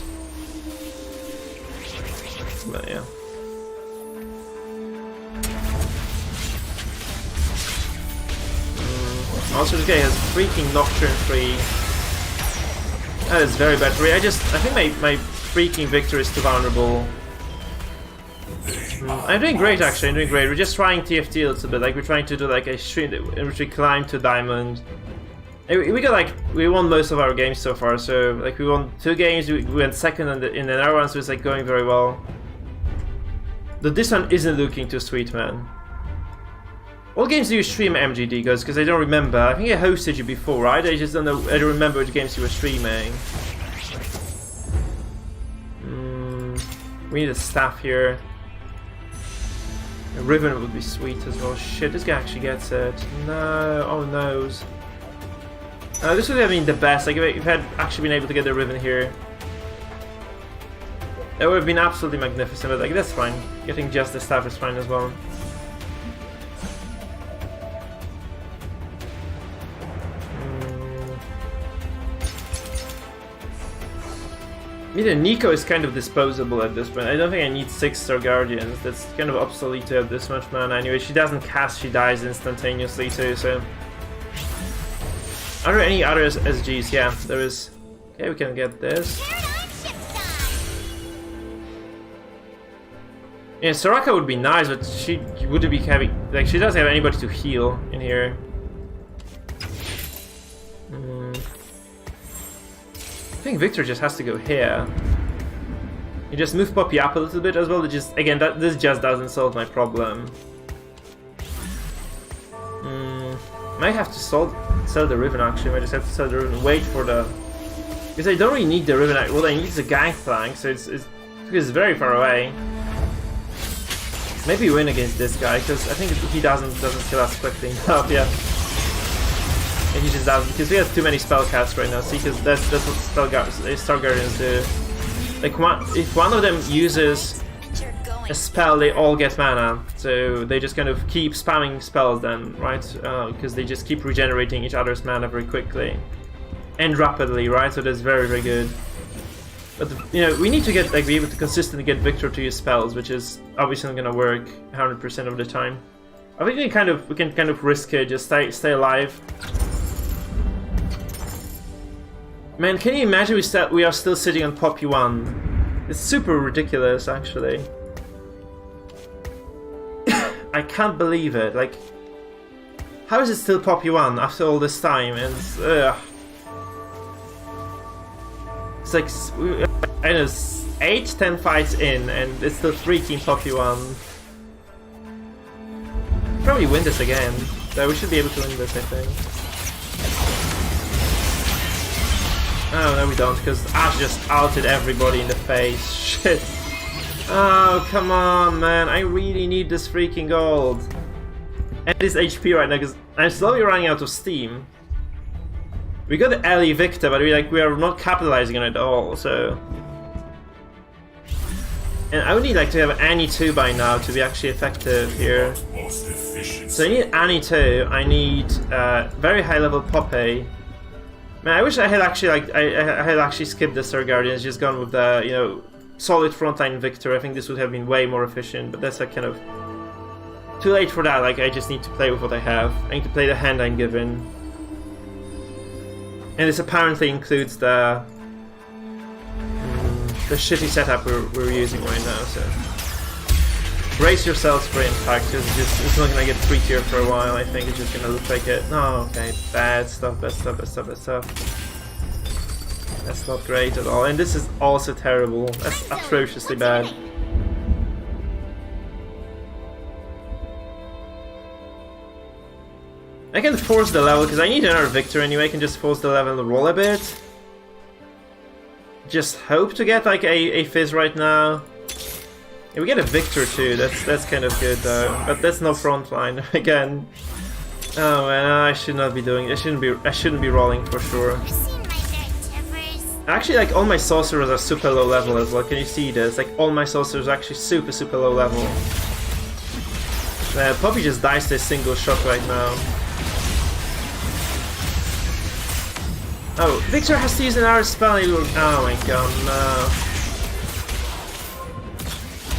But yeah. Also, this guy has freaking Nocturne 3. That is very bad for me. I think my freaking Victor is too vulnerable. I'm doing great actually, I'm doing great. We're just trying TFT a little bit, like we're trying to do like a stream in which we climb to Diamond. We won most of our games so far, so like we won 2 games, we went second in another one, so it's like going very well. But this one isn't looking too sweet, man. What games do you stream, MGD, guys? Because I don't remember. I think I hosted you before, right? I just don't know. I don't remember which games you were streaming. We need a staff here. A Riven would be sweet as well. Shit, this guy actually gets it. No, oh no. This would have been the best. Like if I had actually been able to get the Riven here, that would have been absolutely magnificent. But like that's fine. Getting just the staff is fine as well. Nico is kind of disposable at this point. I don't think I need 6 Star Guardians. That's kind of obsolete to have this much mana anyway. She doesn't cast, she dies instantaneously too, so... Are there any other SGs? Yeah, there is. Okay, we can get this. Yeah, Soraka would be nice, but she wouldn't be having... Like, she doesn't have anybody to heal in here. I think Victor just has to go here. You just move Poppy up a little bit as well. This just doesn't solve my problem. Might have to sell the Riven actually. Might just have to sell the Riven. Wait for the... Because I don't really need the Riven. Well, I need the Gangplank, so it's very far away. Maybe win against this guy because I think he doesn't kill us quickly enough. Yeah. And he just doesn't, because we have too many spell casts right now. See, because that's what Star Guardians do. Like, if one of them uses a spell, they all get mana. So they just kind of keep spamming spells then, right? Because they just keep regenerating each other's mana very quickly. And rapidly, right? So that's very good. But, you know, we need to get, like, be able to consistently get Victor to use spells, which is obviously not gonna work 100% of the time. I think we can kind of risk it, just stay alive. Man, can you imagine we are still sitting on Poppy 1? It's super ridiculous, actually. I can't believe it. Like, how is it still Poppy 1 after all this time? And it's like, I don't know, 8-10 fights in, and it's still freaking Poppy 1. Probably win this again. So we should be able to win this, I think. Oh, no we don't, because Ash just outed everybody in the face. Shit. Oh, come on, man. I really need this freaking gold. And this HP right now, because I'm slowly running out of steam. We got the Ellie Victor, but we are not capitalizing on it at all, so... And I would need like to have Annie 2 by now to be actually effective here. So I need Annie 2, I need very high level Poppy. Man, I wish I had actually I had actually skipped the Star Guardians, just gone with the, you know, solid frontline Victor. I think this would have been way more efficient, but that's like kind of too late for that. Like, I just need to play with what I have. I need to play the hand I'm given. And this apparently includes the shitty setup we're using right now, so brace yourselves for impact, it's not gonna get prettier for a while. I think it's just gonna look like it. Oh, okay, bad stuff. That's not great at all, and this is also terrible. That's atrociously bad. I can force the level, because I need another victor anyway. I can just force the level and roll a bit. Just hope to get like a fizz right now. Yeah, we get a victor too, that's kind of good though. But that's no frontline again. Oh man, I should not be doing it. I shouldn't be rolling for sure. Actually, like, all my sorcerers are super low level as well. Can you see this? Like, all my sorcerers are actually super low level. Poppy just dies to a single shot right now. Oh, Victor has to use an arrow spell. Oh my god, no.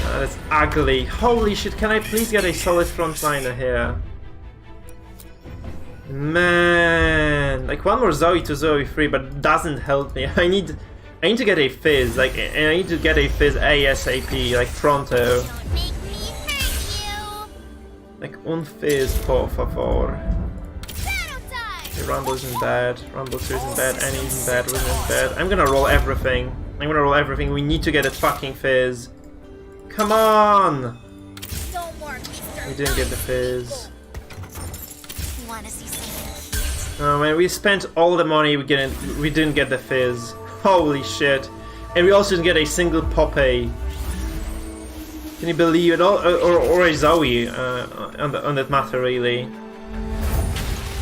Oh, that's ugly. Holy shit, can I please get a solid frontliner here? Man, like, one more Zoe to Zoe 3, but it doesn't help me. I need to get a fizz, like, and I need to get a fizz ASAP, like, pronto. Don't make me hurt you. Like, un fizz, por favor. Battle time. Okay, Rumble isn't bad, Rumble 2 isn't bad, Annie isn't bad, Win isn't bad. I'm gonna roll everything. We need to get a fucking fizz. Come on! No more, Mr. We didn't get the fizz. Wanna see something cute? Oh man, we spent all the money, we didn't get the fizz. Holy shit. And we also didn't get a single Poppy. Can you believe it? Or a Zoe on that matter, really.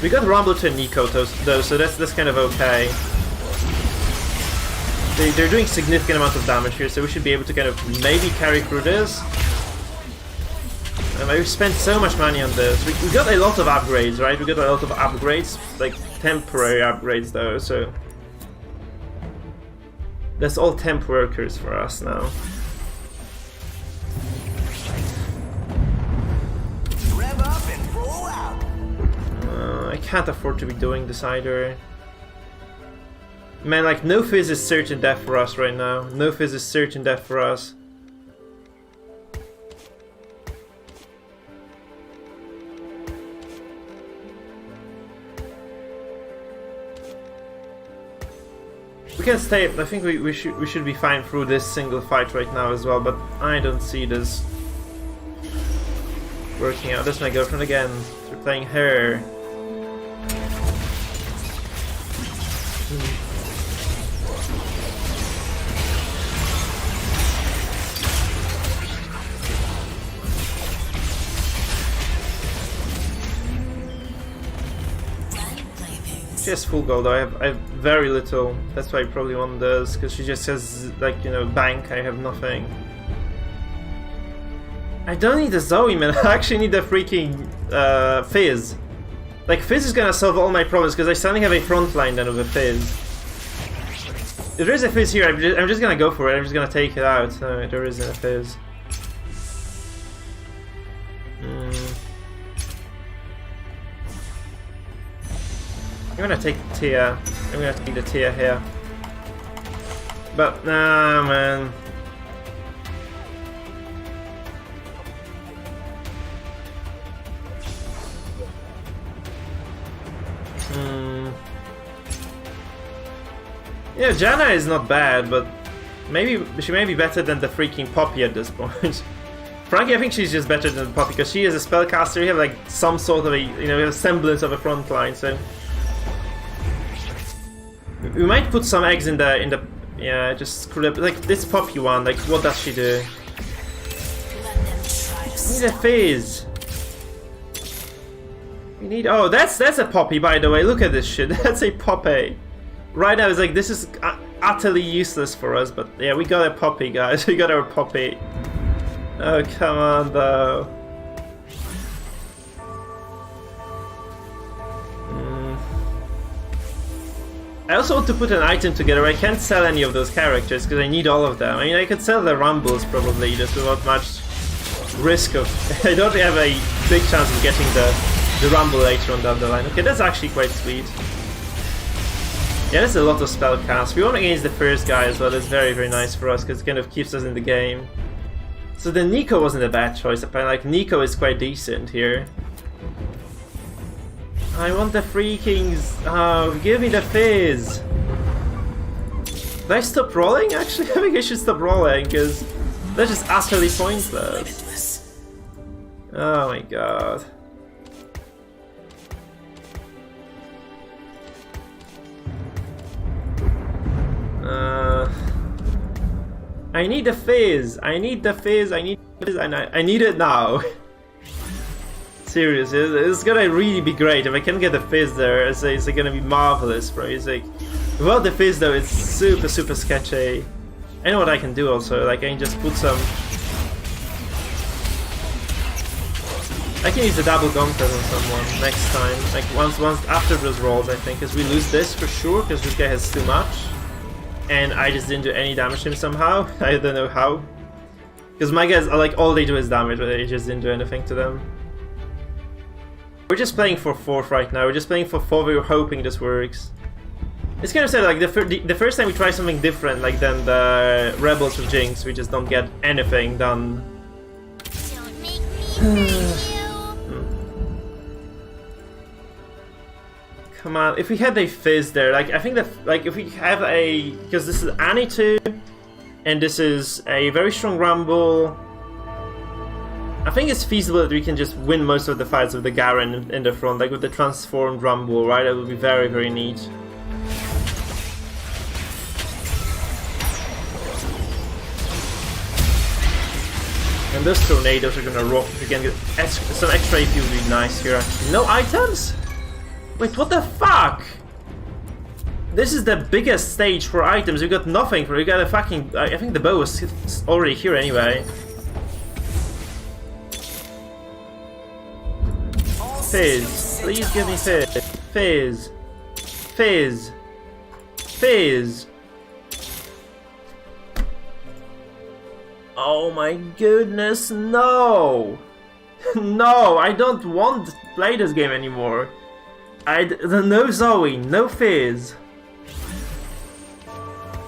We got Rumble to Nico though, so that's kind of okay. They're doing significant amount of damage here, so we should be able to kind of maybe carry through this. We've spent so much money on this. We got a lot of upgrades, right? We got a lot of upgrades, like temporary upgrades though, so that's all temp workers for us now. Rev up and roll out. I can't afford to be doing this either. Man, like, no fizz is certain death for us right now. No fizz is certain death for us. We can stay. I think we should be fine through this single fight right now as well, but I don't see this working out. That's my girlfriend again. We're playing her. She has full gold. I have very little. That's why I probably won this, because she just says, like, you know, bank. I have nothing. I don't need a Zoe, man. I actually need a freaking Fizz. Like, Fizz is gonna solve all my problems, because I suddenly have a front line then with a Fizz. If there is a Fizz here, I'm just gonna go for it. I'm just gonna take it out. No, there isn't a Fizz. I'm gonna take the Tia. I'm gonna take the Tia here. But nah, man. Yeah, Janna is not bad, but maybe she may be better than the freaking Poppy at this point. Frankly, I think she's just better than Poppy because she is a spellcaster. You have like some sort of a, you know, a semblance of a front line, so. We might put some eggs in the yeah, just screw up. Like this Poppy one, like what does she do? We need a Fizz. We need, oh, that's a Poppy, by the way. Look at this shit. That's a Poppy. Right now, it's like this is utterly useless for us, but yeah, we got a Poppy, guys. We got our Poppy. Oh, come on, though. I also want to put an item together. I can't sell any of those characters because I need all of them. I mean, I could sell the Rumbles probably just without much risk of... I don't have a big chance of getting the Rumble later on down the line. Okay, that's actually quite sweet. Yeah, there's a lot of spell cast. We won against the first guy as well. That's very, very nice for us because it kind of keeps us in the game. So the Nico wasn't a bad choice. Apparently, like, Nico is quite decent here. I want the Free Kings. Oh, give me the Fizz. Did I stop rolling? Actually, I think I should stop rolling because that's just utterly pointless. Oh my god. I need the Fizz. I need the Fizz. I need the Fizz, and I need it now. Seriously, it's gonna really be great if I can get the Fizz there. It's gonna be marvelous, bro. It's like, without the Fizz though, it's super, super sketchy. I know what I can do also. Like, I can just put some. I can use the double gauntlet on someone next time. Like once after those rolls, I think, because we lose this for sure, because this guy has too much. And I just didn't do any damage to him somehow. I don't know how. Because my guys are like, all they do is damage, but I just didn't do anything to them. We're just playing for 4th right now. We're just playing for 4th. We were hoping this works. It's kind of sad, like the first time we try something different, like than the Rebels with Jinx, we just don't get anything done. Don't make me hurt you. Come on, if we had a Fizz there, like I think that, like if we have a, because this is Annie 2, and this is a very strong Rumble, I think it's feasible that we can just win most of the fights with the Garen in the front, like with the transformed Rumble, right? That would be very, very neat. And those tornadoes are gonna rock. If we can get some extra AP would be nice here actually. No items? Wait, what the fuck? This is the biggest stage for items. We got nothing for it. We got a fucking. I think the bow is already here anyway. Fizz. Please give me Fizz. Fizz. Fizz. Fizz. Oh my goodness, no! No, I don't want to play this game anymore. No Zoe, no Fizz.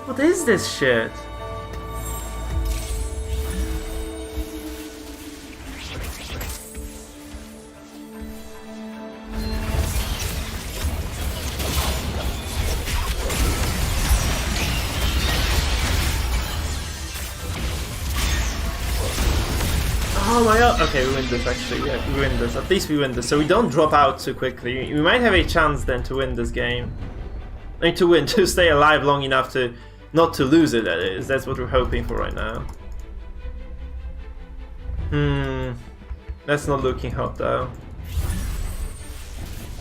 What is this shit? Oh my god, okay, we win this actually, yeah, we win this, at least we win this, so we don't drop out too quickly. We might have a chance then to win this game. I mean, to stay alive long enough to, not to lose it, that is, that's what we're hoping for right now. That's not looking hot though.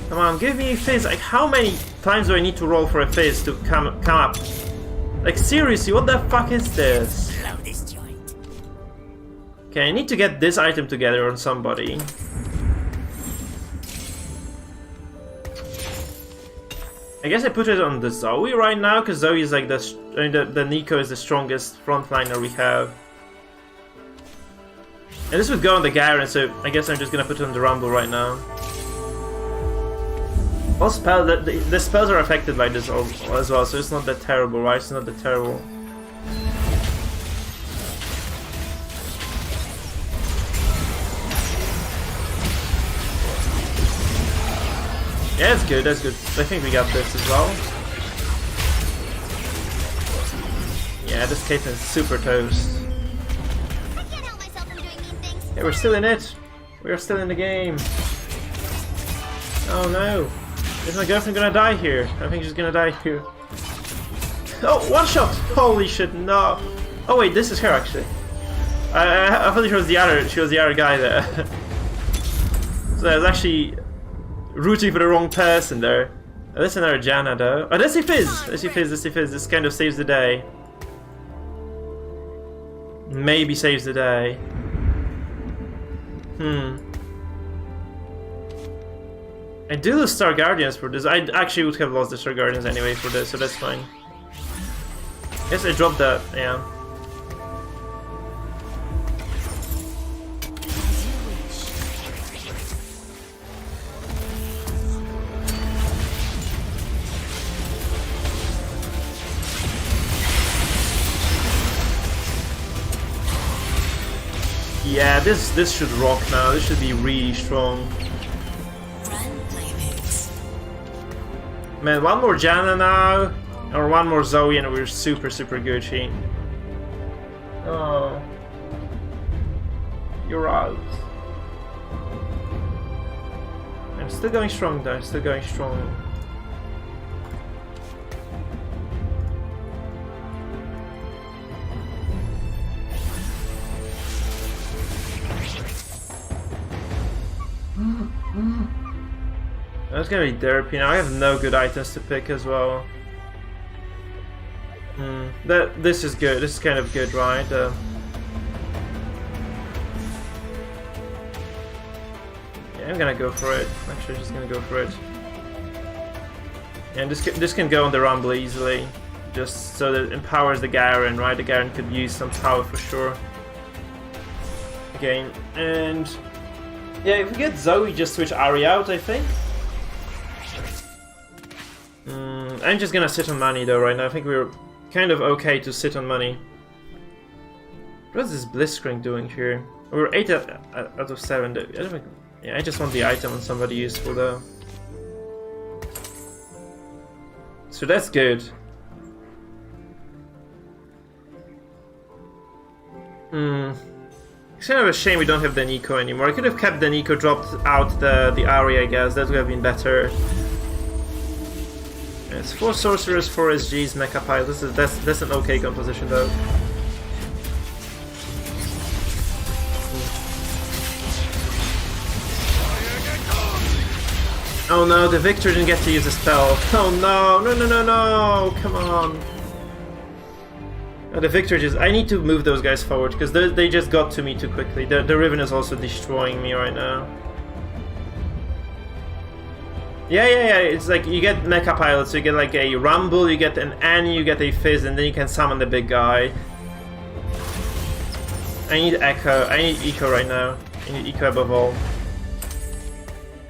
Come on, give me a Fizz, like how many times do I need to roll for a Fizz to come up? Like seriously, what the fuck is this? Okay, I need to get this item together on somebody. I guess I put it on the Zoe right now, because Zoe is like the Nico is the strongest frontliner we have. And this would go on the Garen, so I guess I'm just gonna put it on the Rumble right now. All the spells are affected by this as well, so it's not that terrible, right? It's not that terrible. Yeah, that's good, that's good. I think we got this as well. Yeah, this Caitlyn's super toast. I can't help myself from doing mean things. Yeah, we're still in it. We're still in the game. Oh no. Is my girlfriend gonna die here? I think she's gonna die here. Oh, one shot! Holy shit, no. Oh wait, this is her actually. I thought she was the other guy there. So I was actually rooting for the wrong person there. Oh, that's another Janna though. Oh, that's a Fizz! That's a Fizz, that's a Fizz. This kind of saves the day. Maybe saves the day. I do lose Star Guardians for this. I actually would have lost the Star Guardians anyway for this, so that's fine. Guess I dropped that, yeah. Yeah, this should rock now. This should be really strong. Man, one more Janna now, or one more Zoe, and we're super Gucci. Oh, you're out. I'm still going strong though. Still going strong. That's gonna be derpy now. I have no good items to pick as well. This is good. This is kind of good, right? Yeah, I'm gonna go for it. Actually, just gonna go for it. And this can go on the Rumble easily, just so that it empowers the Garen, right? The Garen could use some power for sure. Again, and yeah, if we get Zoe, just switch Ahri out, I think. I'm just gonna sit on money though right now. I think we're kind of okay to sit on money. What's this Blitzcrank doing here? We're 8 out of 7. Yeah, I just want the item on somebody useful though. So that's good. It's kind of a shame we don't have the Nico anymore. I could have kept the Nico, dropped out the Ahri, I guess. That would have been better. It's 4 sorcerers, 4 SGs, mecha pile. That's an okay composition though. Oh no, the Victor didn't get to use a spell. Oh no, come on. Oh, the Victor just... I need to move those guys forward because they just got to me too quickly. The Riven is also destroying me right now. Yeah, it's like you get mecha pilots, so you get like a Rumble, you get an Annie, you get a Fizz, and then you can summon the big guy. I need Echo. I need Eco right now. I need Eco above all.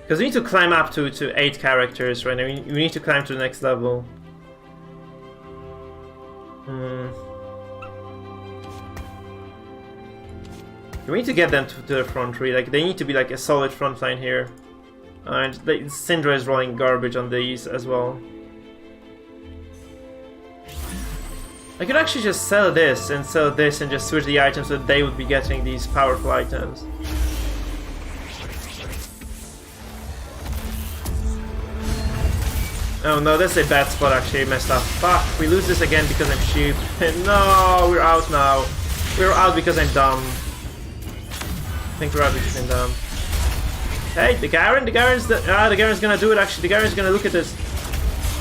Because we need to climb up to 8 characters right now. We need to climb to the next level. We need to get them to the front really. Like they need to be like a solid front line here. And Syndra is rolling garbage on these as well. I could actually just sell this and just switch the items so that they would be getting these powerful items. Oh no, that's a bad spot actually, I messed up. Fuck, we lose this again because I'm cheap. No, we're out now. We're out because I'm dumb. I think we're out because I'm dumb. Hey, the Garen's gonna do it actually. The Garen's gonna look at this.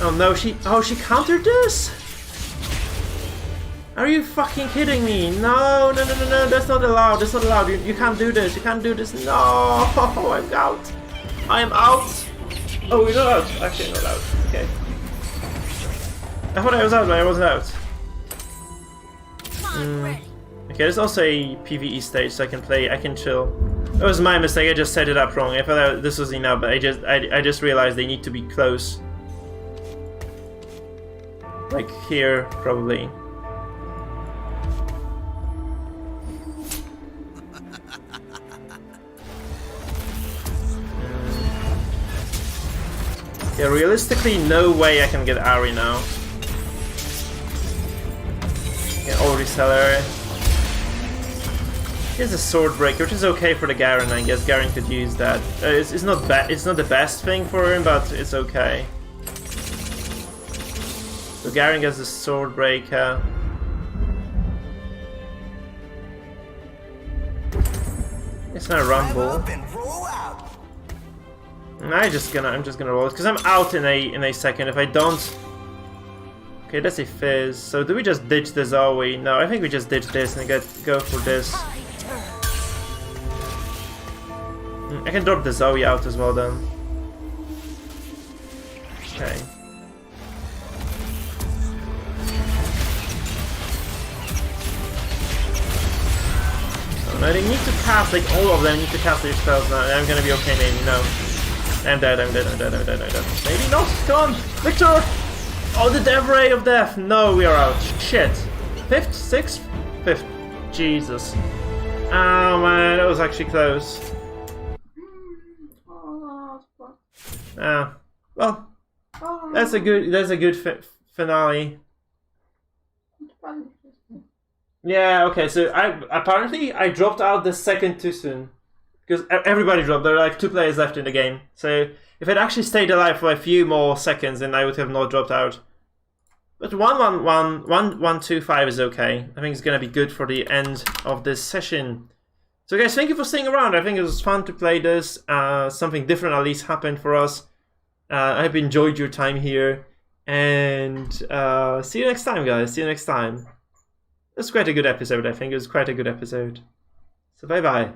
Oh no, she countered this? Are you fucking kidding me? No, that's not allowed, that's not allowed. You can't do this, you can't do this. No, I'm out. I am out. Oh, we're not out. Actually, I'm not out. Okay. I thought I was out, but I wasn't out. Okay, there's also a PvE stage, so I can chill. It was my mistake, I just set it up wrong. I thought this was enough, but I just realized they need to be close. Like here, probably. Yeah, realistically, no way I can get Ahri now. Yeah, already sell her. Here's a sword breaker, which is okay for the Garen, I guess. Garen could use that. It's not the best thing for him, but it's okay. So Garen gets the sword breaker. It's not a Rumble. I'm just gonna roll it because I'm out in a second. If I don't, okay, that's a Fizz. So do we just ditch the Zoe? No, I think we just ditch this and go for this. I can drop the Zoe out as well then. Okay. So now they need to cast, like all of them need to cast their spells now, and I'm gonna be okay maybe, no. I'm dead. Maybe not, come on, Victor! Oh, the Dev Ray of Death! No, we are out. Shit. 5th? 6th? 5th. Jesus. Oh man, that was actually close. Well, that's a good finale. Yeah, okay, so I dropped out the second too soon. Because everybody dropped, there are like 2 players left in the game. So if I'd actually stayed alive for a few more seconds, then I would have not dropped out. But 1-1-1-1-2-5 is okay. I think it's gonna be good for the end of this session. So guys, thank you for staying around. I think it was fun to play this. Something different at least happened for us. I hope you enjoyed your time here. And see you next time, guys. See you next time. It was quite a good episode, I think. It was quite a good episode. So bye-bye.